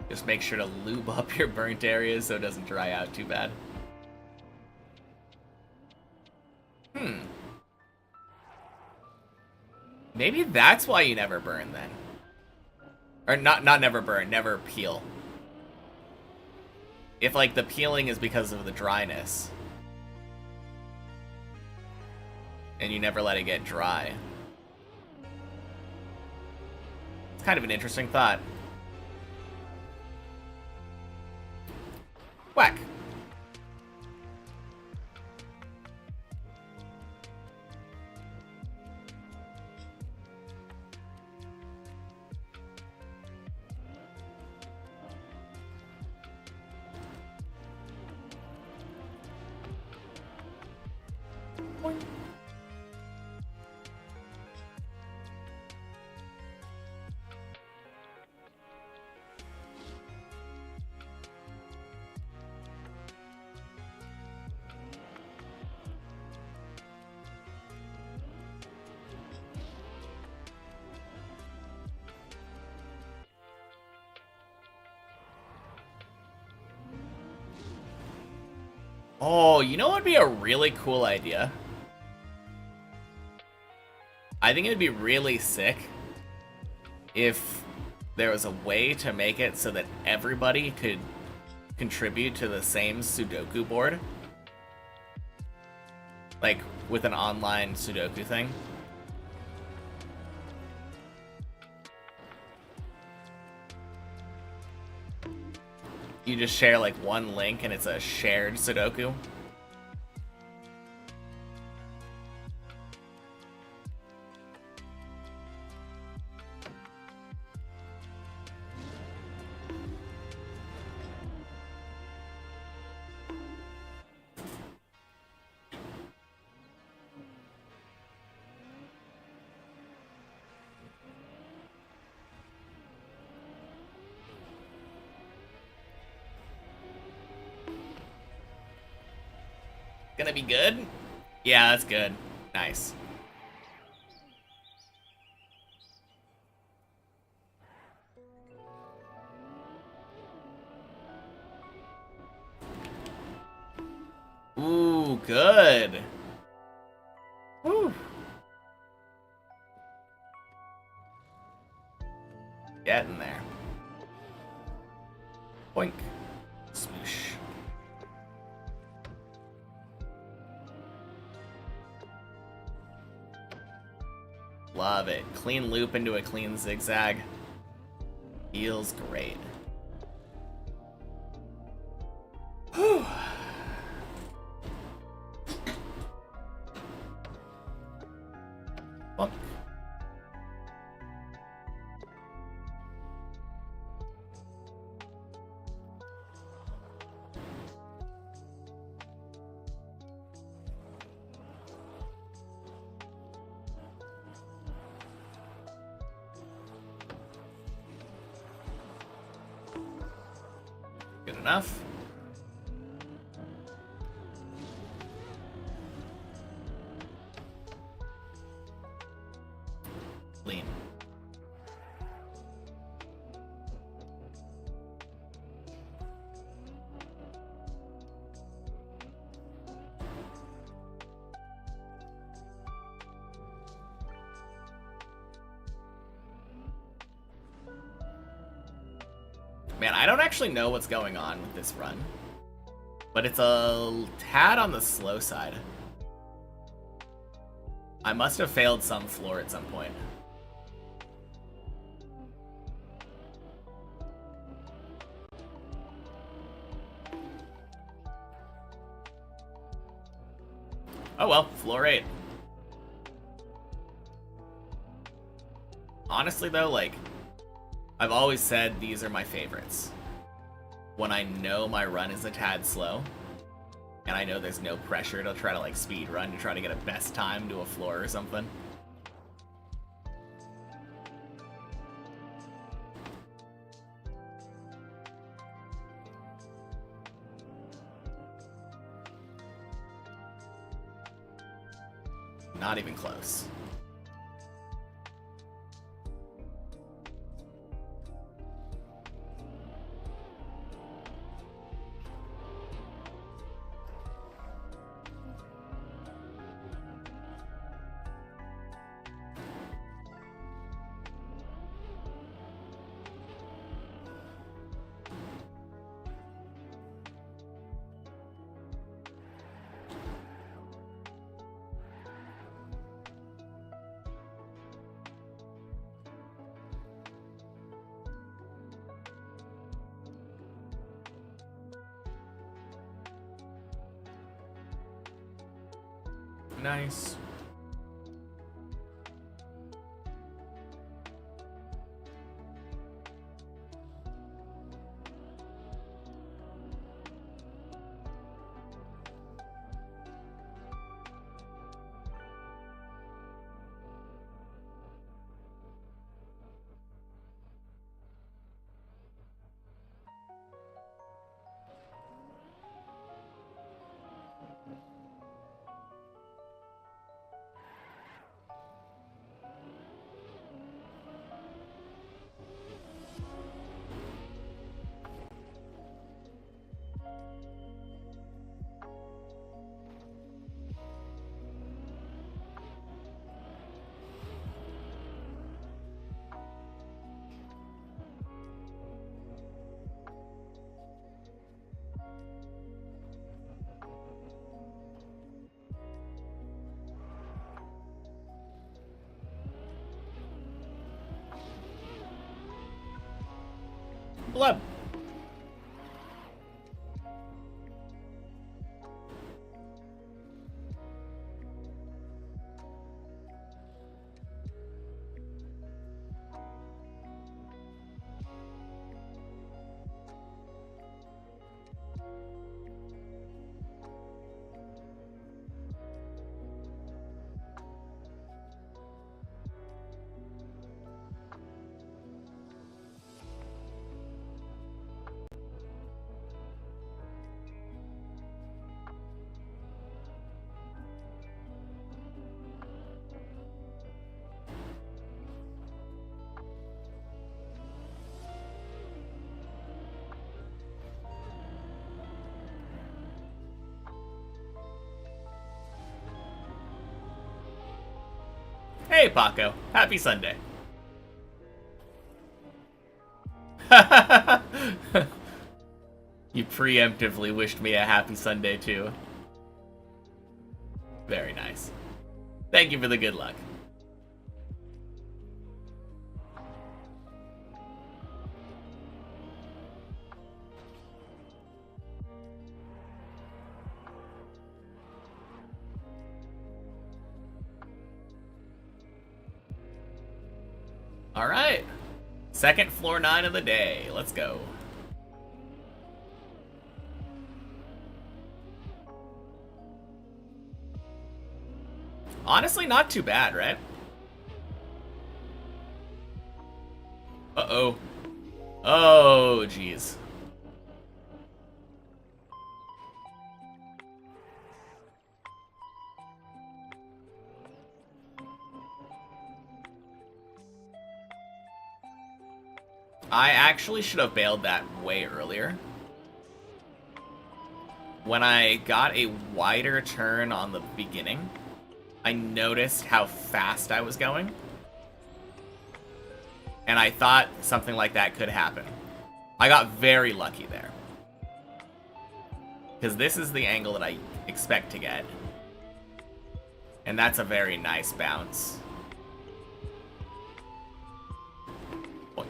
Just make sure to lube up your burnt areas so it doesn't dry out too bad. Maybe that's why you never burn then. Or not never burn, never peel. If like the peeling is because of the dryness and you never let it get dry. It's kind of an interesting thought. Whack. Oh, you know what would be a really cool idea? I think it'd be really sick if there was a way to make it so that everybody could contribute to the same Sudoku board. Like, with an online Sudoku thing. You just share like one link and it's a shared Sudoku. Gonna be good? Yeah, that's good. Nice. Ooh, good. Woo. Getting there. Boink. Smoosh. Love it. Clean loop into a clean zigzag. Feels great. Whew. Bonk. Good enough. Lean. Man, I don't actually know what's going on with this run, but it's a tad on the slow side. I must have failed some floor at some point. Oh well, floor 8. Honestly though, like, I've always said these are my favorites. When I know my run is a tad slow, and I know there's no pressure to try to like speed run to try to get a best time to a floor or something. Not even close. Nice. Blub. Hey, Paco. Happy Sunday. You preemptively wished me a happy Sunday, too. Very nice. Thank you for the good luck. All right. Second floor 9 of the day. Let's go. Honestly, not too bad, right? Uh-oh. Oh, jeez. I actually should have bailed that way earlier. When I got a wider turn on the beginning, I noticed how fast I was going. And I thought something like that could happen. I got very lucky there. Because this is the angle that I expect to get. And that's a very nice bounce. Boink.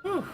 Whew.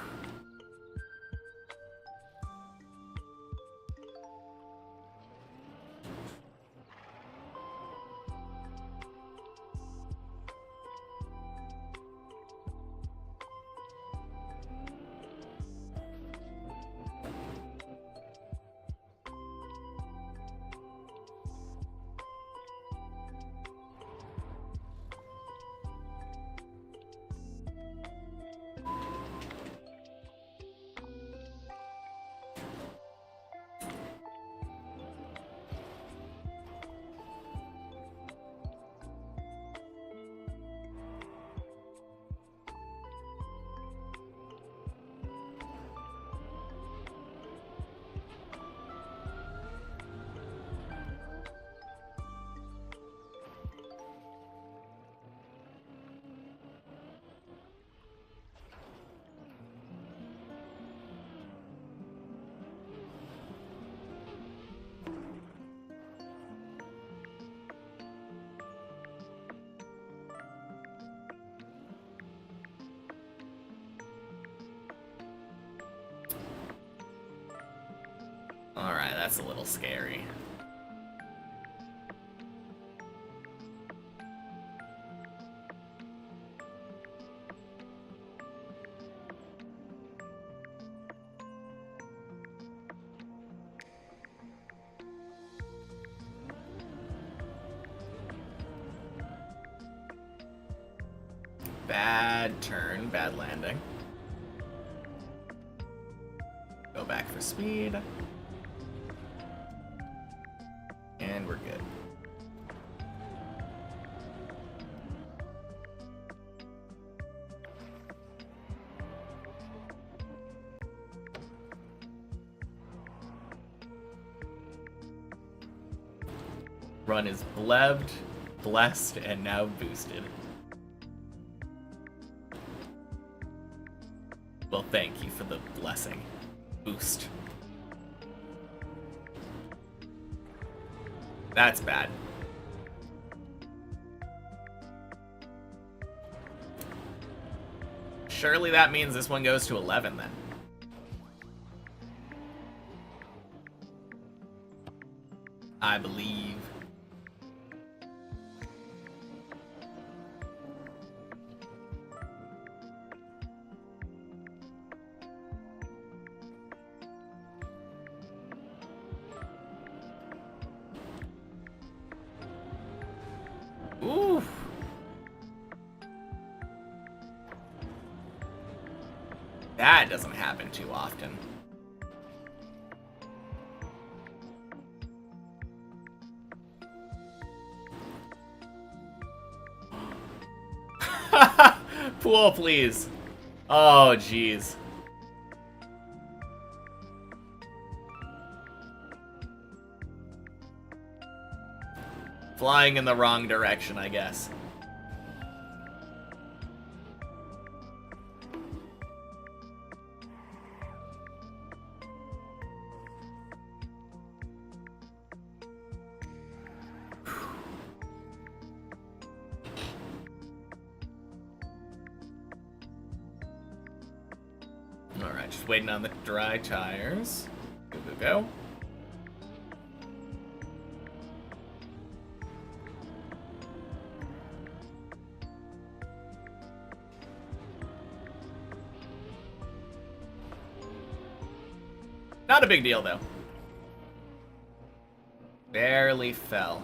Alright, that's a little scary. Bad turn, bad landing. Go back for speed. And we're good. Run is blebbed, blessed, and now boosted. Well, thank you for the blessing. Boost. That's bad. surely that means this one goes to 11 then. I believe. Ooh. That doesn't happen too often. Pool, please. Oh, jeez. Flying in the wrong direction, I guess. Alright, just waiting on the dry tires. Go, go, go. Not a big deal, though. Barely fell.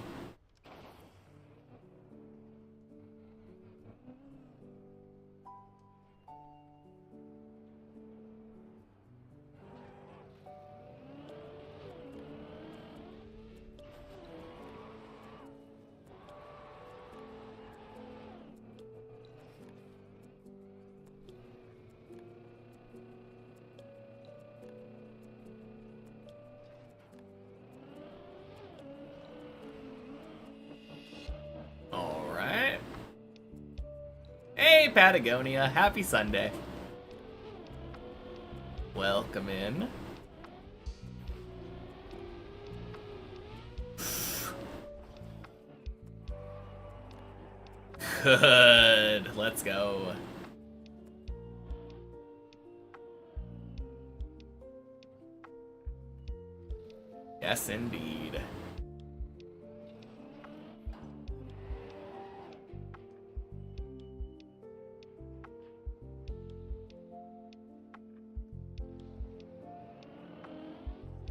Hey, Patagonia. Happy Sunday. Welcome in. Good. Let's go. Yes, indeed.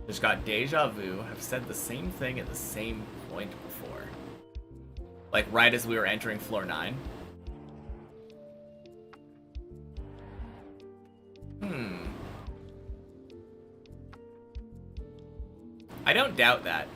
Just got deja vu. I've said the same thing at the same point before. Like right as we were entering floor 9. I don't doubt that.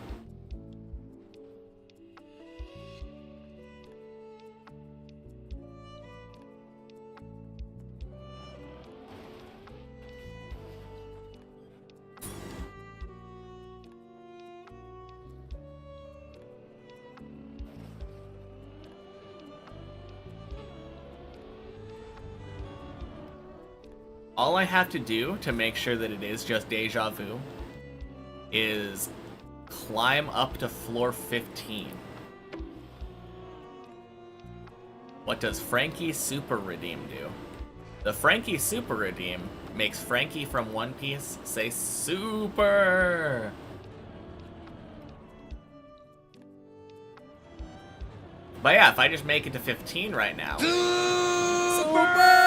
All I have to do to make sure that it is just deja vu is climb up to floor 15. What does Frankie Super Redeem do? The Frankie Super Redeem makes Frankie from One Piece say super. But yeah, if I just make it to 15 right now. Super!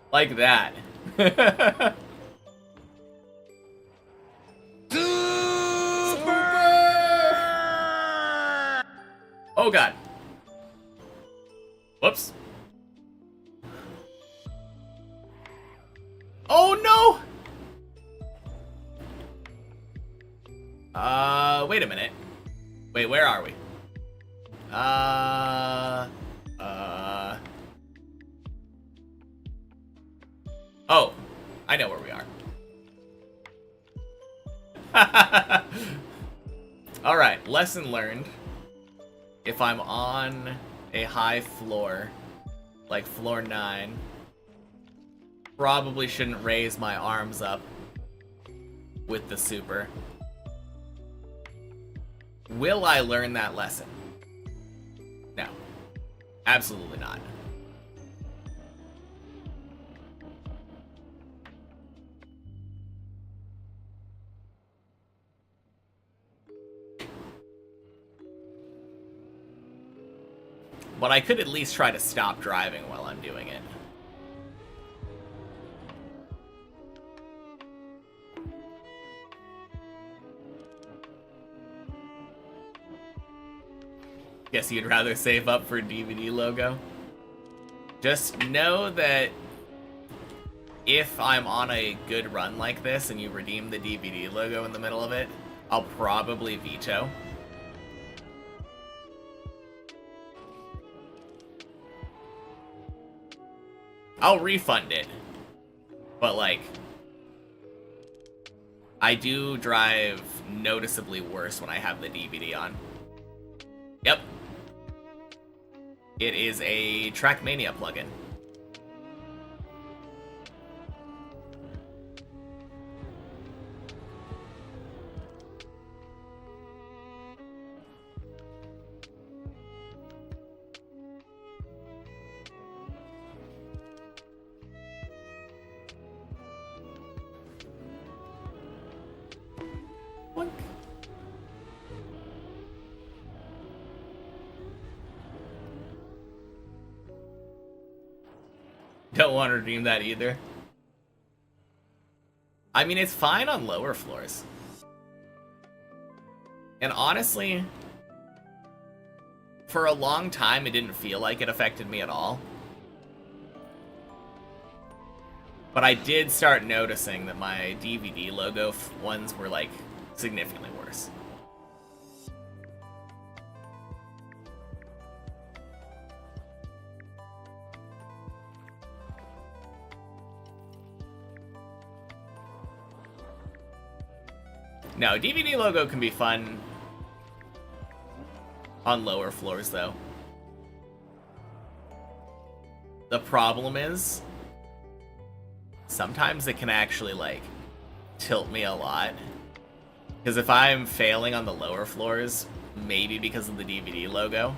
Like that. Oh god. Whoops. Oh no! Wait a minute. Wait, where are we? Oh, I know where we are. Alright, lesson learned. If I'm on a high floor, like floor 9, probably shouldn't raise my arms up with the super. Will I learn that lesson? No. Absolutely not. But I could at least try to stop driving while I'm doing it. Guess you'd rather save up for a DVD logo? Just know that if I'm on a good run like this and you redeem the DVD logo in the middle of it, I'll probably veto. I'll refund it. But, like, I do drive noticeably worse when I have the DVD on. Yep. It is a Trackmania plugin. Boink. Don't want to redeem that either. I mean, it's fine on lower floors. And honestly, for a long time, it didn't feel like it affected me at all. But I did start noticing that my DVD logo ones were, like, significantly worse. No, DVD logo can be fun on lower floors, though. The problem is, sometimes it can actually, like, tilt me a lot. Because if I'm failing on the lower floors, maybe because of the DVD logo,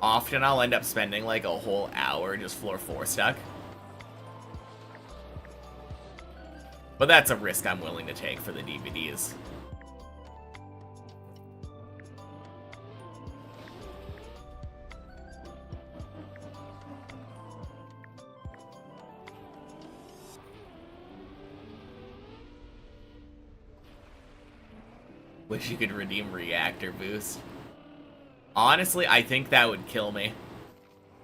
often I'll end up spending, like, a whole hour just floor 4 stuck. But that's a risk I'm willing to take for the DVDs. Wish you could redeem reactor boost. Honestly, I think that would kill me.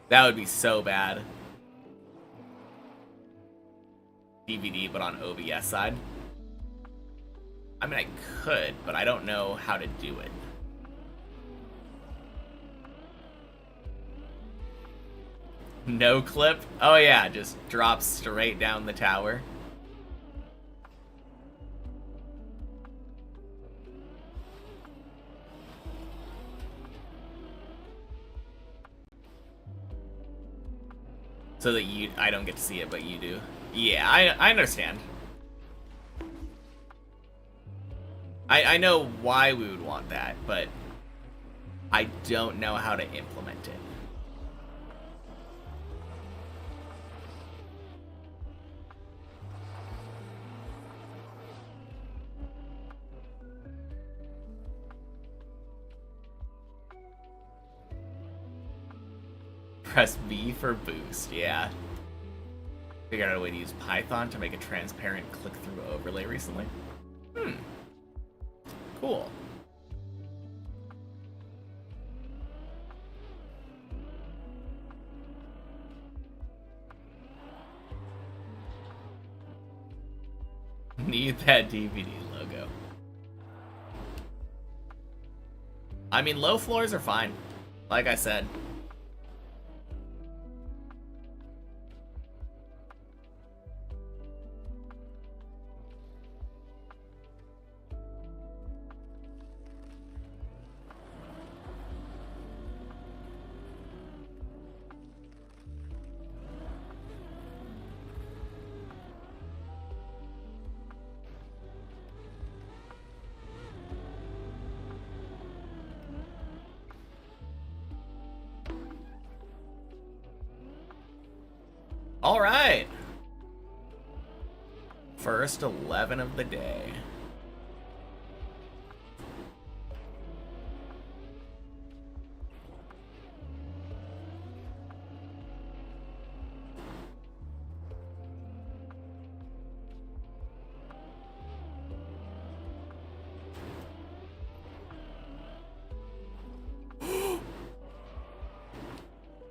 That would be so bad. DVD, but on OBS side. I mean, I could, but I don't know how to do it. No clip? Oh yeah, just drops straight down the tower. So that I don't get to see it, but you do. Yeah, I understand. I know why we would want that, but I don't know how to implement it. Press B for boost, yeah. Figured out a way to use Python to make a transparent click-through overlay recently. Cool. Need that DVD logo. I mean, low floors are fine. Like I said. All right. First 11 of the day.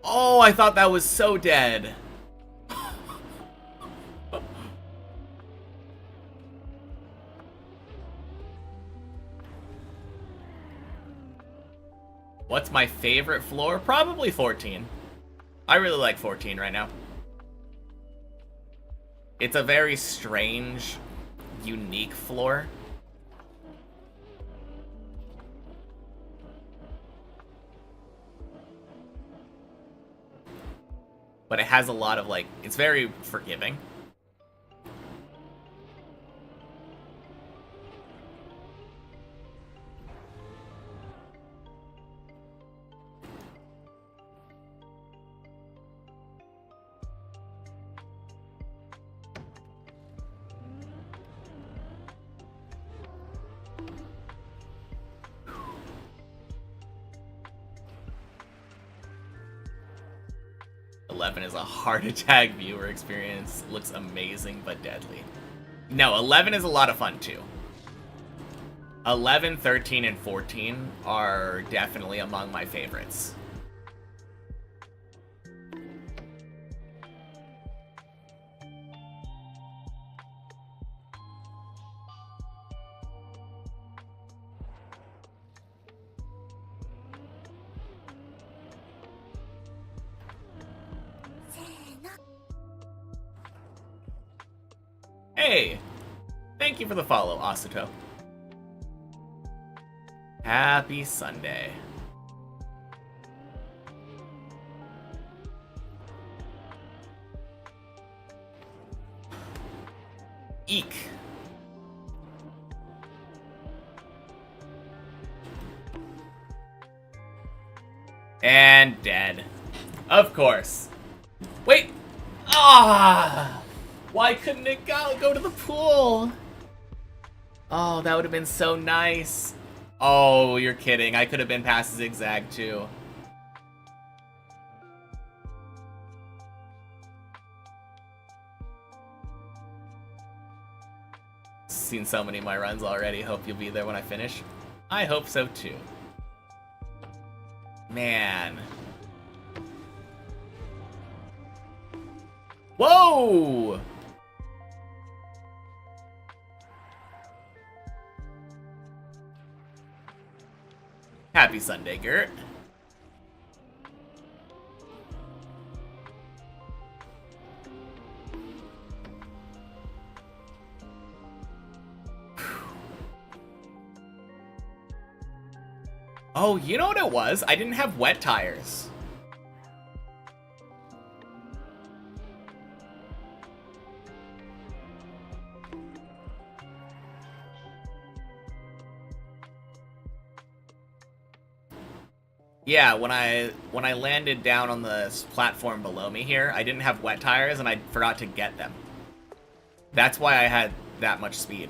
Oh, I thought that was so dead. What's my favorite floor? Probably 14. I really like 14 right now. It's a very strange, unique floor. But it has a lot of, like, it's very forgiving. Is a heart attack viewer experience. Looks amazing but deadly. No, 11 is a lot of fun too. 11, 13, and 14 are definitely among my favorites. Hey! Thank you for the follow, Asuto. Happy Sunday. Eek. And dead. Of course. Wait! Ah! Why couldn't it go to the pool? Oh, that would have been so nice. Oh, you're kidding. I could have been past zigzag too. Seen so many of my runs already. Hope you'll be there when I finish. I hope so too. Man. Whoa! Happy Sunday, Gert. Oh, you know what it was? I didn't have wet tires. Yeah, when I landed down on the platform below me here, I didn't have wet tires and I forgot to get them. That's why I had that much speed.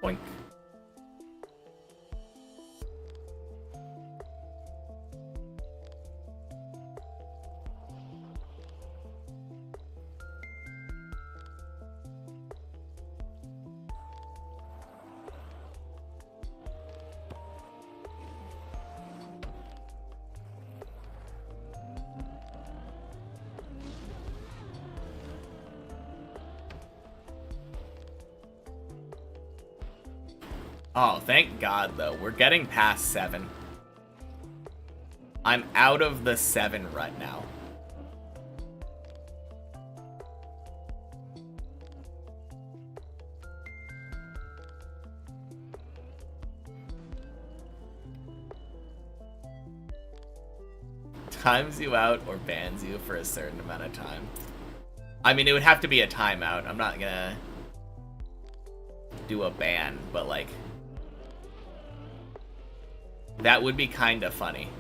Boink. Oh, thank God, though. We're getting past 7. I'm out of the 7 rut now. Times you out or bans you for a certain amount of time. I mean, it would have to be a timeout. I'm not gonna do a ban, but like, that would be kind of funny.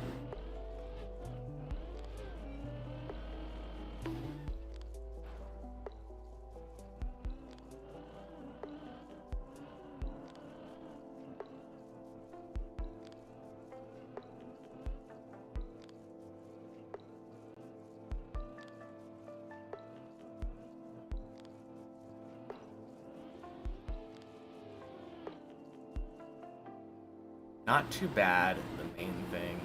Not too bad, the main thing.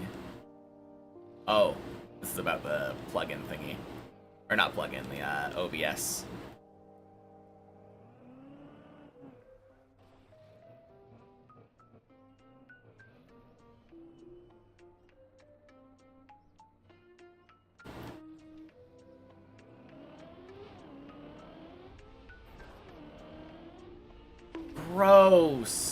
Oh, this is about the plugin thingy. Or not plugin, the OBS. Gross.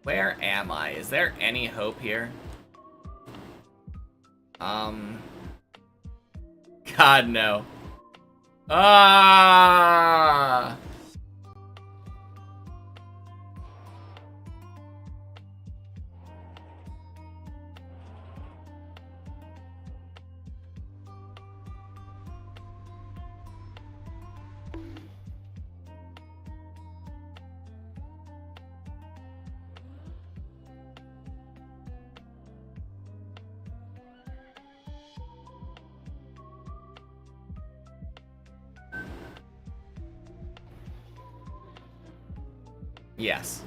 Where am I? Is there any hope here? God, no. Ah! Yes.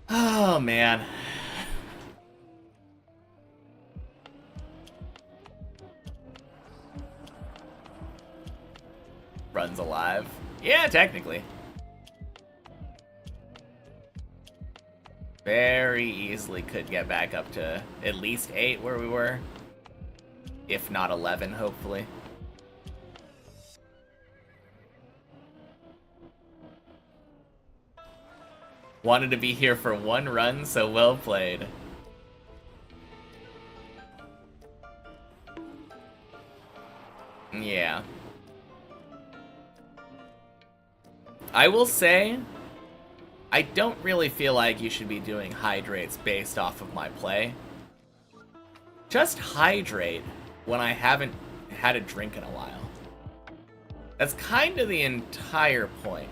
Oh, man. Runs alive. Yeah, technically. Very easily could get back up to at least 8 where we were. If not 11, hopefully. Wanted to be here for one run, so well played. Yeah. I will say, I don't really feel like you should be doing hydrates based off of my play. Just hydrate when I haven't had a drink in a while. That's kind of the entire point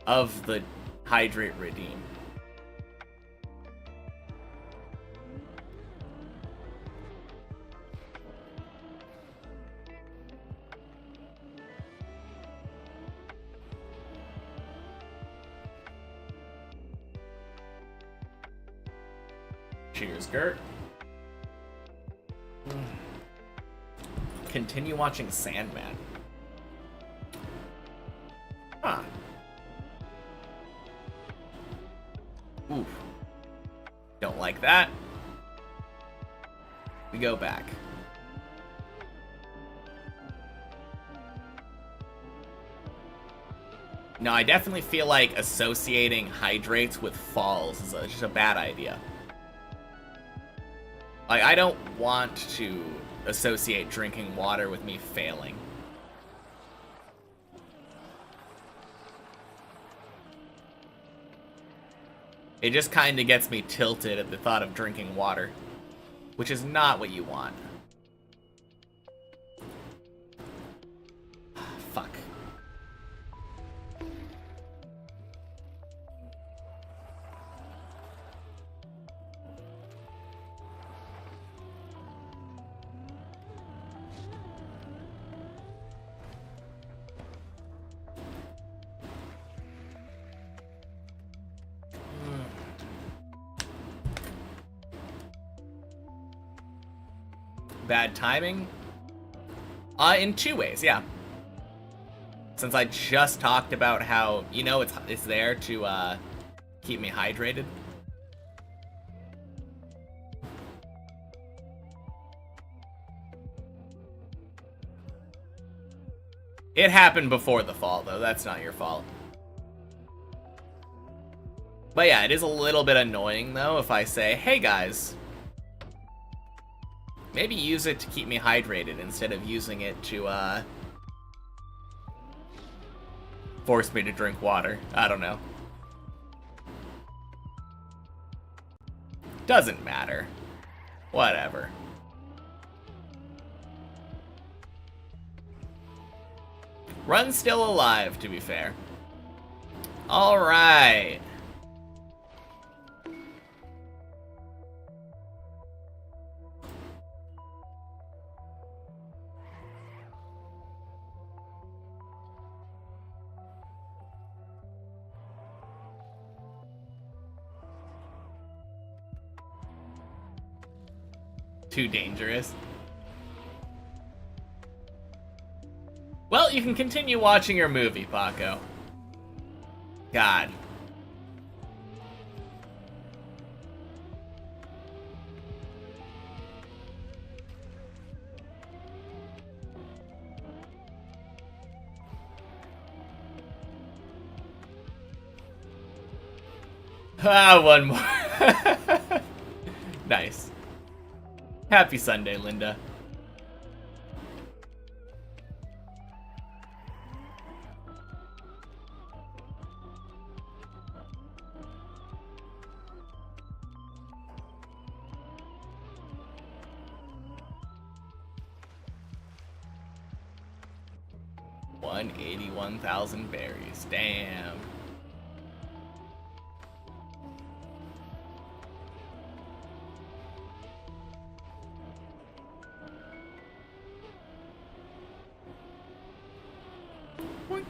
of the hydrate redeem. Cheers, Gert. Continue watching Sandman. Huh. Oof. Don't like that. We go back. No, I definitely feel like associating hydrates with falls is just a bad idea. Like, I don't want to associate drinking water with me failing. It just kind of gets me tilted at the thought of drinking water, which is not what you want. Fuck. Bad timing? In 2 ways, yeah. Since I just talked about how, you know, it's there to keep me hydrated. It happened before the fall, though. That's not your fault. But yeah, it is a little bit annoying, though, if I say, hey, guys, maybe use it to keep me hydrated instead of using it to, force me to drink water. I don't know. Doesn't matter. Whatever. Run's still alive, to be fair. Alright. Too dangerous. Well, you can continue watching your movie, Paco. God. Ah, one more. Nice. Happy Sunday, Linda. $181,000 berries. Damn. Boink.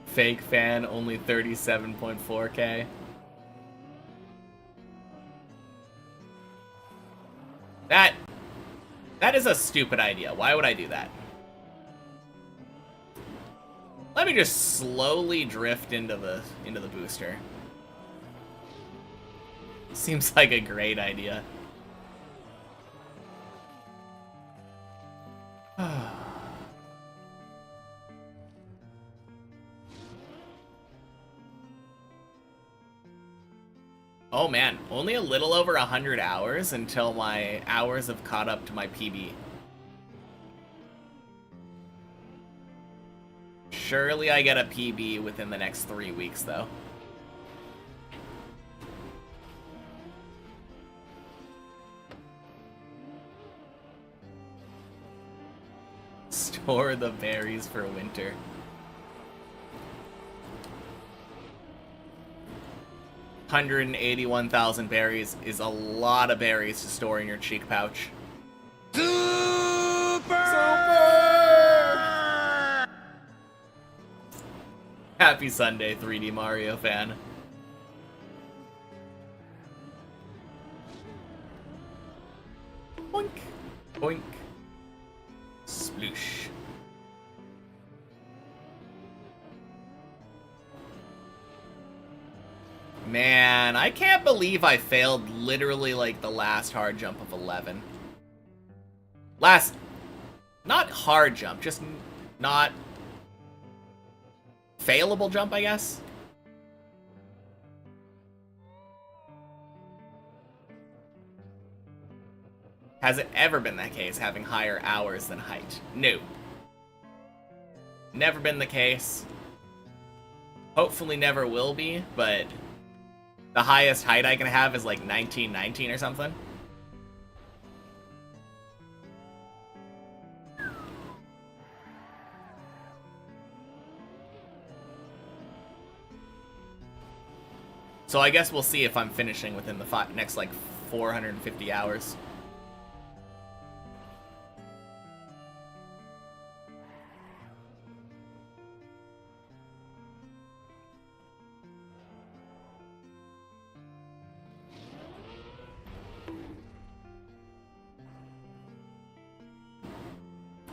Fake fan, only 37.4K. That is a stupid idea. Why would I do that? Let me just slowly drift into the booster. Seems like a great idea. Oh man, only a little over 100 hours until my hours have caught up to my PB. Surely I get a PB within the next 3 weeks, though. Store the berries for winter. $181,000 berries is a lot of berries to store in your cheek pouch. Super! Happy Sunday, 3D Mario fan. Boink. Boink. Sploosh. Man, I can't believe I failed literally like the last hard jump of 11. Not hard jump, just not failable jump, I guess. Has it ever been that case, having higher hours than height? No. Never been the case. Hopefully never will be, but the highest height I can have is like 1919 or something. So I guess we'll see if I'm finishing within the next like 450 hours.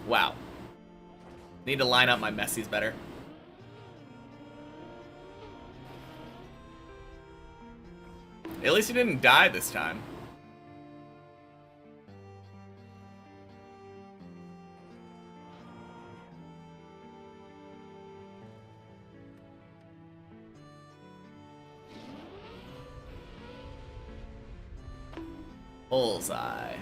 Wow. Need to line up my Messies better. At least he didn't die this time. Bullseye.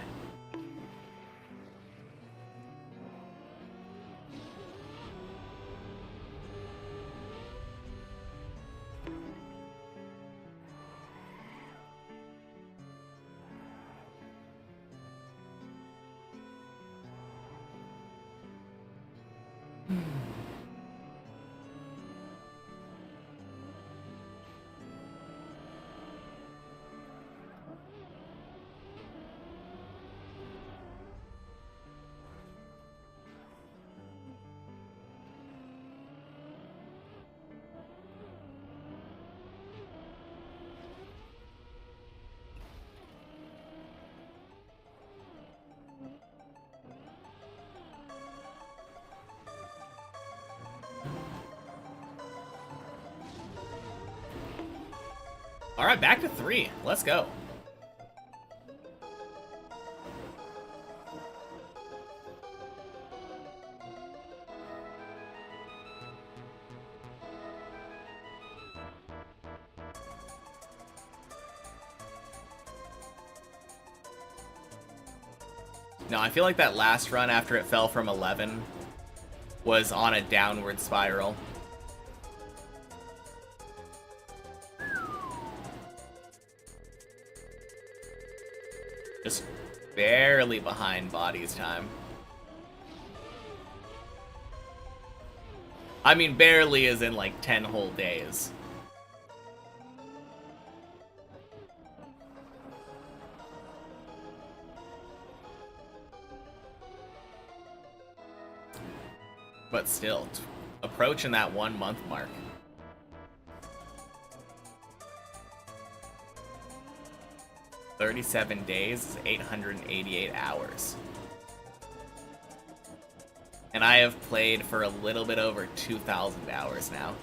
All right, back to 3. Let's go. No, I feel like that last run after it fell from 11 was on a downward spiral. Just barely behind Body's time. I mean, barely as in like 10 whole days. But still, approaching that 1 month mark. "37 days is 888 hours. And I have played for a little bit over 2,000 hours now.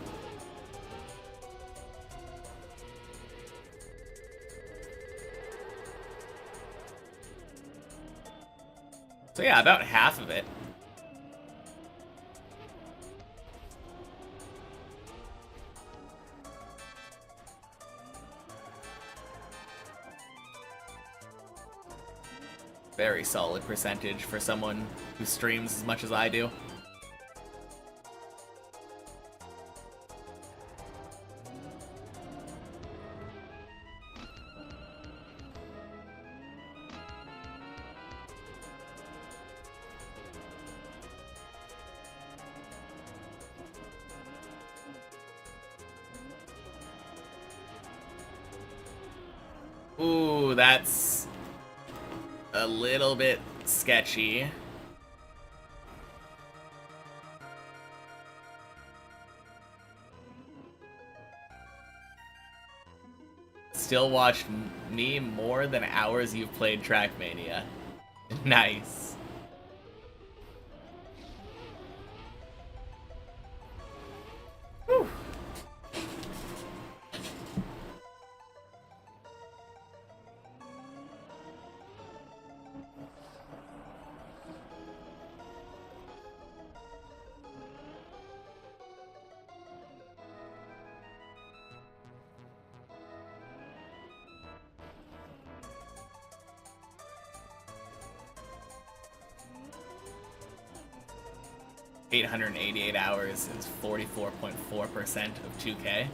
So yeah, about half of it. Very solid percentage for someone who streams as much as I do. Ooh, that's a little bit sketchy. Still watched me more than hours you've played Trackmania. Nice. Whew. $888 hours is 44.4% of 2K.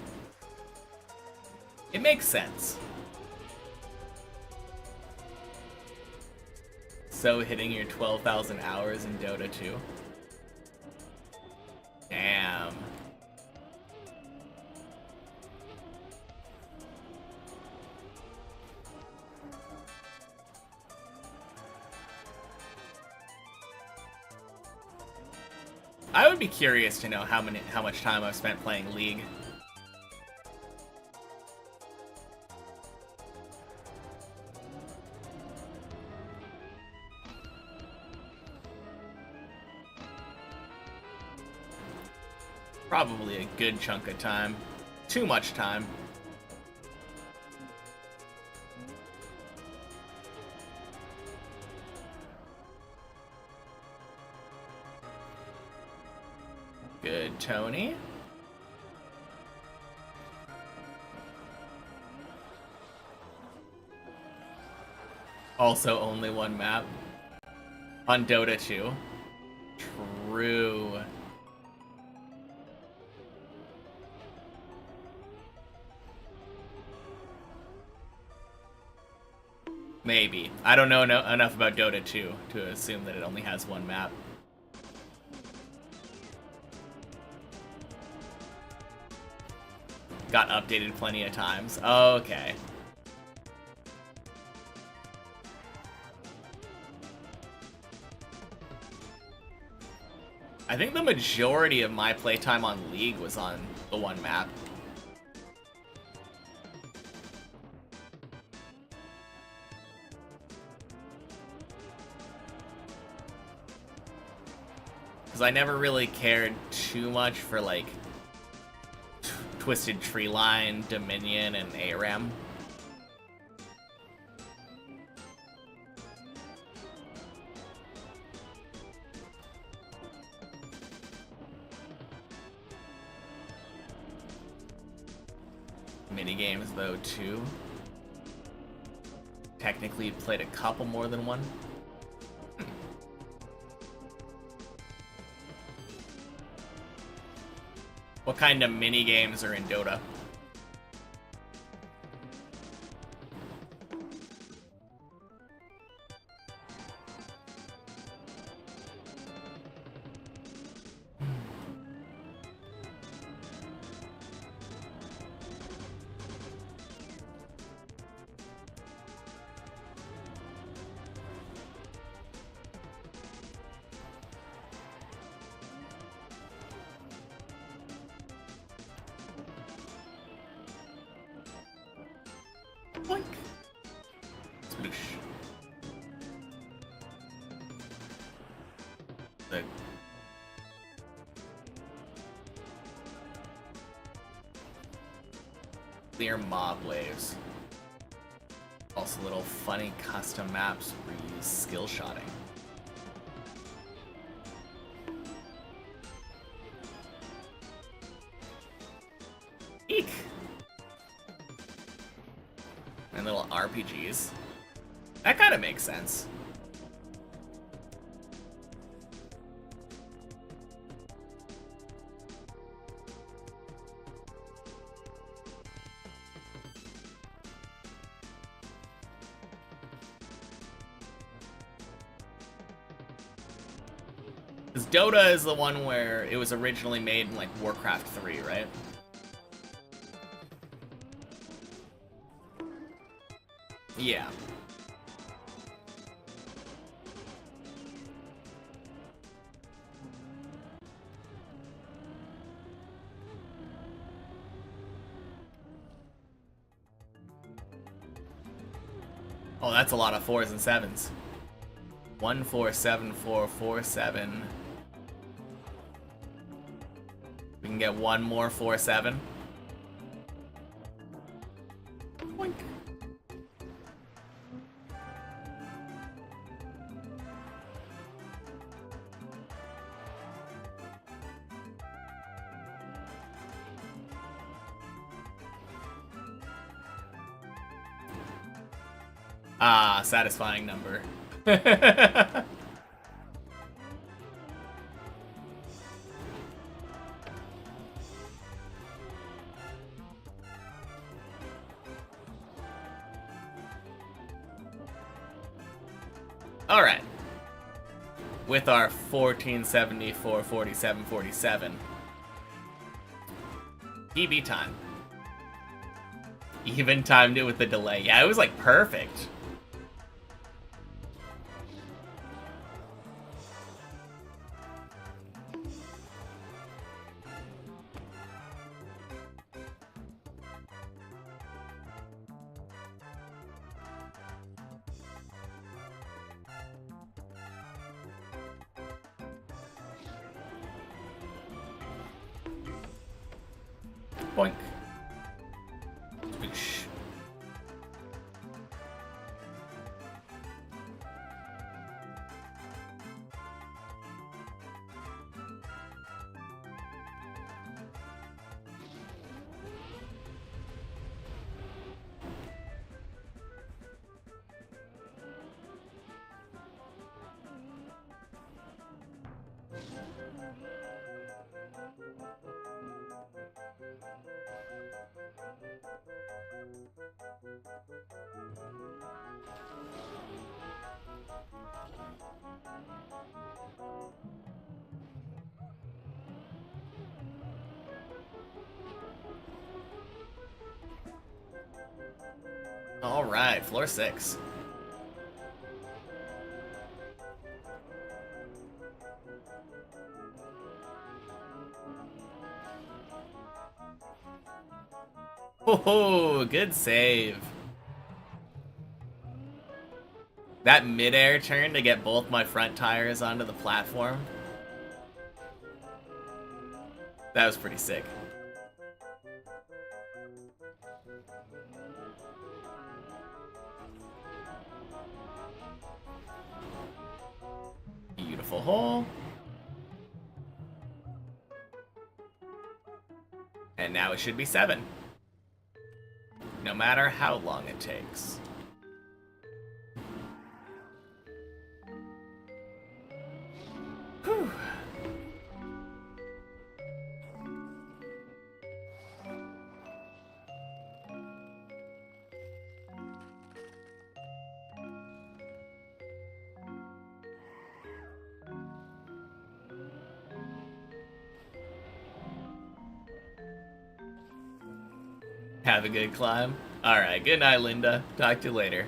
It makes sense. So hitting your 12,000 hours in Dota 2. Damn. I would be curious to know how much time I've spent playing League. Probably a good chunk of time. Too much time. Good, Tony. Also only one map. On Dota 2. True. Maybe. I don't know enough about Dota 2 to assume that it only has one map. Got updated plenty of times. Okay. I think the majority of my playtime on League was on the one map. Because I never really cared too much for, like, Twisted Treeline, Dominion, and ARAM. Minigames, though, too. Technically played a couple more than one. What kind of minigames are in Dota? Boink. Sploosh. The clear mob waves. Also little funny custom maps where you use skill shotting. Eek! And little RPGs. That kind of makes sense. Because Dota is the one where it was originally made in, like, Warcraft 3, right? Yeah. Oh, that's a lot of 4s and 7s. 1 4 7 4 4 7. We can get one more 4 7. Boink. Ah, satisfying number. All right. With our 1474, 47, 47. PB time. Even timed it with the delay. Yeah, it was like perfect. Boink. Swoosh. All right, floor 6. Oh, good save. That mid-air turn to get both my front tires onto the platform. That was pretty sick. Beautiful hole. And now it should be 7. No matter how long it takes. Whew. Have a good climb. Alright, good night, Linda. Talk to you later.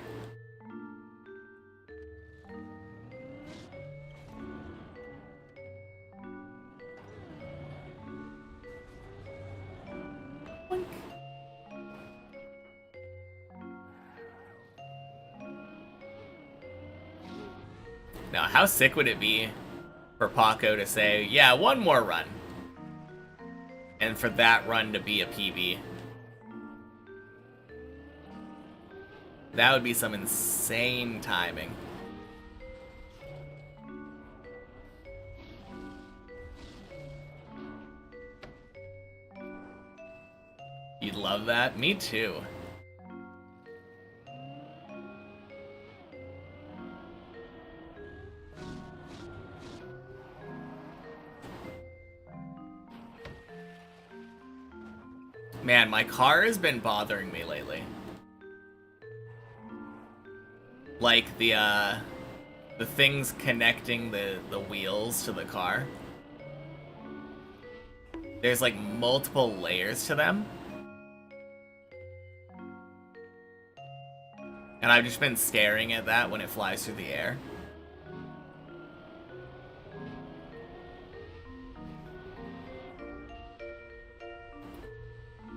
Now, how sick would it be for Paco to say, yeah, one more run. And for that run to be a PB. That would be some insane timing. You'd love that? Me too. Man, my car has been bothering me lately. Like the things connecting the wheels to the car. There's like multiple layers to them. And I've just been staring at that when it flies through the air.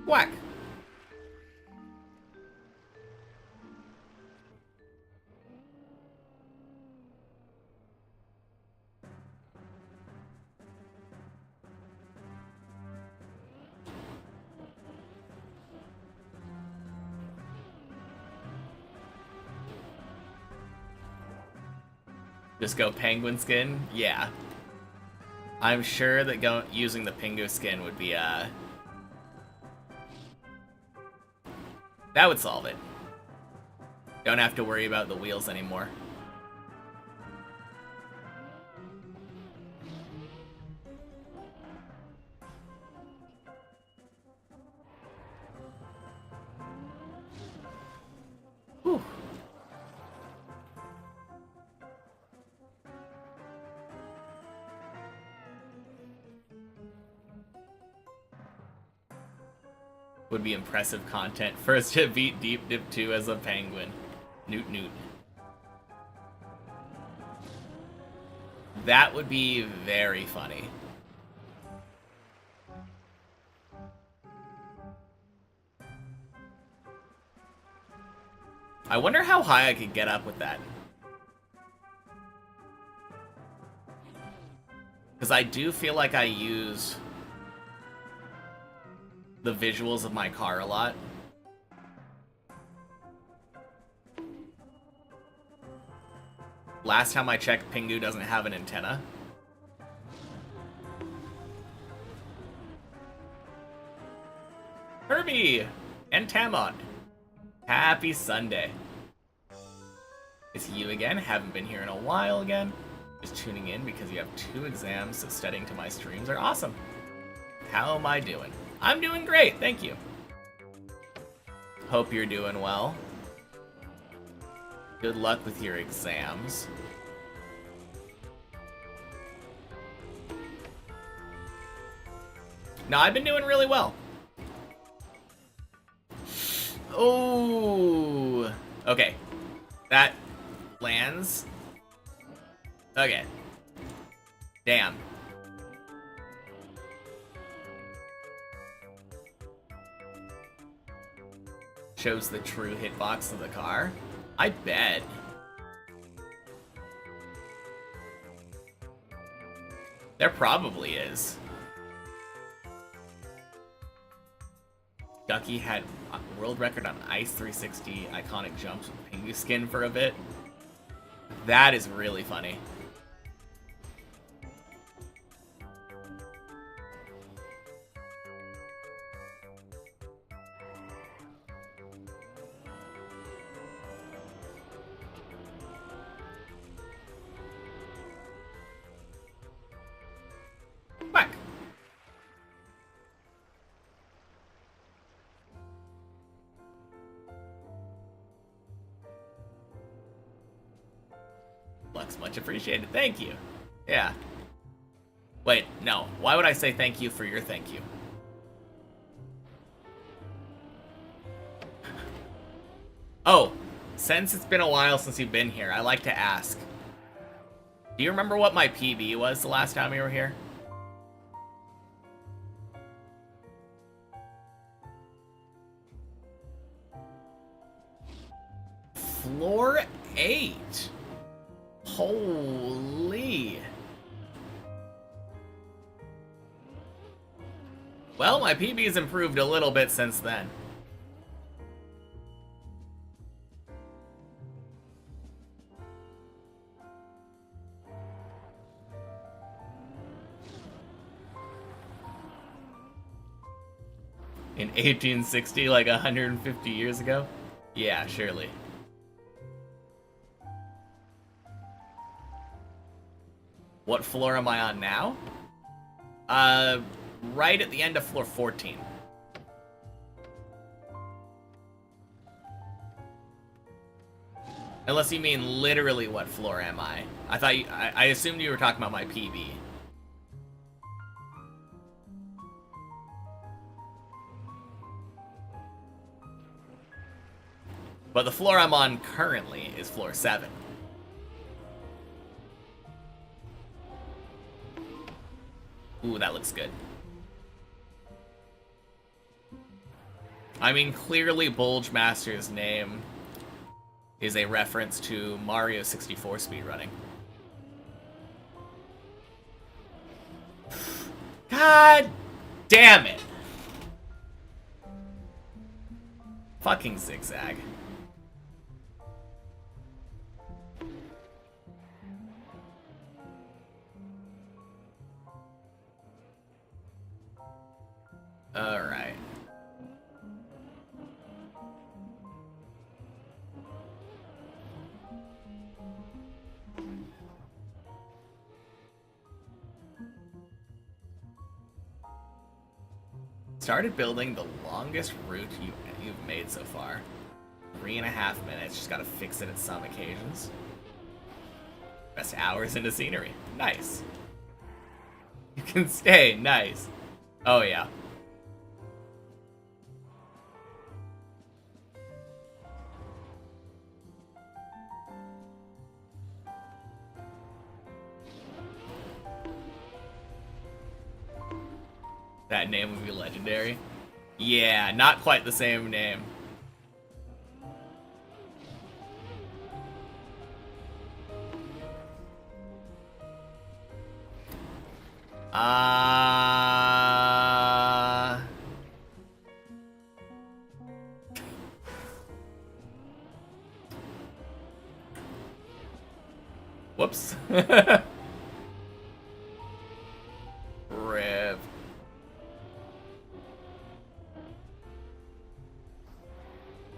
Whack! Just go penguin skin? Yeah. I'm sure that using the Pingu skin would be, that would solve it. Don't have to worry about the wheels anymore. Whew. Would be impressive content. First to beat Deep Dip 2 as a penguin. Newt Newt. That would be very funny. I wonder how high I could get up with that. Because I do feel like I use the visuals of my car a lot. Last time I checked, Pingu doesn't have an antenna. Herbie and Tamon. Happy Sunday. It's you again. Haven't been here in a while again. Just tuning in because you have 2 exams, so studying to my streams are awesome. How am I doing? I'm doing great, thank you. Hope you're doing well. Good luck with your exams. No, I've been doing really well. Oh. Okay. That lands. Okay. Damn. Shows the true hitbox of the car. I bet. There probably is. Ducky had a world record on Ice 360 iconic jumps with Pingu skin for a bit. That is really funny. Back. Lux, much appreciated. Thank you. Yeah. Wait, no. Why would I say thank you for your thank you? Oh, since it's been a while since you've been here, I like to ask. Do you remember what my PB was the last time you were here? Floor 8. Holy. Well, my PB's improved a little bit since then. In 1860, like 150 years ago? Yeah, surely. What floor am I on now? Right at the end of floor 14. Unless you mean literally what floor am I? I thought I assumed you were talking about my PB. But the floor I'm on currently is floor 7. Ooh, that looks good. I mean, clearly Bulge Master's name is a reference to Mario 64 speedrunning. God damn it! Fucking zigzag. Alright. Started building the longest route you've made so far. 3.5 minutes, just gotta fix it at some occasions. Best hours into scenery. Nice. You can stay, nice. Oh yeah. That name would be legendary. Yeah, not quite the same name. Whoops. Rip.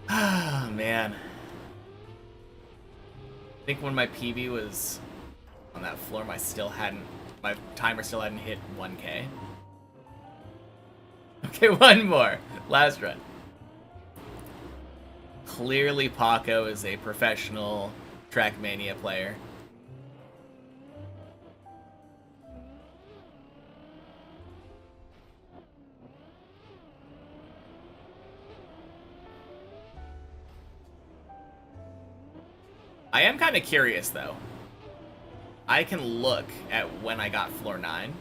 Ah, man. I think when my PB was on that floor, my timer still hadn't hit 1K. Okay, one more. Last run. Clearly Paco is a professional Trackmania player. I am kind of curious, though. I can look at when I got floor 9.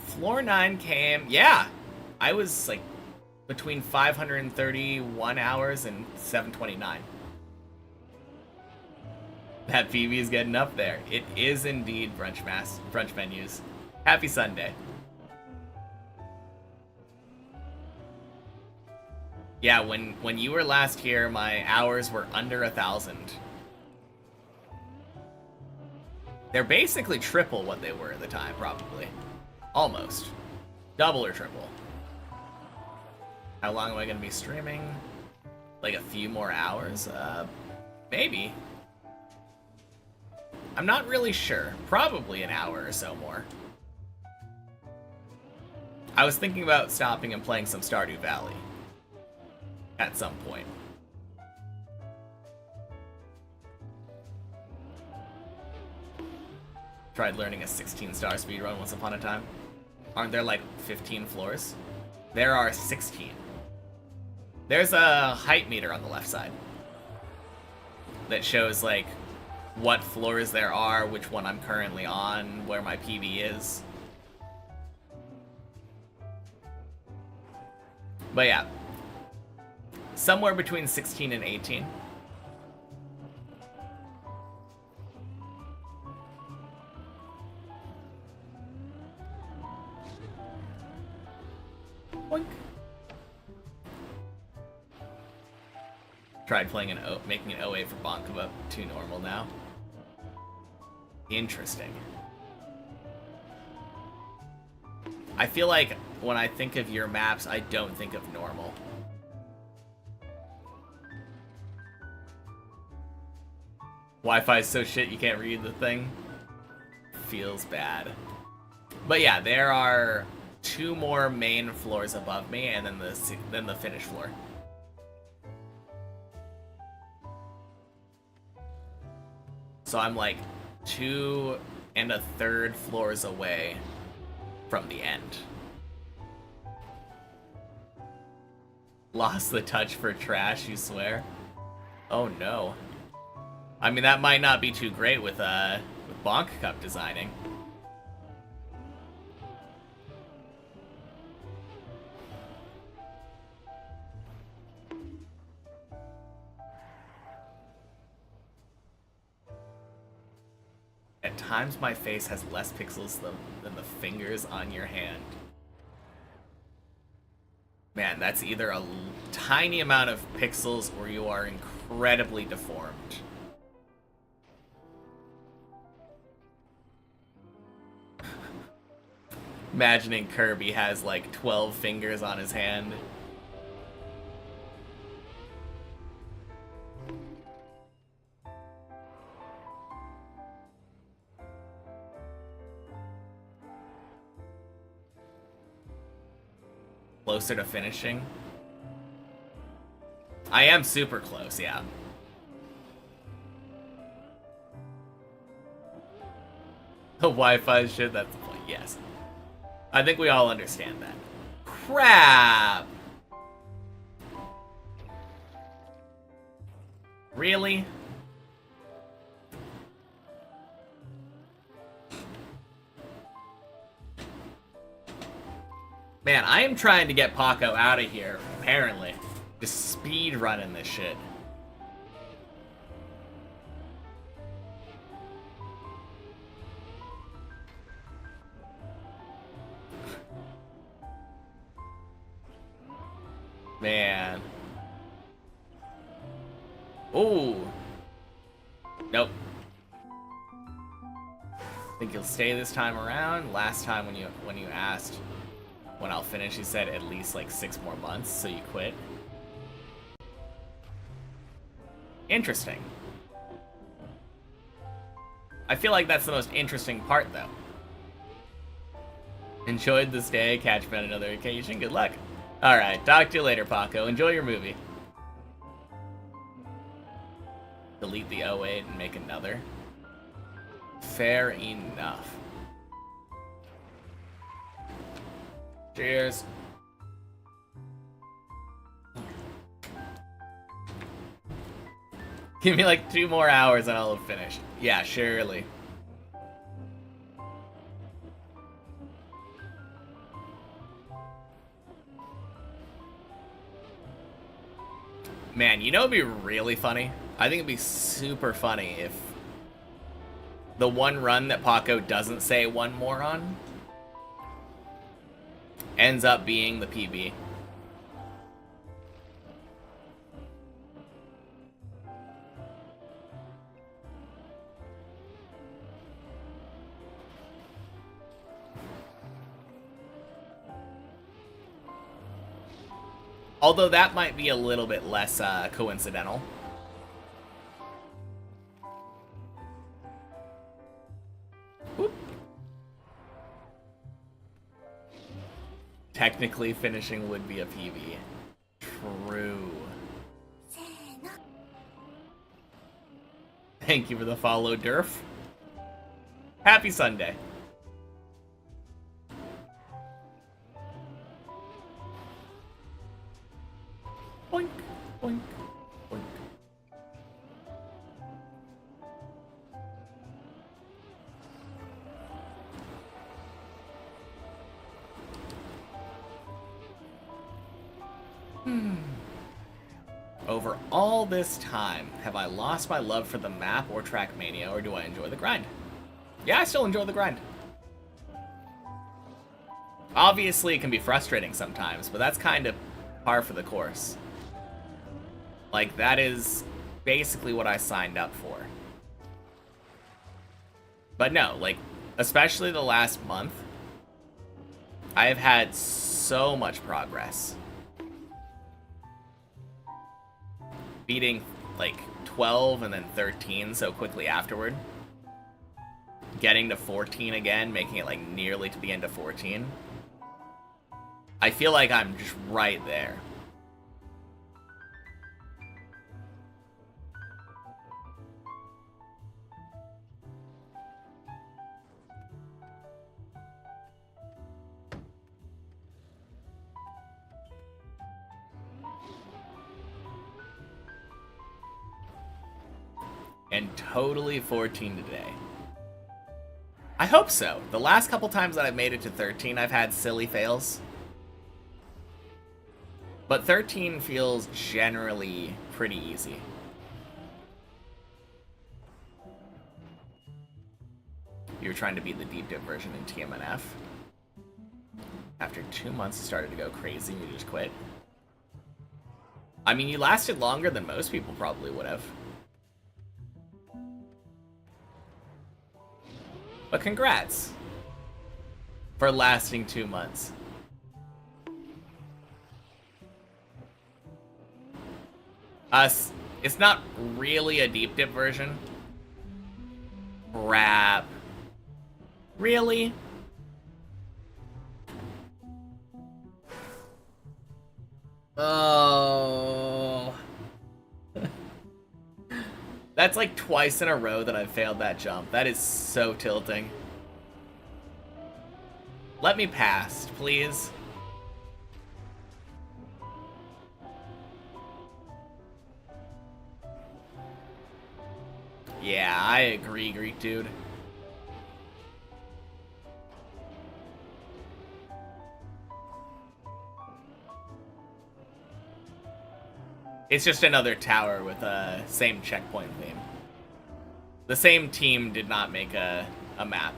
Floor 9 came... Yeah! I was, like, between 531 hours and 729. That PB is getting up there. It is indeed brunch menus. Happy Sunday. Yeah, when you were last here, my hours were under 1,000. They're basically triple what they were at the time, probably. Almost. Double or triple. How long am I going to be streaming? Like a few more hours? Maybe. I'm not really sure. Probably an hour or so more. I was thinking about stopping and playing some Stardew Valley. At some point. Tried learning a 16-star speedrun once upon a time. Aren't there like 15 floors? There are 16. There's a height meter on the left side that shows like what floors there are, which one I'm currently on, where my PB is. But yeah. Somewhere between 16 and 18. Boink. Tried playing making an OA for Bonk about 2 normal now. Interesting. I feel like when I think of your maps, I don't think of normal. Wi-Fi is so shit you can't read the thing. Feels bad. But yeah, there are 2 more main floors above me, and then the finish floor. So I'm like 2 1/3 floors away from the end. Lost the touch for trash, you swear? Oh no. I mean, that might not be too great with Bonk Cup designing. At times, my face has less pixels than the fingers on your hand. Man, that's either a tiny amount of pixels or you are incredibly deformed. Imagining Kirby has like 12 fingers on his hand. Closer to finishing. I am super close, yeah. The Wi-Fi shit, that's the point, yes. I think we all understand that. Crap! Really? Man, I am trying to get Paco out of here, apparently. Just speed running this shit. Man. Ooh. Nope. Think you'll stay this time around? Last time when you asked when I'll finish, you said at least like 6 more months, so you quit. Interesting. I feel like that's the most interesting part, though. Enjoyed this day. Catch me on another occasion. Good luck. Alright, talk to you later, Paco. Enjoy your movie. Delete the 08 and make another. Fair enough. Cheers. Give me like 2 more hours and I'll have finished. Yeah, surely. Man, you know it'd be really funny? I think it'd be super funny if the one run that Paco doesn't say one more on ends up being the PB. Although that might be a little bit less coincidental. Whoop. Technically, finishing would be a PB. True. Thank you for the follow, Durf. Happy Sunday. Boink, boink, boink. Over all this time, have I lost my love for the map or Trackmania, or do I enjoy the grind? Yeah, I still enjoy the grind. Obviously, it can be frustrating sometimes, but that's kind of par for the course. Like, that is basically what I signed up for. But no, like, especially the last month, I have had so much progress. Beating, like, 12 and then 13 so quickly afterward. Getting to 14 again, making it, like, nearly to the end of 14. I feel like I'm just right there. And totally 14 today. I hope so. The last couple times that I've made it to 13, I've had silly fails. But 13 feels generally pretty easy. You were trying to beat the deep dip version in TMNF. After 2 months, you started to go crazy and you just quit. I mean, you lasted longer than most people probably would have. But congrats for lasting 2 months. It's not really a deep dip version. Crap. Really? Oh. That's like twice in a row that I've failed that jump. That is so tilting. Let me pass, please. Yeah, I agree, Greek dude. It's just another tower with a same checkpoint theme. The same team did not make a map.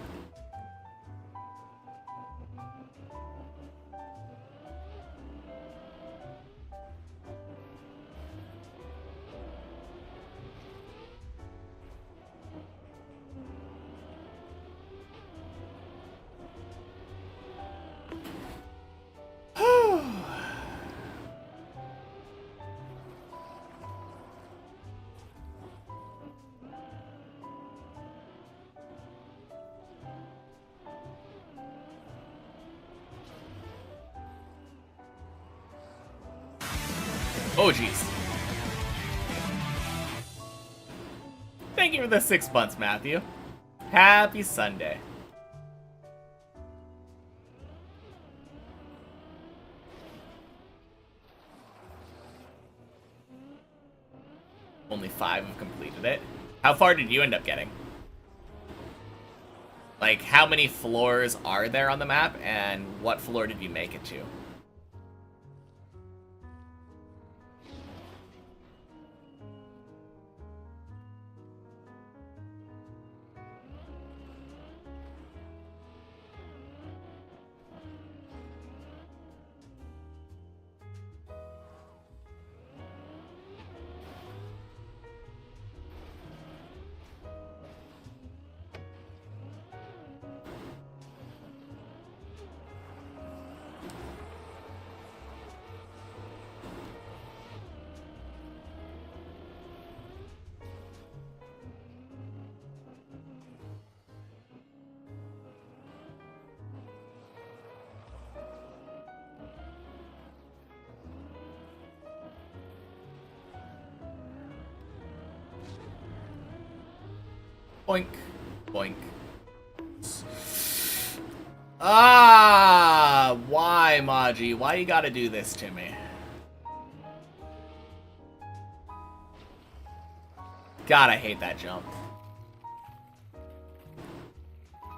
Oh, jeez. Thank you for the 6 months, Matthew. Happy Sunday. Only 5 have completed. with it. How far did you end up getting? Like, how many floors are there on the map, and what floor did you make it to? Boink. Boink. Ah! Why, Maji? Why you gotta do this to me? God, I hate that jump.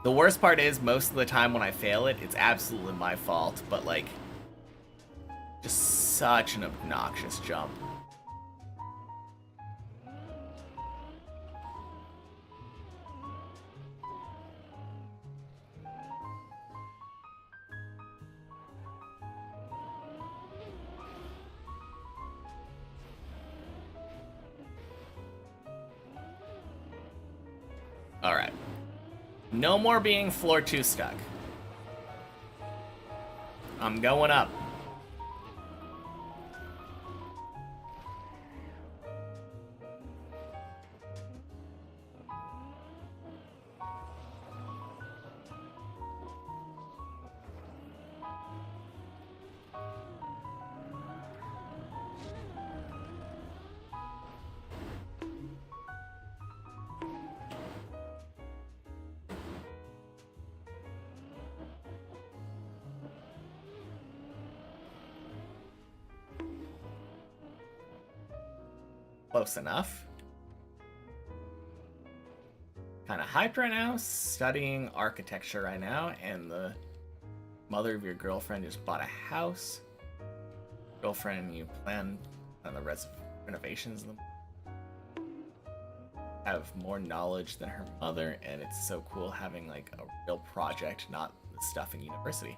The worst part is, most of the time when I fail it, it's absolutely my fault, but like, just such an obnoxious jump. Alright. No more being floor 2 stuck. I'm going up. Close enough. Kind of hyped right now, studying architecture right now, and the mother of your girlfriend just bought a house. Girlfriend, you plan on the renovations of them. Have more knowledge than her mother, and it's so cool having like a real project, not the stuff in university.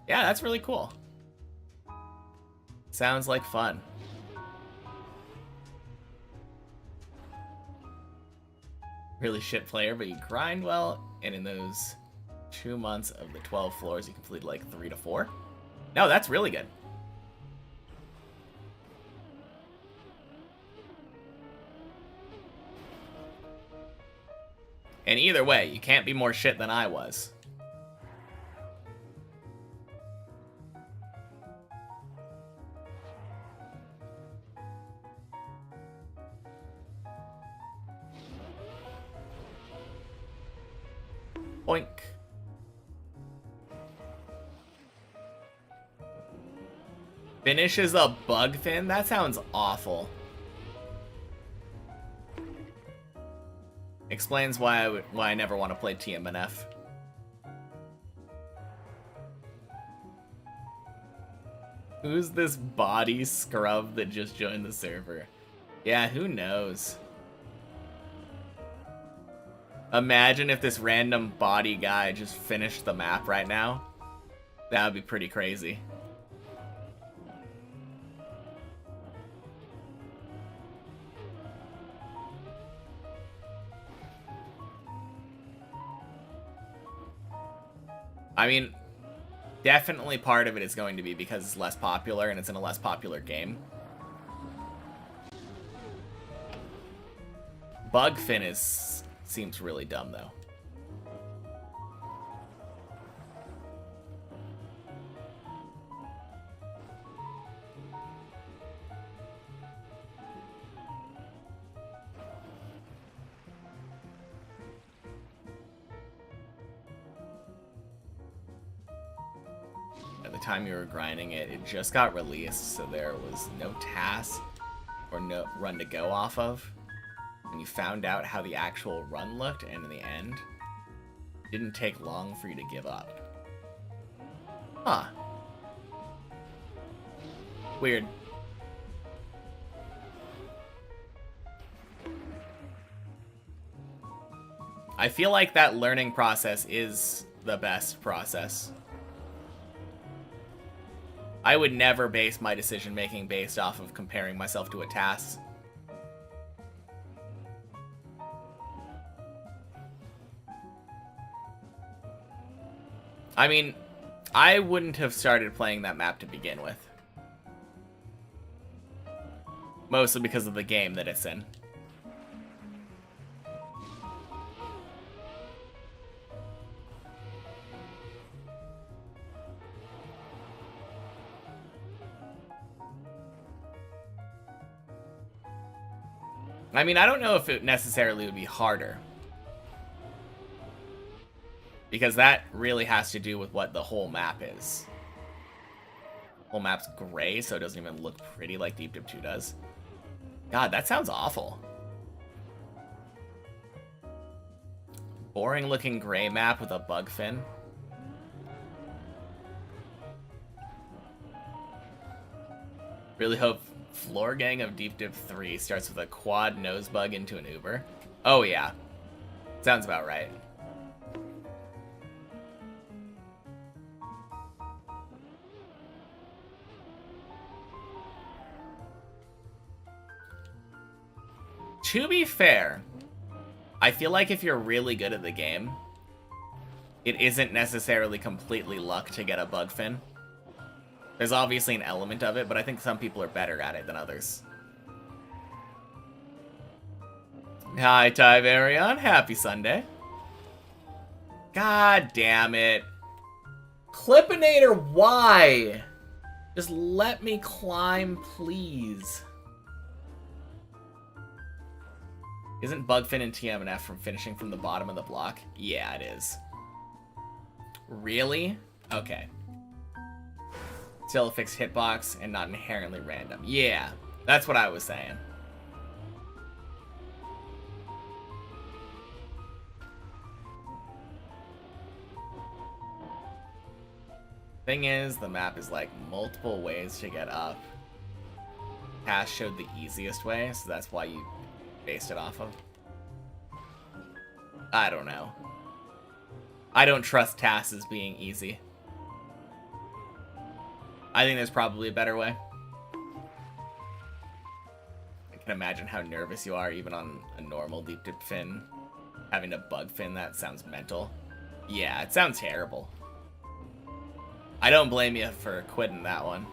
Yeah, that's really cool. Sounds like fun. Really shit player, but you grind well, and in those 2 months of the 12 floors, you completed like 3 to 4. No, that's really good. And either way, you can't be more shit than I was. Boink. Finishes a bug fin? That sounds awful. Explains why I never want to play TMNF. Who's this body scrub that just joined the server? Yeah, who knows? Imagine if this random body guy just finished the map right now. That would be pretty crazy. I mean, definitely part of it is going to be because it's less popular and it's in a less popular game. Bugfin seems really dumb though. At the time you were grinding it, it just got released, so there was no task or no run to go off of. when you found out how the actual run looked, and in the end, it didn't take long for you to give up. Huh. Weird. I feel like that learning process is the best process. I would never base my decision making based off of comparing myself to a task. I mean, I wouldn't have started playing that map to begin with. Mostly because of the game that it's in. I mean, I don't know if it necessarily would be harder. Because that really has to do with what the whole map is. The whole map's gray, so it doesn't even look pretty like Deep Dip 2 does. God, that sounds awful. Boring looking gray map with a bug fin. Really hope Floor Gang of Deep Dip 3 starts with a quad nose bug into an Uber. Oh yeah. Sounds about right. To be fair, I feel like if you're really good at the game, it isn't necessarily completely luck to get a bug fin. There's obviously an element of it, but I think some people are better at it than others. Hi, Tiberion. Happy Sunday. God damn it. Clippinator, why? Just let me climb, please. Isn't Bugfin and TMNF from finishing from the bottom of the block? Yeah, it is. Really? Okay. Still a fixed hitbox and not inherently random. Yeah, that's what I was saying. Thing is, the map is like multiple ways to get up. Cash showed the easiest way, so that's why you based it off of. I don't know. I don't trust TAS as being easy. I think there's probably a better way. I can imagine how nervous you are even on a normal deep dip fin. Having to bug fin, that sounds mental. Yeah, it sounds terrible. I don't blame you for quitting that one.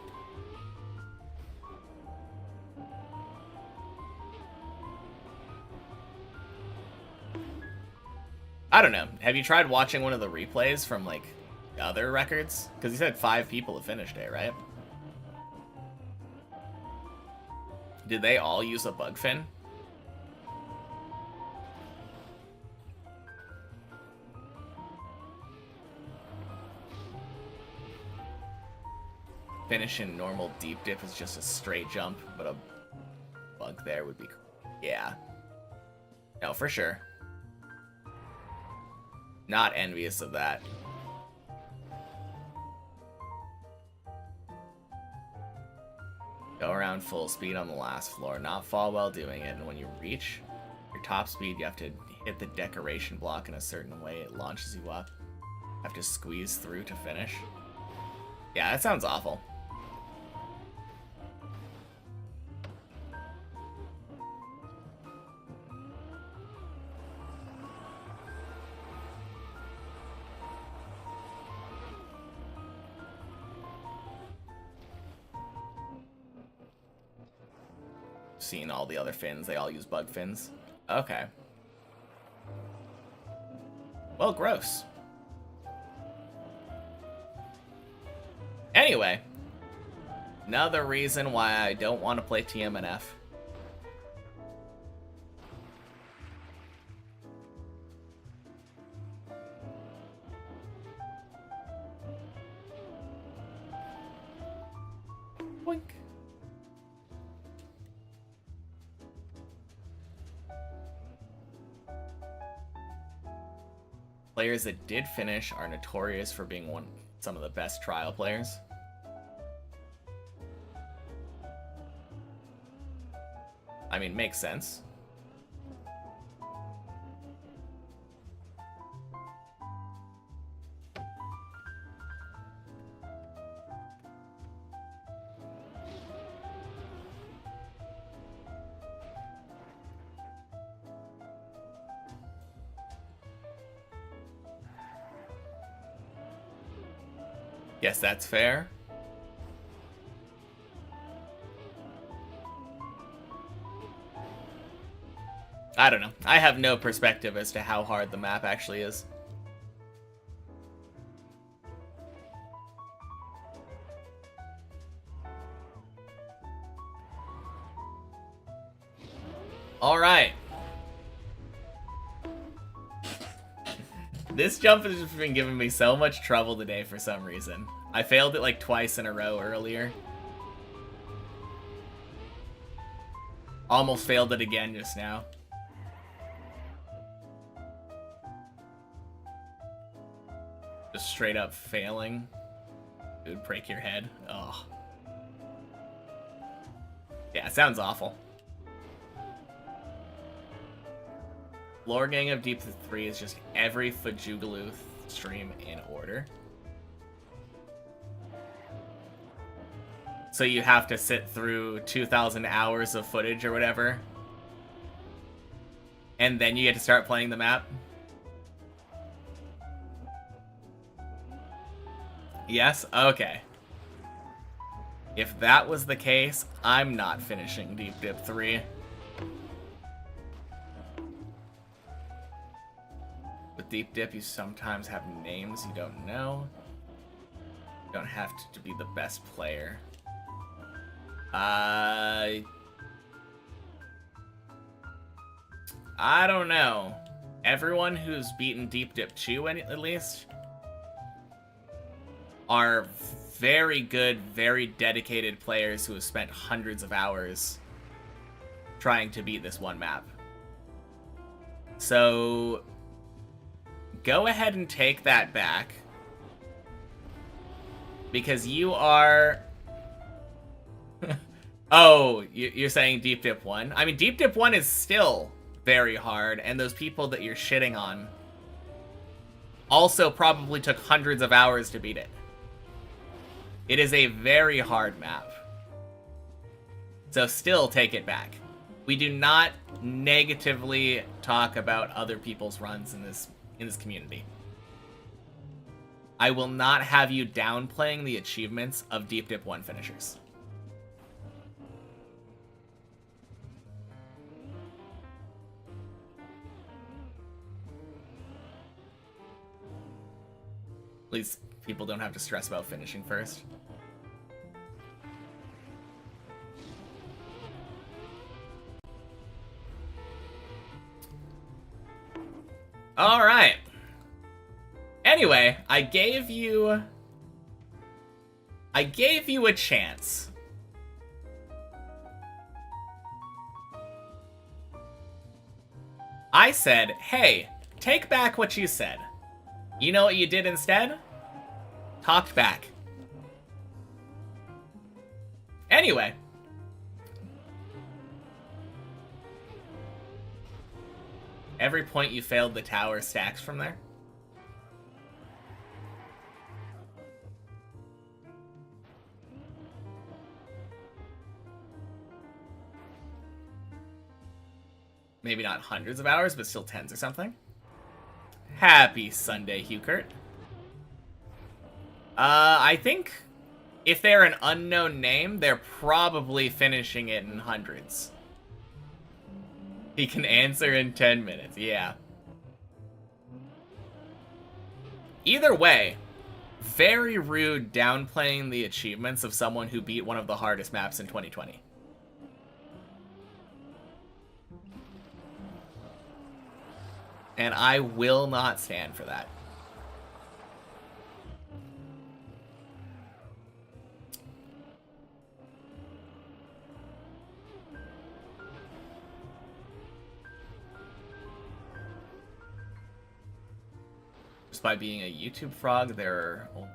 I don't know. Have you tried watching one of the replays from, like, other records? Because you said 5 people have finished it, right? Did they all use a bug fin? Finish in normal deep dip is just a straight jump, but a bug there would be... Yeah. No, for sure. Not envious of that. Go around full speed on the last floor. Not fall while doing it. And when you reach your top speed, you have to hit the decoration block in a certain way. It launches you up. Have to squeeze through to finish. Yeah, that sounds awful. Seen all the other fins, they all use bug fins. Okay. Well, gross. Anyway, another reason why I don't want to play TMNF. Boink. Players that did finish are notorious for being some of the best trial players. I mean, makes sense. Yes, that's fair. I don't know. I have no perspective as to how hard the map actually is. All right. This jump has just been giving me so much trouble today for some reason. I failed it like twice in a row earlier. Almost failed it again just now. Just straight up failing. It would break your head. Oh. Yeah, it sounds awful. Lore Gang of Deep 3 is just every Fajugalu stream in order. So you have to sit through 2,000 hours of footage or whatever. And then you get to start playing the map. Yes? Okay. If that was the case, I'm not finishing Deep Dip 3. With Deep Dip, you sometimes have names you don't know. You don't have to be the best player. I don't know. Everyone who's beaten Deep Dip 2, at least, are very good, very dedicated players who have spent hundreds of hours trying to beat this one map. So go ahead and take that back, because you are... Oh, you're saying Deep Dip 1? I mean, Deep Dip 1 is still very hard, and those people that you're shitting on also probably took hundreds of hours to beat it. It is a very hard map. So still take it back. We do not negatively talk about other people's runs in this community. I will not have you downplaying the achievements of Deep Dip 1 finishers. At least people don't have to stress about finishing first. All right. Anyway, I gave you a chance. I said, hey, take back what you said. You know what you did instead? Talked back. Anyway. Every point you failed the tower stacks from there. Maybe not hundreds of hours, but still tens or something. Happy Sunday, Hugh-Kurt. I think if they're an unknown name, they're probably finishing it in hundreds. He can answer in 10 minutes, yeah. Either way, very rude downplaying the achievements of someone who beat one of the hardest maps in 2020. And I will not stand for that. Just by being a YouTube frog, there are only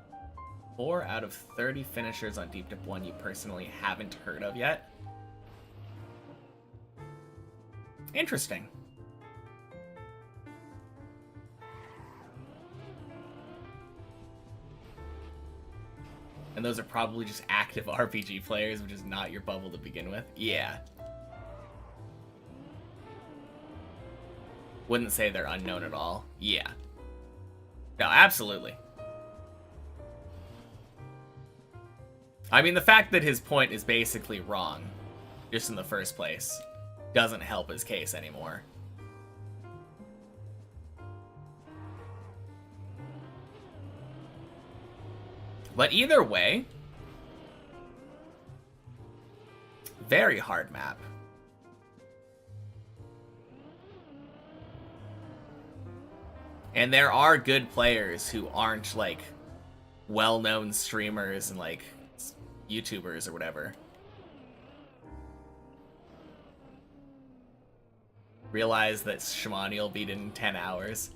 4 out of 30 finishers on Deep Dip 1 you personally haven't heard of yet. Interesting. And those are probably just active RPG players, which is not your bubble to begin with. Yeah. Wouldn't say they're unknown at all. Yeah. No, absolutely. I mean, the fact that his point is basically wrong, just in the first place, doesn't help his case anymore. But either way, very hard map. And there are good players who aren't, like, well-known streamers and, like, YouTubers or whatever. Realize that Shmaniel beat it in 10 hours.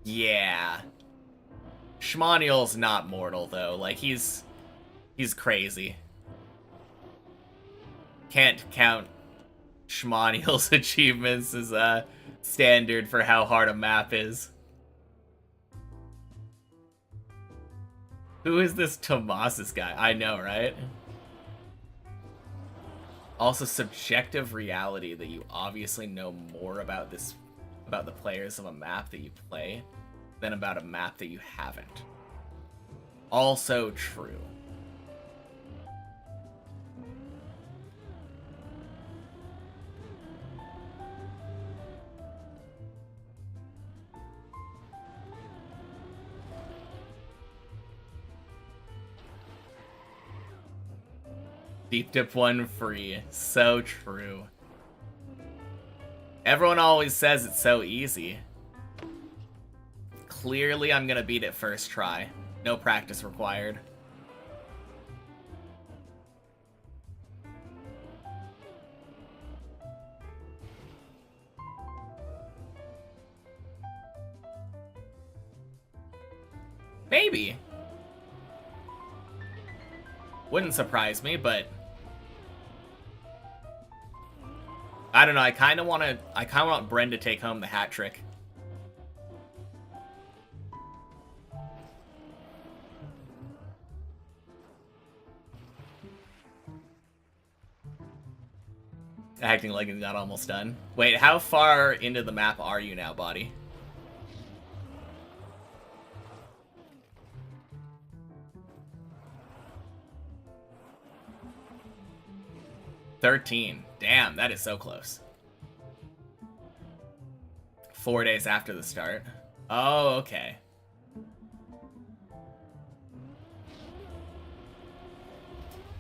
Yeah. Shmaniel's not mortal, though. Like, he's crazy. Can't count Shmaniel's achievements as a standard for how hard a map is. Who is this Tomas's guy? I know, right? Also, subjective reality that you obviously know more about the players of a map that you play than about a map that you haven't. Also true. Deep Dip 1 free. So true. Everyone always says it's so easy. Clearly, I'm gonna beat it first try. No practice required. Maybe. Wouldn't surprise me, but I don't know. I kind of want Bren to take home the hat trick. Acting like it's not almost done. Wait, how far into the map are you now, Body? $13. Damn, that is so close. 4 days after the start. Oh, okay.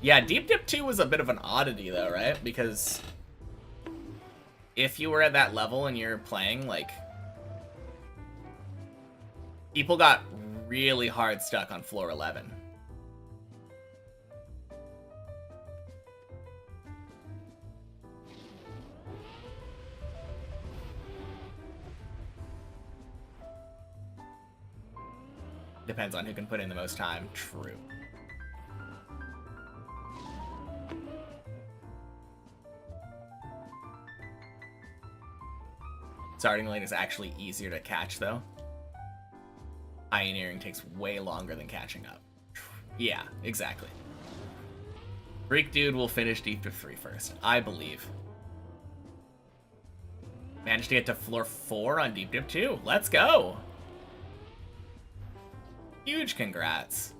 Yeah, Deep Dip 2 was a bit of an oddity, though, right? Because if you were at that level and you're playing, like, people got really hard stuck on floor 11. Depends on who can put in the most time. True. Starting lane is actually easier to catch, though. Pioneering takes way longer than catching up. Yeah, exactly. Greek Dude will finish Deep Dip 3 first, I believe. Managed to get to floor 4 on Deep Dip 2. Let's go! Huge congrats.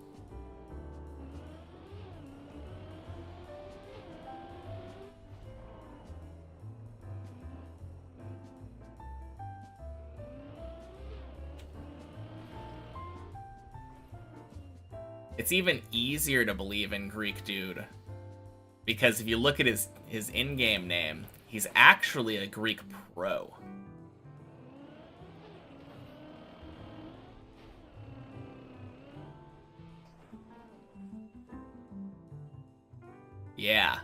It's even easier to believe in Greek Dude, because if you look at his in-game name, he's actually a Greek pro. Yeah.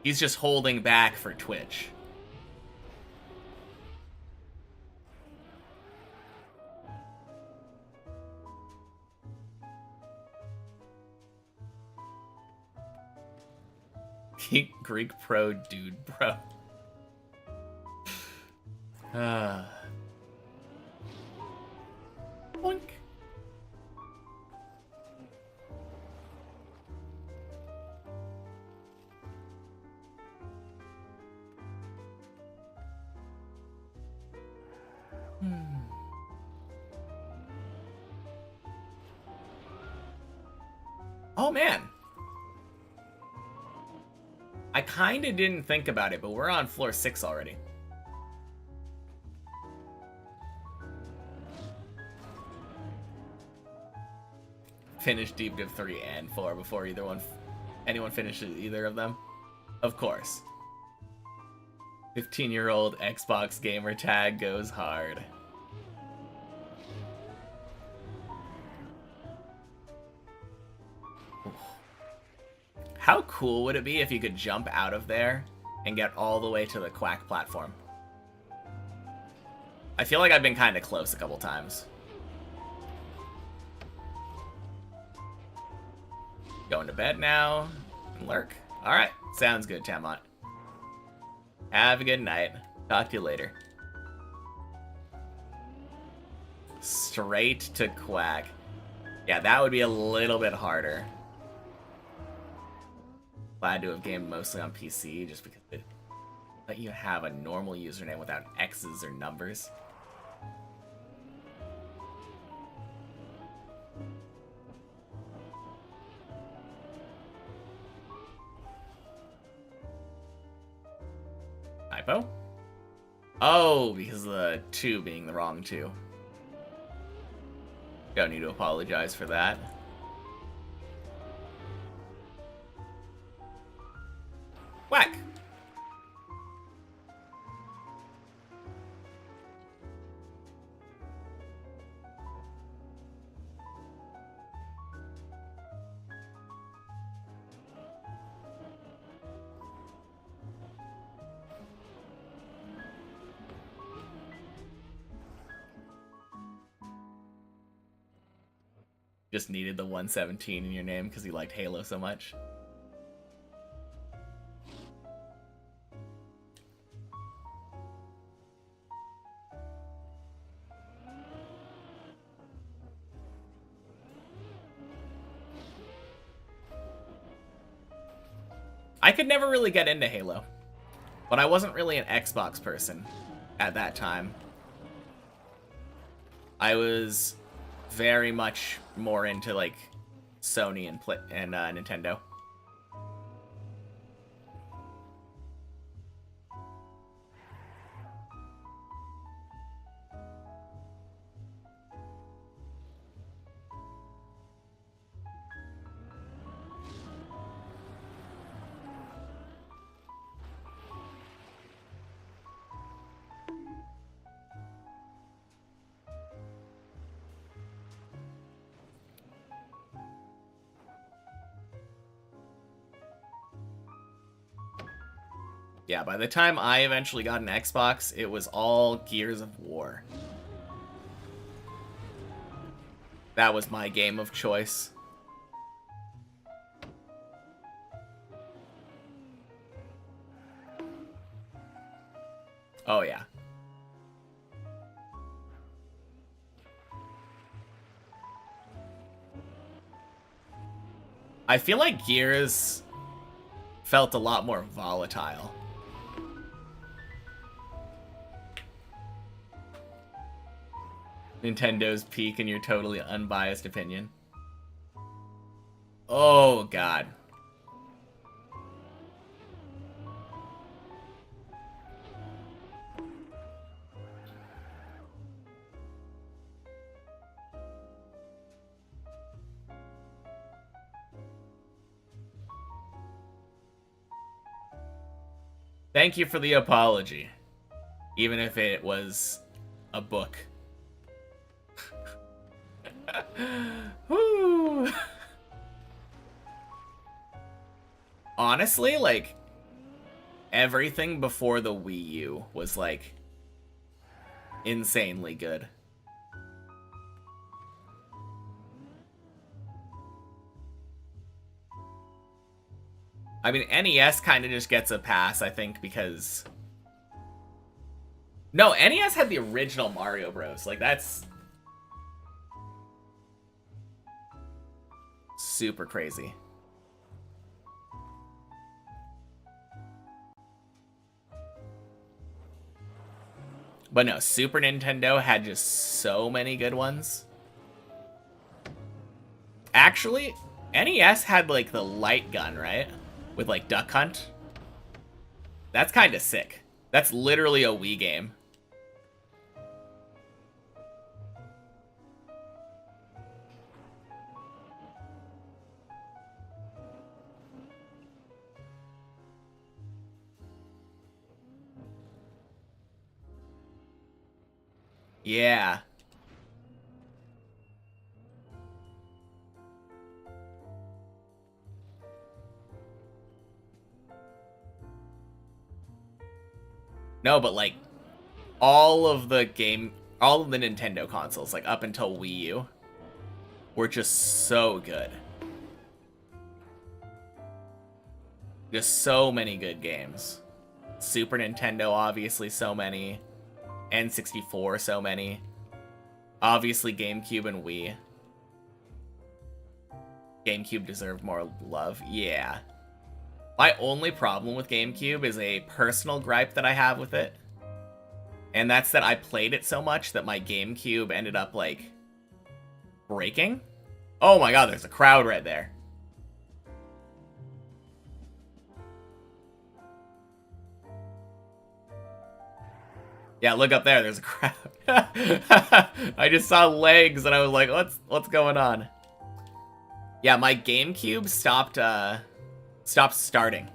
He's just holding back for Twitch. Greek pro dude, bro. Boink. Oh man. I kind of didn't think about it, but we're on floor 6 already. Finish Deep Div 3 and 4 before anyone finishes either of them. Of course. 15-year-old Xbox gamer tag goes hard. How cool would it be if you could jump out of there and get all the way to the Quack platform? I feel like I've been kind of close a couple times. Going to bed now. Lurk. Alright, sounds good, Tamont. Have a good night. Talk to you later. Straight to Quack. Yeah, that would be a little bit harder. Glad to have gamed mostly on PC, just because it let you have a normal username without X's or numbers. Typo? Oh, because of the 2 being the wrong 2. Don't need to apologize for that. Whack! Just needed the 117 in your name because you liked Halo so much. I could never really get into Halo, but I wasn't really an Xbox person at that time. I was very much more into like Sony and Nintendo. Yeah, by the time I eventually got an Xbox, it was all Gears of War. That was my game of choice. Oh, yeah. I feel like Gears felt a lot more volatile. Nintendo's peak in your totally unbiased opinion. Oh, God. Thank you for the apology. Even if it was a book. Woo. Honestly, like, everything before the Wii U was, like, insanely good. I mean, NES kind of just gets a pass, I think, because... No, NES had the original Mario Bros. Like, that's... super crazy. But no, Super Nintendo had just so many good ones. Actually, NES had, like, the light gun, right? With, like, Duck Hunt. That's kind of sick. That's literally a Wii game. Yeah. No, but like all of the Nintendo consoles, like up until Wii U, were just so good. Just so many good games. Super Nintendo, obviously, so many. N64, so many. Obviously, GameCube and Wii. GameCube deserved more love. Yeah. My only problem with GameCube is a personal gripe that I have with it. And that's that I played it so much that my GameCube ended up, like, breaking. Oh my god, there's a crowd right there. Yeah, look up there, there's a crowd. I just saw legs and I was like, what's going on? Yeah, my GameCube stopped starting.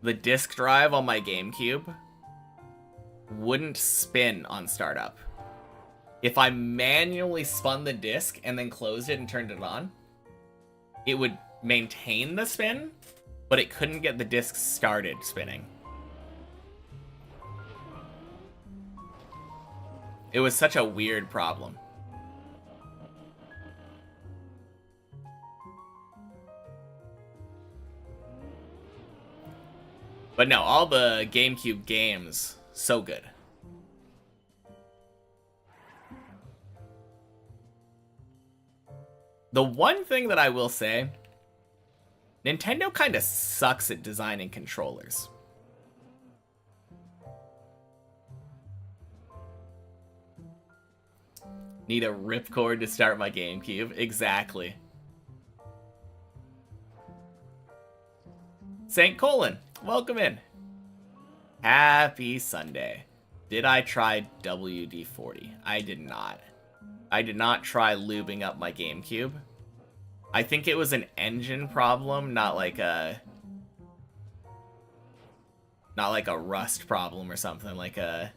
The disk drive on my GameCube wouldn't spin on startup. If I manually spun the disc and then closed it and turned it on, it would maintain the spin, but it couldn't get the disc started spinning. It was such a weird problem. But no, all the GameCube games, so good. The one thing that I will say, Nintendo kind of sucks at designing controllers. Need a ripcord to start my GameCube. Exactly. St. Colin, welcome in. Happy Sunday. Did I try WD-40? I did not. I did not try lubing up my GameCube. I think it was an engine problem, not like a rust problem or something. I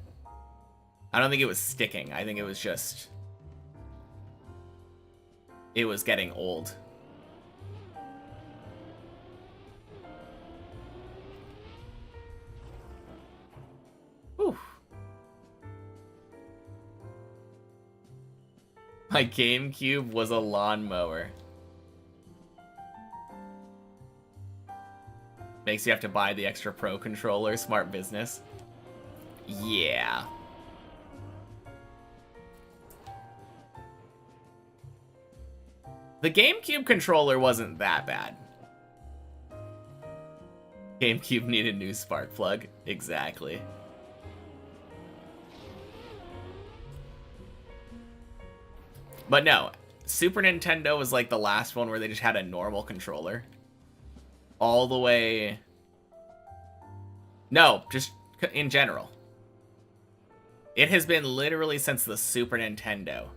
don't think it was sticking. I think it was just... it was getting old. Whew. My GameCube was a lawnmower. Makes you have to buy the extra Pro controller. Smart business. Yeah. The GameCube controller wasn't that bad. GameCube needed new spark plug. Exactly. But no, Super Nintendo was like the last one where they just had a normal controller. All the way... No, just in general. It has been literally since the Super Nintendo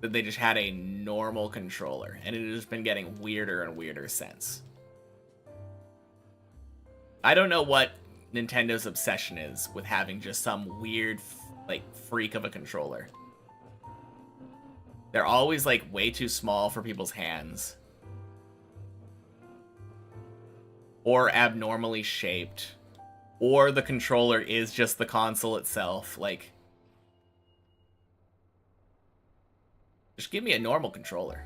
that they just had a normal controller, and it has been getting weirder and weirder since. I don't know what Nintendo's obsession is with having just some weird, like, freak of a controller. They're always, like, way too small for people's hands. Or abnormally shaped. Or the controller is just the console itself. Like, just give me a normal controller.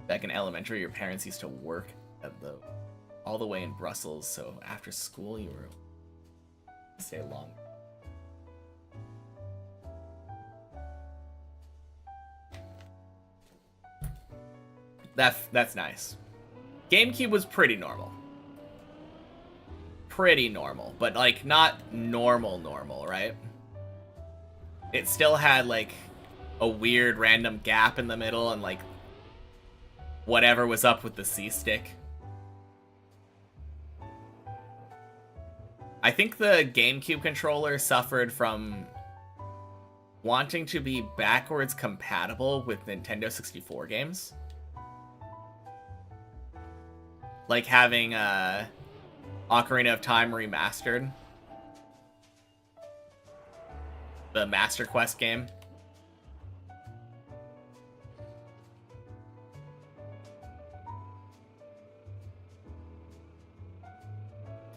Back in elementary, your parents used to work at all the way in Brussels, so after school you were to stay long. That's nice. GameCube was pretty normal. Pretty normal, but like not normal, right? It still had like a weird random gap in the middle and like whatever was up with the C-stick. I think the GameCube controller suffered from wanting to be backwards compatible with Nintendo 64 games. Like having Ocarina of Time remastered. The Master Quest game.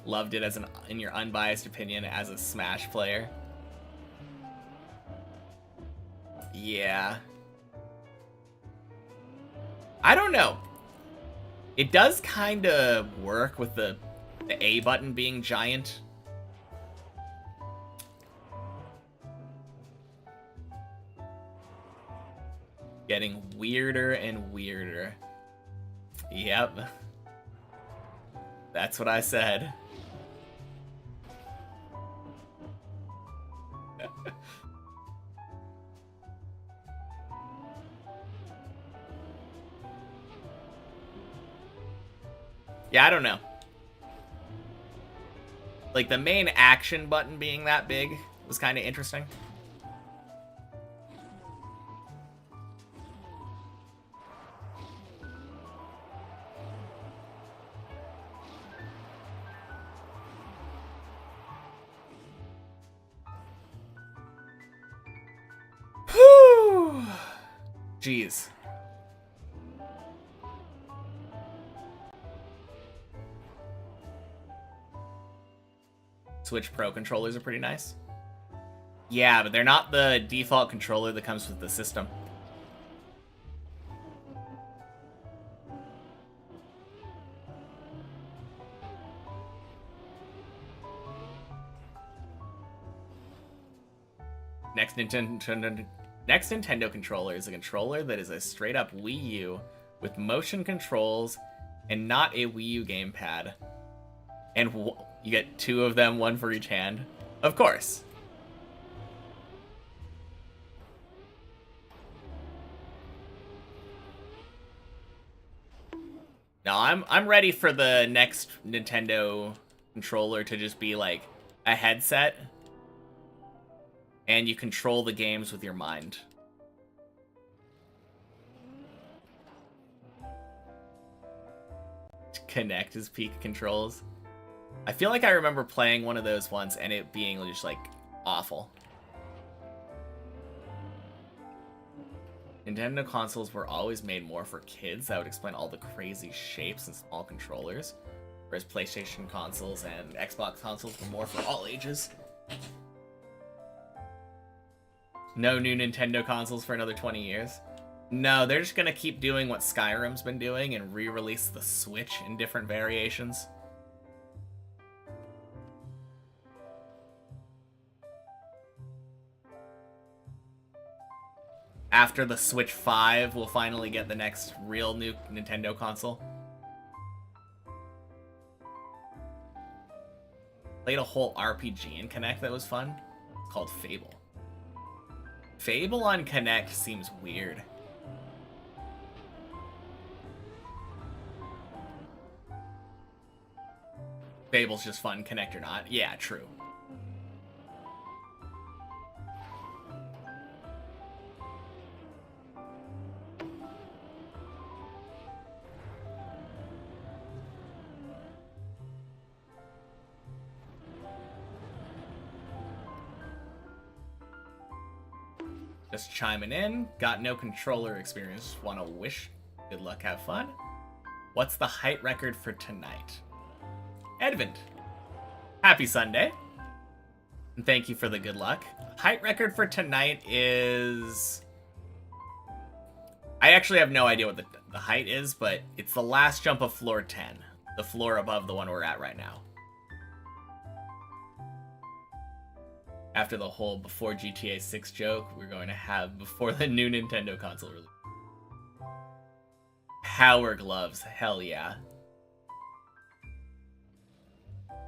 Loved it as in your unbiased opinion as a Smash player. Yeah. I don't know. It does kind of work with the A button being giant. Getting weirder and weirder. Yep. That's what I said. Yeah, I don't know. Like, the main action button being that big was kind of interesting. Whew. Jeez. Switch Pro controllers are pretty nice. Yeah, but they're not the default controller that comes with the system. Next Nintendo controller is a controller that is a straight up Wii U with motion controls and not a Wii U gamepad. And you get two of them, one for each hand. Of course. No, I'm ready for the next Nintendo controller to just be like a headset. And you control the games with your mind. Connect is peak controls. I feel like I remember playing one of those once and it being just like awful. Nintendo consoles were always made more for kids. That would explain all the crazy shapes and small controllers. Whereas PlayStation consoles and Xbox consoles were more for all ages. No new Nintendo consoles for another 20 years. No, they're just gonna keep doing what Skyrim's been doing and re-release the Switch in different variations. After the Switch 5, we'll finally get the next real new Nintendo console. Played a whole RPG in Kinect that was fun. It's called Fable. Fable on Kinect seems weird. Fable's just fun, Kinect or not. Yeah, true. Just chiming in. Got no controller experience. Wanna wish good luck, have fun. What's the height record for tonight? Edvin. Happy Sunday. And thank you for the good luck. Height record for tonight is I actually have no idea what the height is, but it's the last jump of floor 10. The floor above the one we're at right now. After the whole before GTA 6 joke, we're going to have before the new Nintendo console release. Power gloves, hell yeah.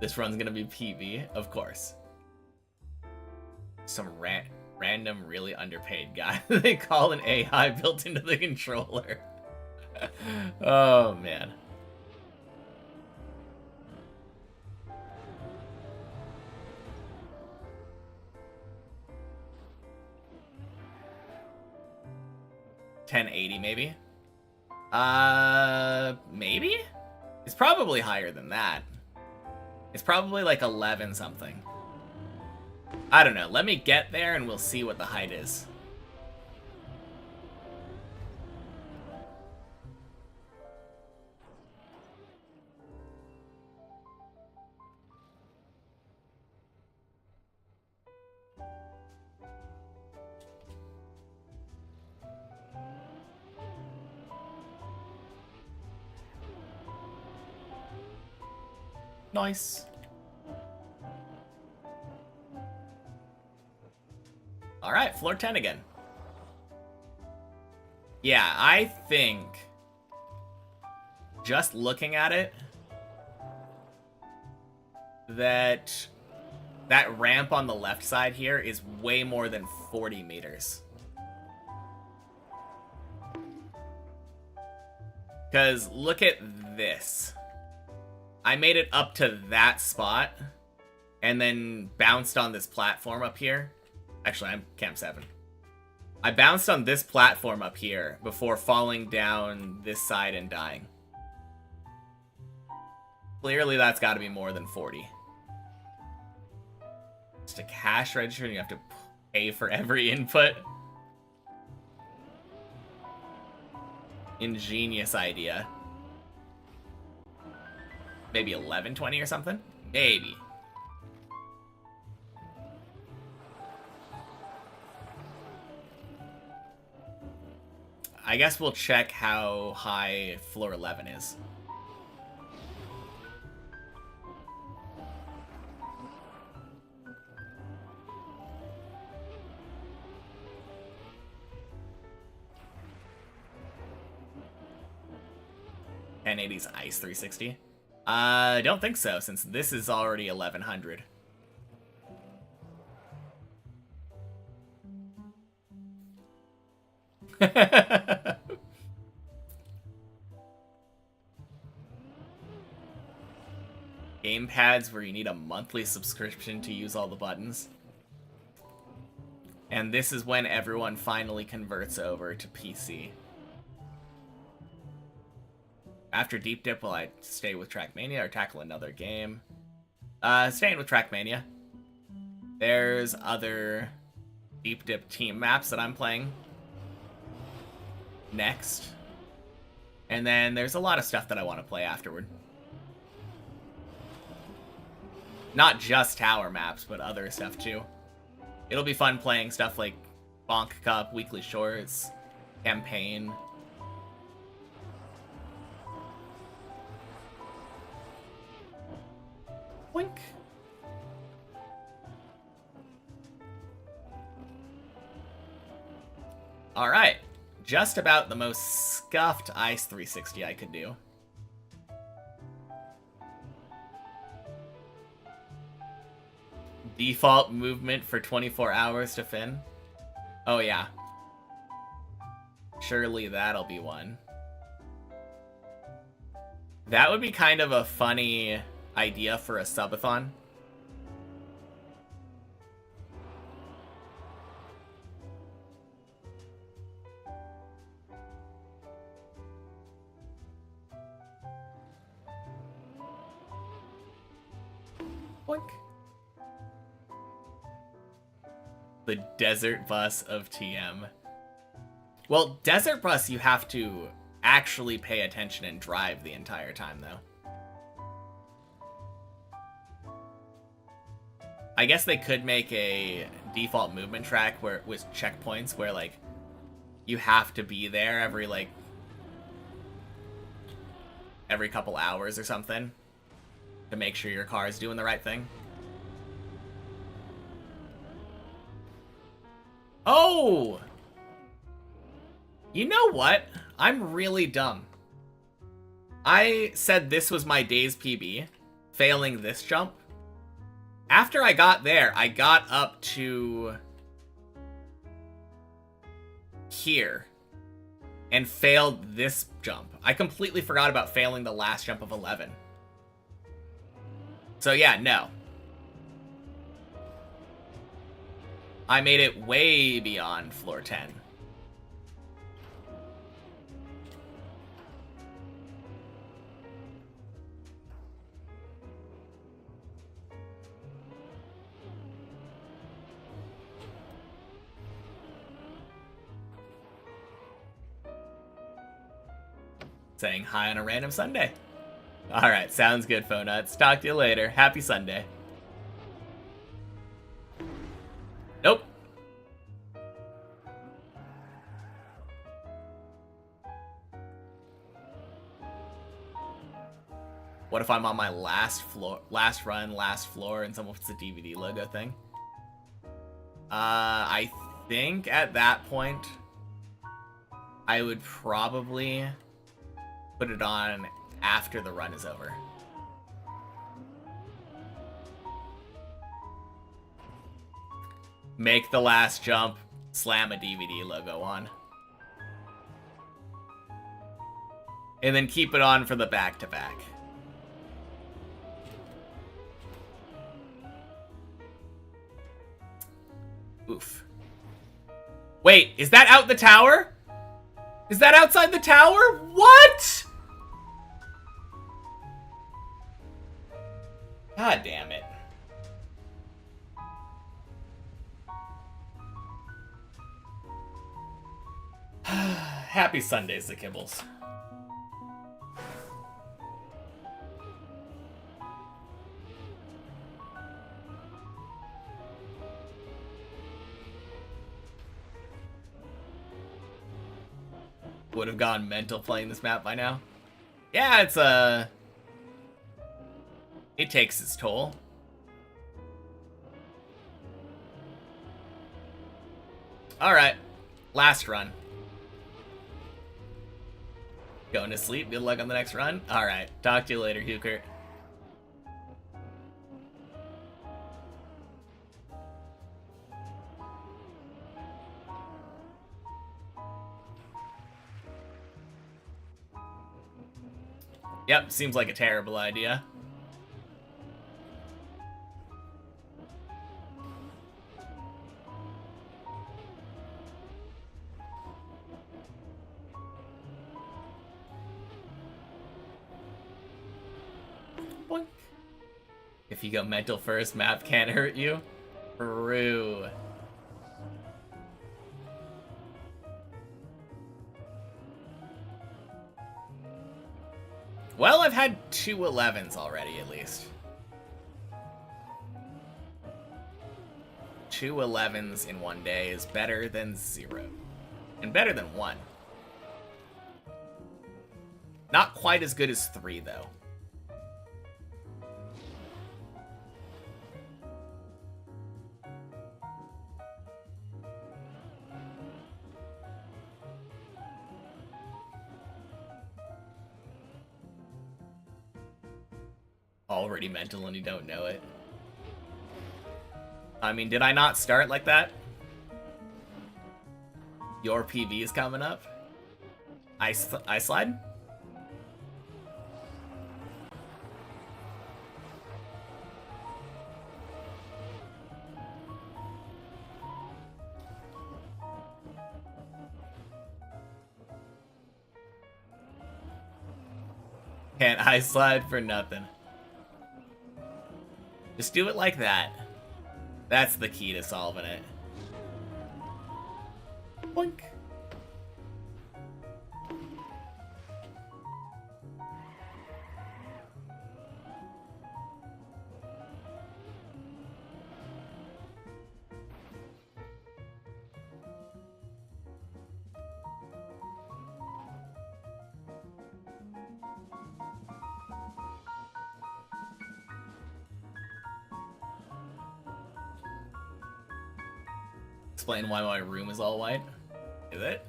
This run's gonna be PB, of course. Some random, really underpaid guy they call an AI built into the controller. Oh, man. $1080 maybe? Maybe? It's probably higher than that. It's probably like 11 something. I don't know. Let me get there and we'll see what the height is. Nice. Alright, floor 10 again. Yeah, I think just looking at it, that ramp on the left side here is way more than 40 meters. Because look at this. I made it up to that spot and then bounced on this platform up here. Actually, I'm Camp 7. I bounced on this platform up here before falling down this side and dying. Clearly, that's got to be more than 40. It's a cash register and you have to pay for every input. Ingenious idea. Maybe 1120 or something? Maybe. I guess we'll check how high floor 11 is. $1080's Ice 360? I don't think so, since this is already 1100. Gamepads where you need a monthly subscription to use all the buttons. And this is when everyone finally converts over to PC. After Deep Dip, will I stay with Trackmania or tackle another game? Staying with Trackmania. There's other Deep Dip team maps that I'm playing next. And then there's a lot of stuff that I want to play afterward. Not just tower maps, but other stuff too. It'll be fun playing stuff like Bonk Cup, Weekly Shorts, Campaign. Wink. Alright. Just about the most scuffed Ice 360 I could do. Default movement for 24 hours to Finn. Oh yeah. Surely that'll be one. That would be kind of a funny idea for a subathon. Boink. The desert bus of TM. Well, desert bus you have to actually pay attention and drive the entire time, though. I guess they could make a default movement track where with checkpoints where, like, you have to be there every couple hours or something to make sure your car is doing the right thing. Oh! You know what? I'm really dumb. I said this was my day's PB, failing this jump. After I got there, I got up to here and failed this jump. I completely forgot about failing the last jump of 11. So yeah, no. I made it way beyond floor 10. Saying hi on a random Sunday. Alright, sounds good, Phonuts. Talk to you later. Happy Sunday. Nope. What if I'm on my last run, last floor, and someone puts the DVD logo thing? I think at that point, I would probably put it on after the run is over. Make the last jump, slam a DVD logo on. And then keep it on for the back-to-back. Oof. Wait, is that out the tower? Is that outside the tower? What? God damn it. Happy Sundays, the Kibbles. Would have gone mental playing this map by now. Yeah, it's it takes its toll. Alright, last run. Going to sleep, good luck on the next run. Alright, talk to you later, Hooker. Yep, seems like a terrible idea. Boink. If you go mental first, map can't hurt you. True. Well, I've had 2 11s already, at least. 2 11s in one day is better than 0. And better than 1. Not quite as good as 3, though. Already mental and you don't know it. I mean, did I not start like that? Your PV is coming up. I slide? Can't I slide for nothing. Just do it like that. That's the key to solving it. Boink. explain why my room is all white. Is it?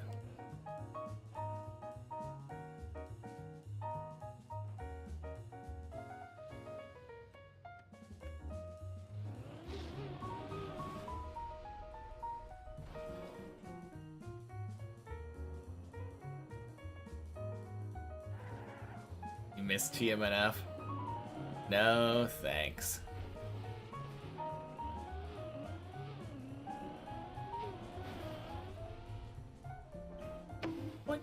You missed TMNF? No, thanks. Boink.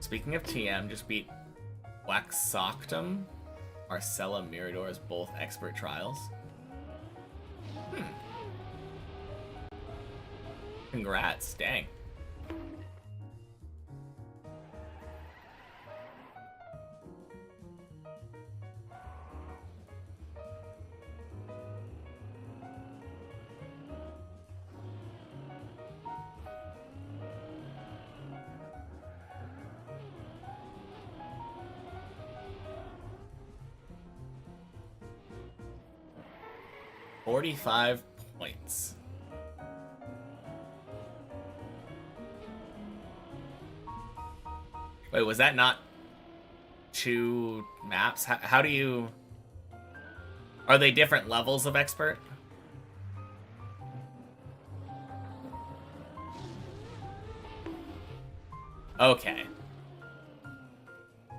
Speaking of TM, just beat Waxoctum, Marcella Mirador's both expert trials. Congrats, dang. $45 points. Wait, was that not 2 maps? How do you... Are they different levels of expert? Okay.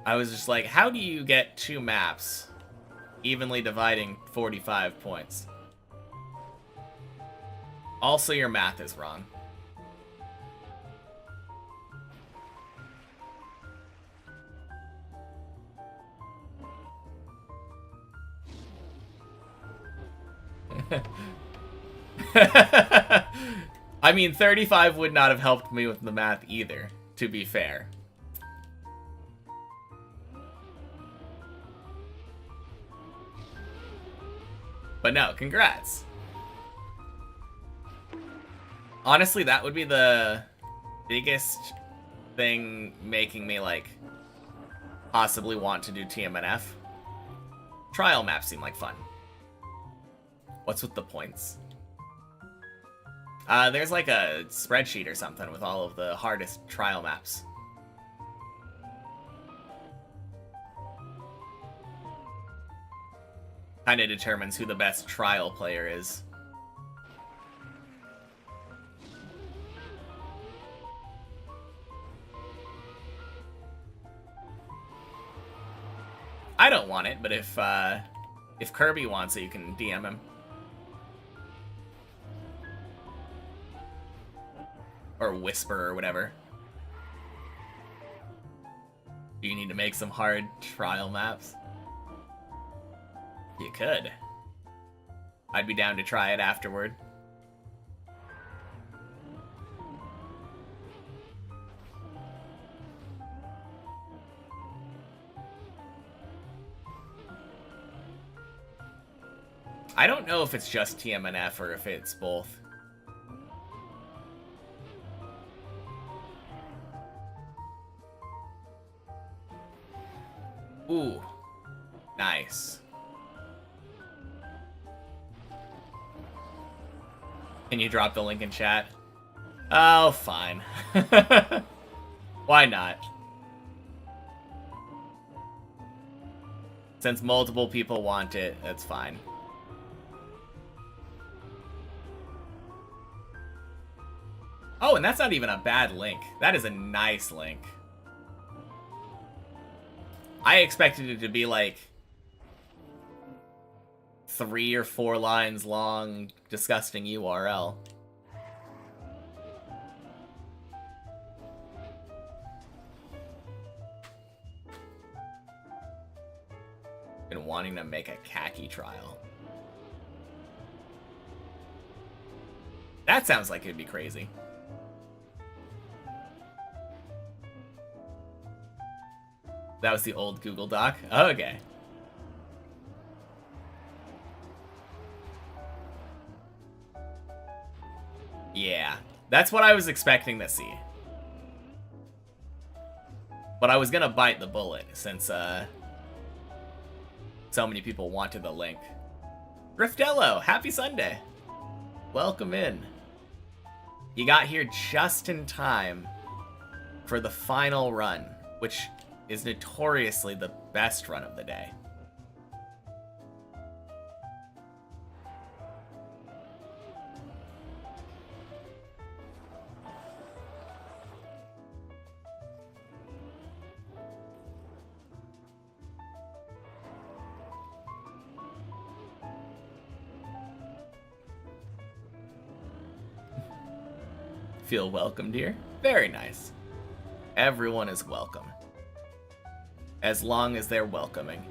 I was just like, how do you get 2 maps evenly dividing 45 points? Also, your math is wrong. I mean, 35 would not have helped me with the math either, to be fair. But no, congrats. Honestly, that would be the biggest thing making me, like, possibly want to do TMNF. Trial maps seem like fun. What's with the points? There's like a spreadsheet or something with all of the hardest trial maps. Kinda determines who the best trial player is. I don't want it, but if Kirby wants it, you can DM him. Or Whisper or whatever. Do you need to make some hard trial maps? You could. I'd be down to try it afterward. I don't know if it's just TMNF or if it's both. Ooh. Nice. Can you drop the link in chat? Oh, fine. Why not? Since multiple people want it, that's fine. Oh, and that's not even a bad link. That is a nice link. I expected it to be like 3 or 4 lines long, disgusting URL. Been wanting to make a khaki trial. That sounds like it'd be crazy. That was the old Google Doc? Okay. Yeah. That's what I was expecting to see. But I was gonna bite the bullet since so many people wanted the link. Griftello, happy Sunday. Welcome in. You got here just in time for the final run, which is notoriously the best run of the day. Feel welcomed here? Very nice. Everyone is welcome. As long as they're welcoming.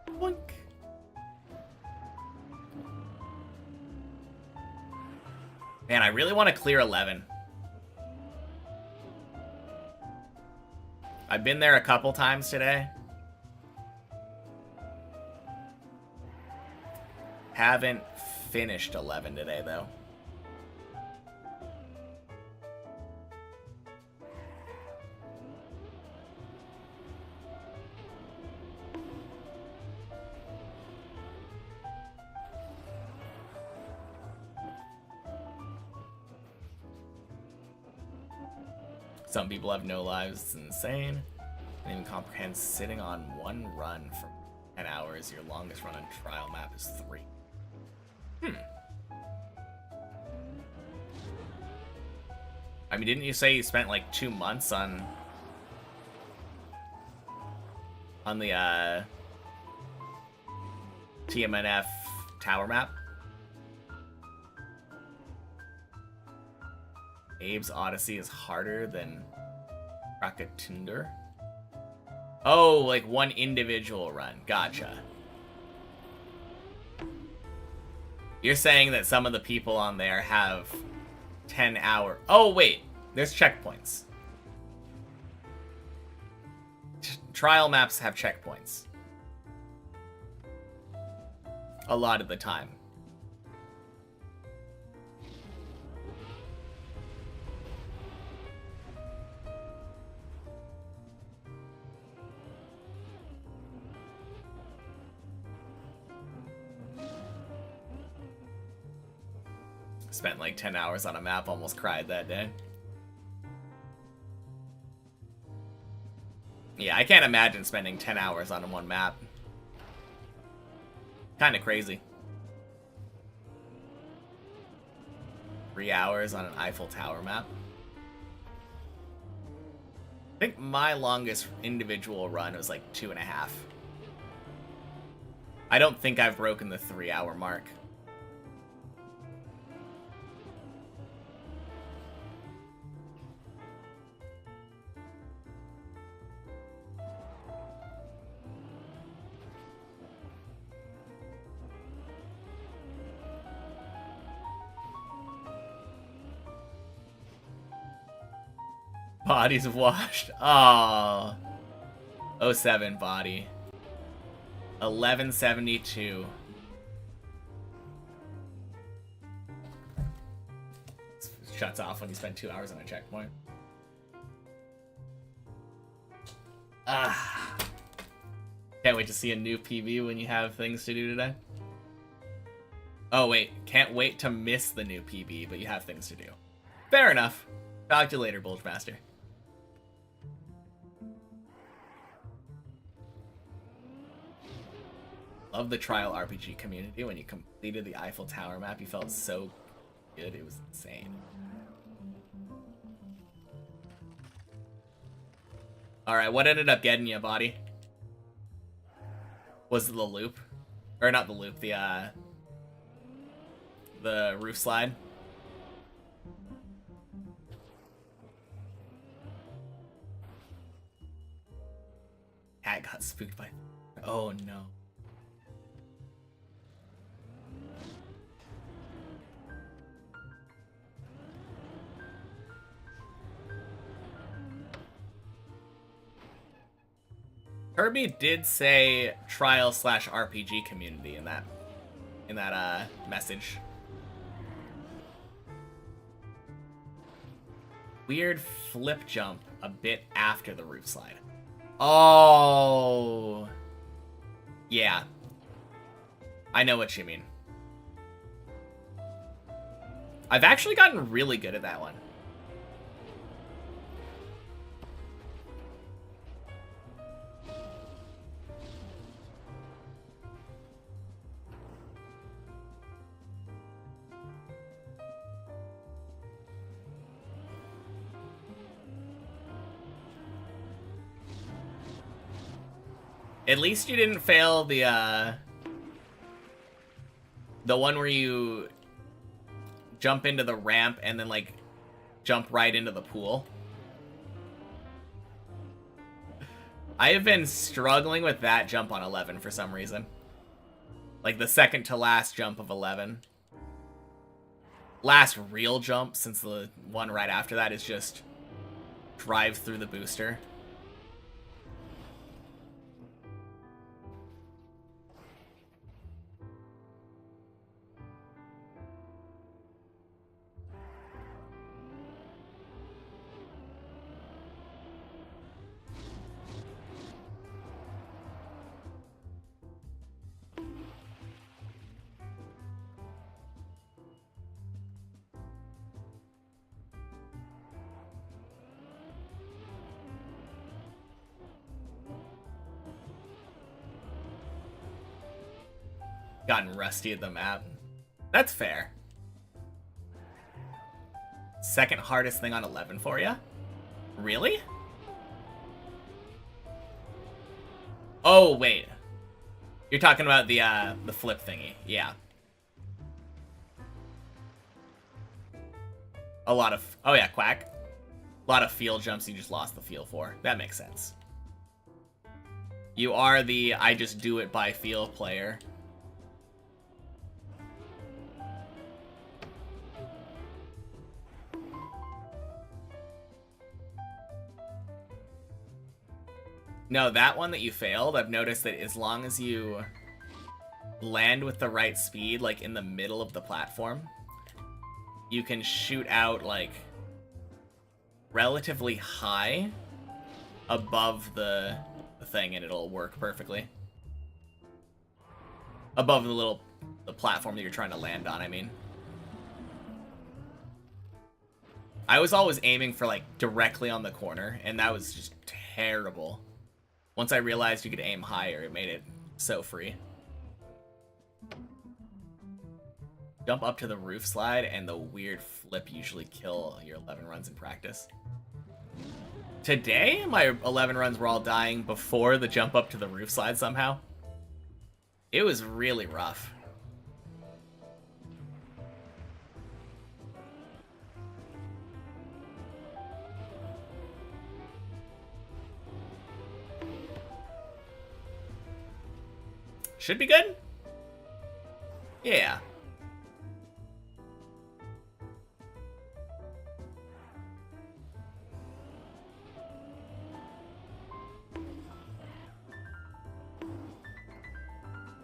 Boink. Man, I really want to clear 11. I've been there a couple times today. Haven't finished 11 today, though. Some people have no lives. It's insane. Can't even comprehend sitting on one run for 10 hours. Your longest run on trial map is 3. I mean, didn't you say you spent like 2 months on the TMNF tower map? Abe's Odyssey is harder than Krakatunder. Oh, like one individual run. Gotcha. You're saying that some of the people on there have 10-hour... Oh, wait. There's checkpoints. Trial maps have checkpoints. A lot of the time. Spent like 10 hours on a map, almost cried that day. Yeah, I can't imagine spending 10 hours on one map. Kind of crazy. 3 hours on an Eiffel Tower map. I think my longest individual run was like 2.5. I don't think I've broken the 3-hour mark. Body's washed. Oh. 07 body. 1172. Shuts off when you spend 2 hours on a checkpoint. Ah. Can't wait to see a new PB when you have things to do today. Oh wait, can't wait to miss the new PB, but you have things to do. Fair enough. Talk to you later, Bulgemaster. Love the trial RPG community. When you completed the Eiffel Tower map, you felt so good. It was insane. Alright, what ended up getting you, Body? Was it the loop? Or not the loop, the roof slide? Cat got spooked by... Oh no. Kirby did say trial/RPG community in that message. Weird flip jump a bit after the roof slide. Oh. Yeah. I know what you mean. I've actually gotten really good at that one. At least you didn't fail the one where you jump into the ramp and then, like, jump right into the pool. I have been struggling with that jump on 11 for some reason. Like, the second to last jump of 11. Last real jump, since the one right after that is just drive through the booster. Gotten rusty at the map. That's fair. Second hardest thing on 11 for you? Really? Oh, wait. You're talking about the flip thingy. Yeah. A lot of... Oh, yeah, Quack. A lot of field jumps you just lost the feel for. That makes sense. You are the I just do it by feel player. No, that one that you failed, I've noticed that as long as you land with the right speed, like in the middle of the platform, you can shoot out, like, relatively high above the thing and it'll work perfectly. Above the platform that you're trying to land on, I mean. I was always aiming for, like, directly on the corner, and that was just terrible. Once I realized you could aim higher, it made it so free. Jump up to the roof slide and the weird flip usually kill your 11 runs in practice. Today, my 11 runs were all dying before the jump up to the roof slide somehow. It was really rough. Should be good? Yeah.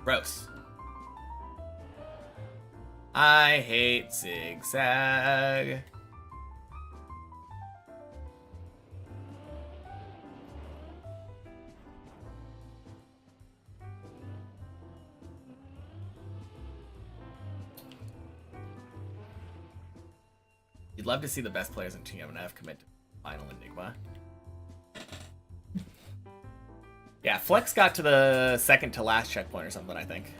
Gross. I hate zigzag. You'd love to see the best players in TMNF commit to Final Enigma. Yeah, Flex got to the second to last checkpoint or something, I think.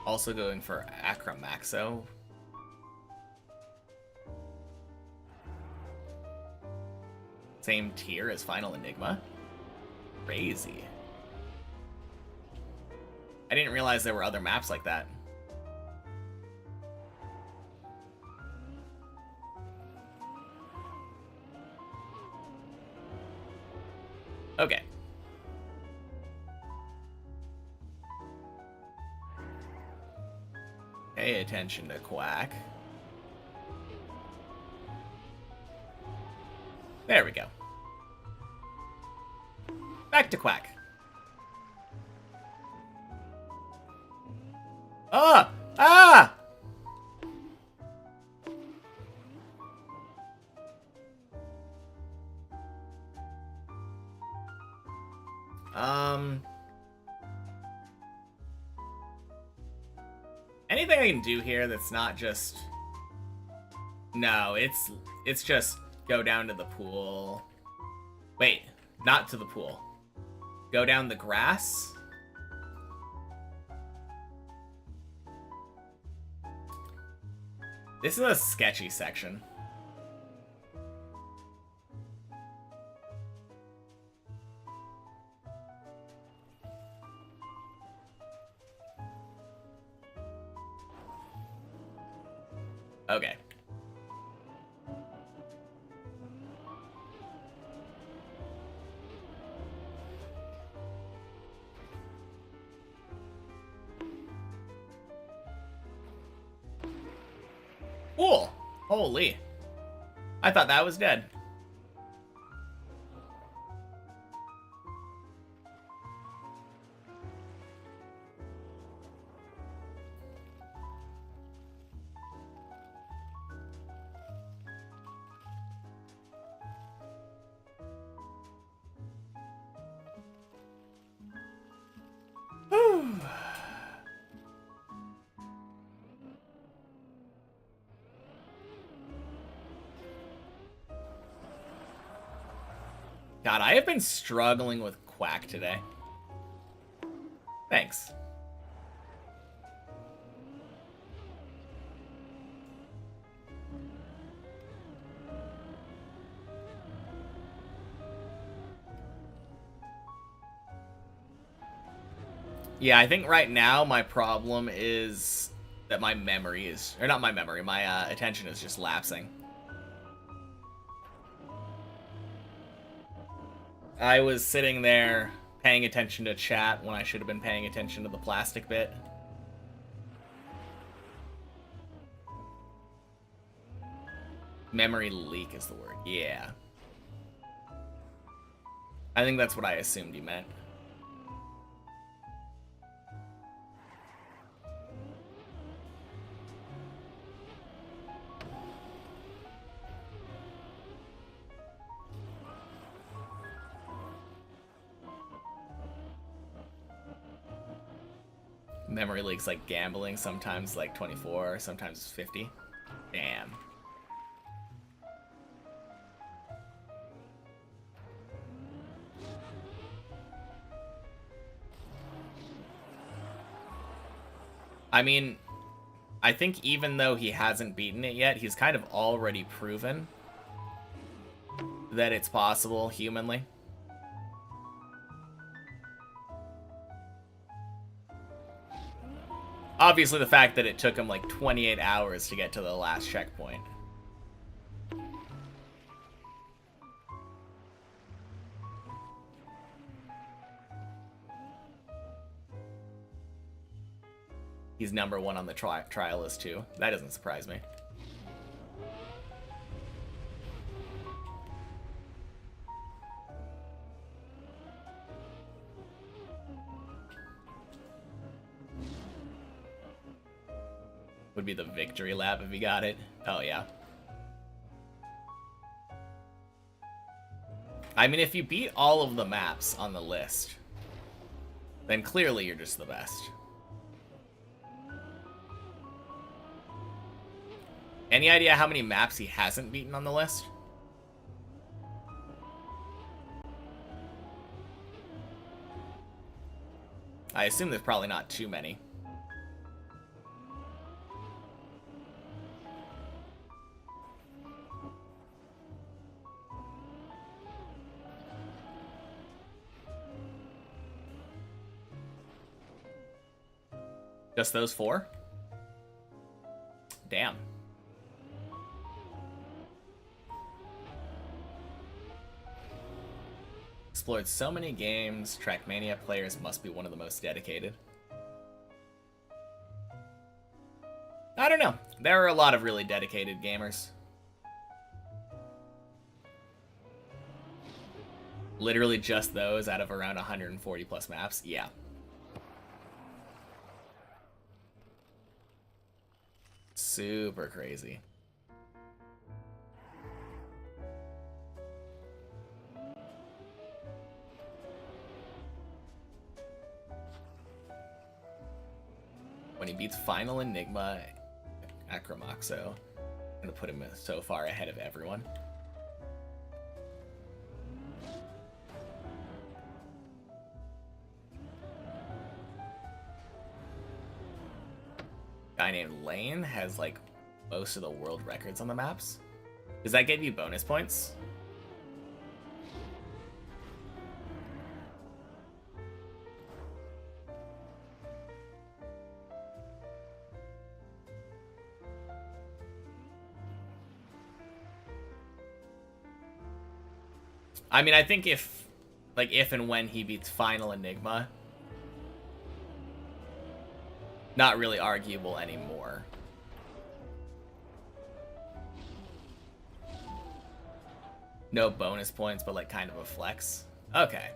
Also going for Acromaxo. Same tier as Final Enigma. Crazy. I didn't realize there were other maps like that. Okay. Pay attention to Quack. There we go. Back to Quack. Ah! Ah! Anything I can do here that's not just... No, it's just go down to the pool. Wait, not to the pool. Go down the grass. This is a sketchy section. Okay. Cool. Holy. I thought that was dead. God, I have been struggling with Quack today. Thanks. Yeah, I think right now my problem is that my memory is... Or not my memory, my attention is just lapsing. I was sitting there paying attention to chat when I should have been paying attention to the plastic bit. Memory leak is the word. Yeah. I think that's what I assumed you meant. Memory leaks like gambling, sometimes like 24, sometimes 50. Damn. I mean, I think even though he hasn't beaten it yet, he's kind of already proven that it's possible humanly. Obviously, the fact that it took him like 28 hours to get to the last checkpoint. He's #1 on the trial list too. That doesn't surprise me. Would be the victory lap if he got it. Oh, yeah. I mean, if you beat all of the maps on the list, then clearly you're just the best. Any idea how many maps he hasn't beaten on the list? I assume there's probably not too many. Just those 4? Damn. Explored so many games, Trackmania players must be one of the most dedicated. I don't know. There are a lot of really dedicated gamers. Literally just those out of around 140 plus maps? Yeah. Super crazy. When he beats Final Enigma, Acromoxo, I'm gonna put him so far ahead of everyone. Guy named Lane has like most of the world records on the maps. Does that give you bonus points? I mean, I think if and when he beats Final Enigma, not really arguable anymore. No bonus points, but like kind of a flex. Okay.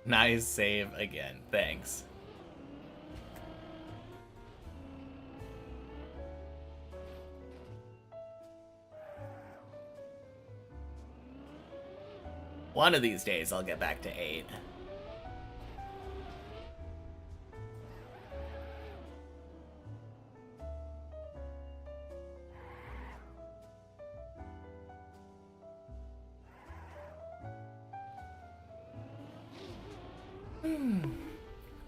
Nice save again. Thanks. One of these days I'll get back to 8.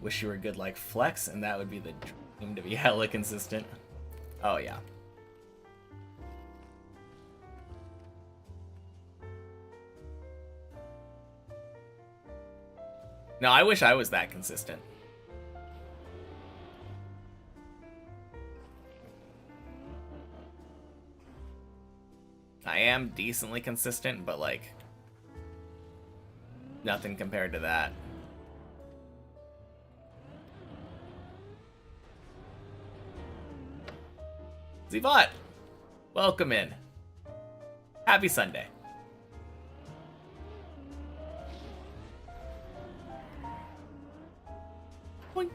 Wish you were good like Flex, and that would be the dream to be hella consistent. Oh yeah. No, I wish I was that consistent. I am decently consistent, but like nothing compared to that. Zivot, welcome in. Happy Sunday. Boink.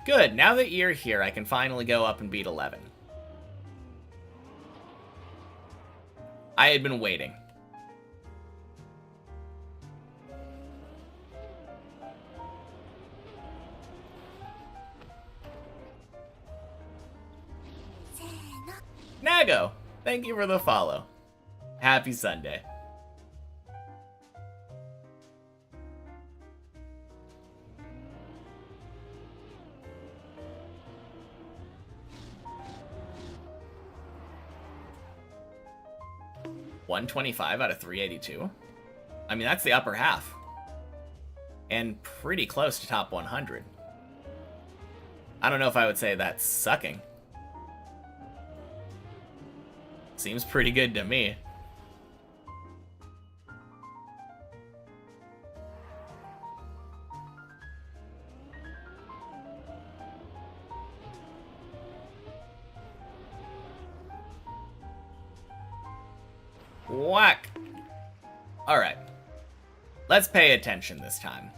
Good, now that you're here, I can finally go up and beat 11. I had been waiting. Nago, thank you for the follow. Happy Sunday. $125 out of 382. I mean, that's the upper half. And pretty close to top 100. I don't know if I would say that's sucking. Seems pretty good to me. Whack. All right. Let's pay attention this time.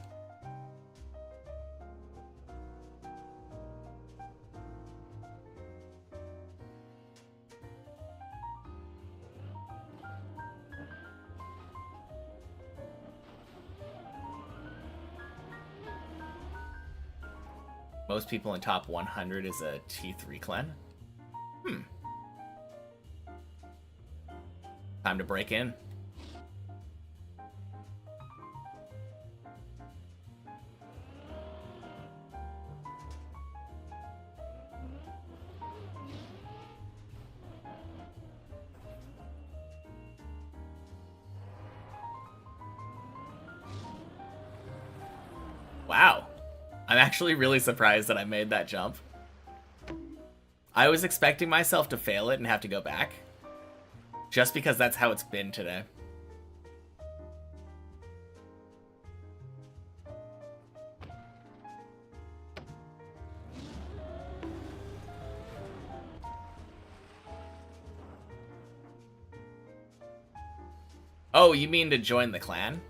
Most people in top 100 is a T3 clan. Time to break in. Wow. I'm actually really surprised that I made that jump. I was expecting myself to fail it and have to go back. Just because that's how it's been today. Oh, you mean to join the clan?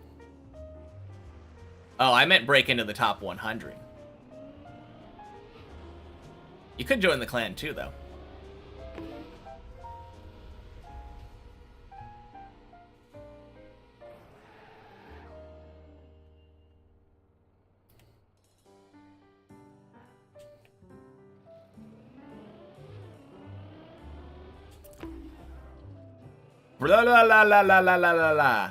Oh, I meant break into the top 100. You could join the clan too, though. La la la la la la la la la.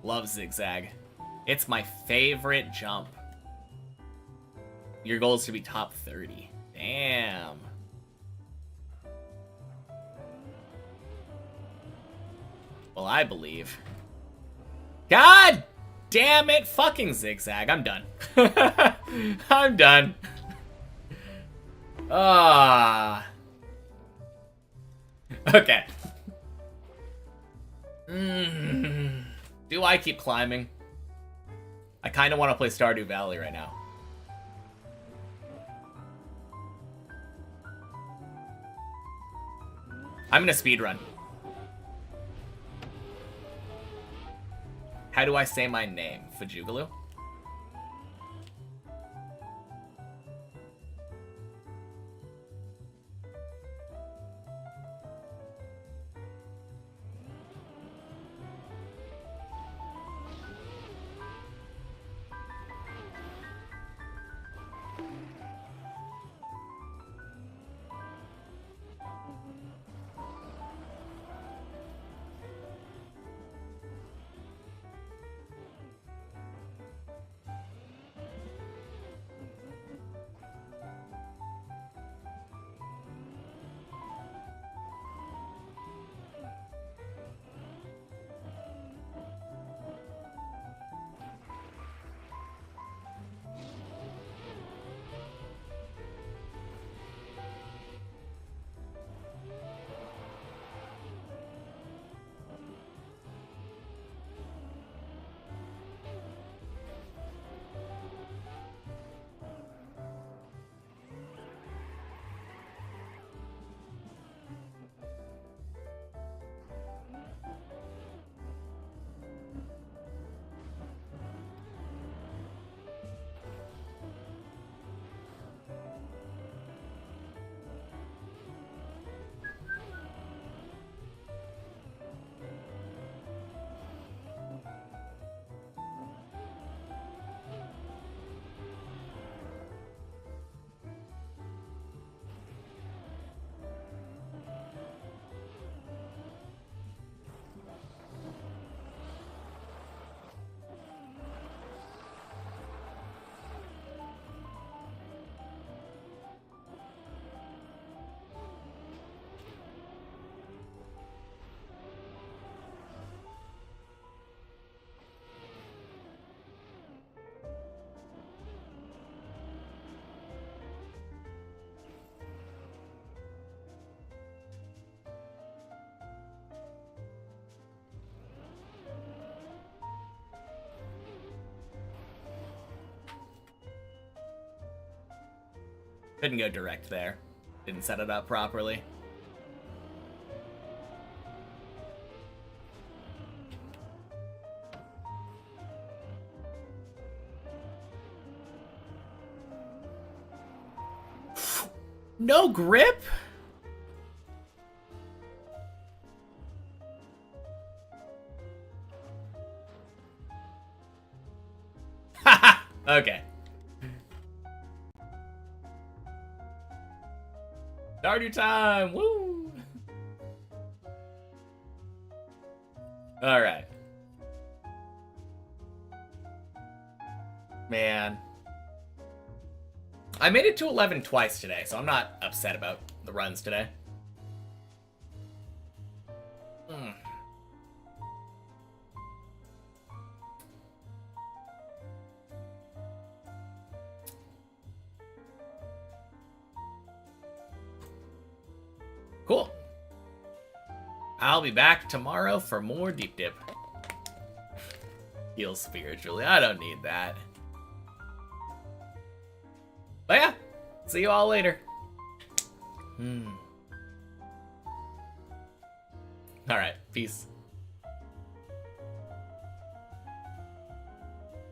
Love zigzag. It's my favorite jump. Your goal is to be top 30. Damn. Well, I believe. God damn it, fucking zigzag. I'm done. I'm done. Ah. Okay. Do I keep climbing? I kind of want to play Stardew Valley right now. I'm gonna speedrun. How do I say my name? Fajugalu? Couldn't go direct there. Didn't set it up properly. No grip? Haha! Okay. Stardew time! Woo! Alright. Man. I made it to 11 twice today, so I'm not upset about the runs today. Cool. I'll be back tomorrow for more Deep Dip. Heal spiritually. I don't need that. But yeah, see you all later. Alright, peace.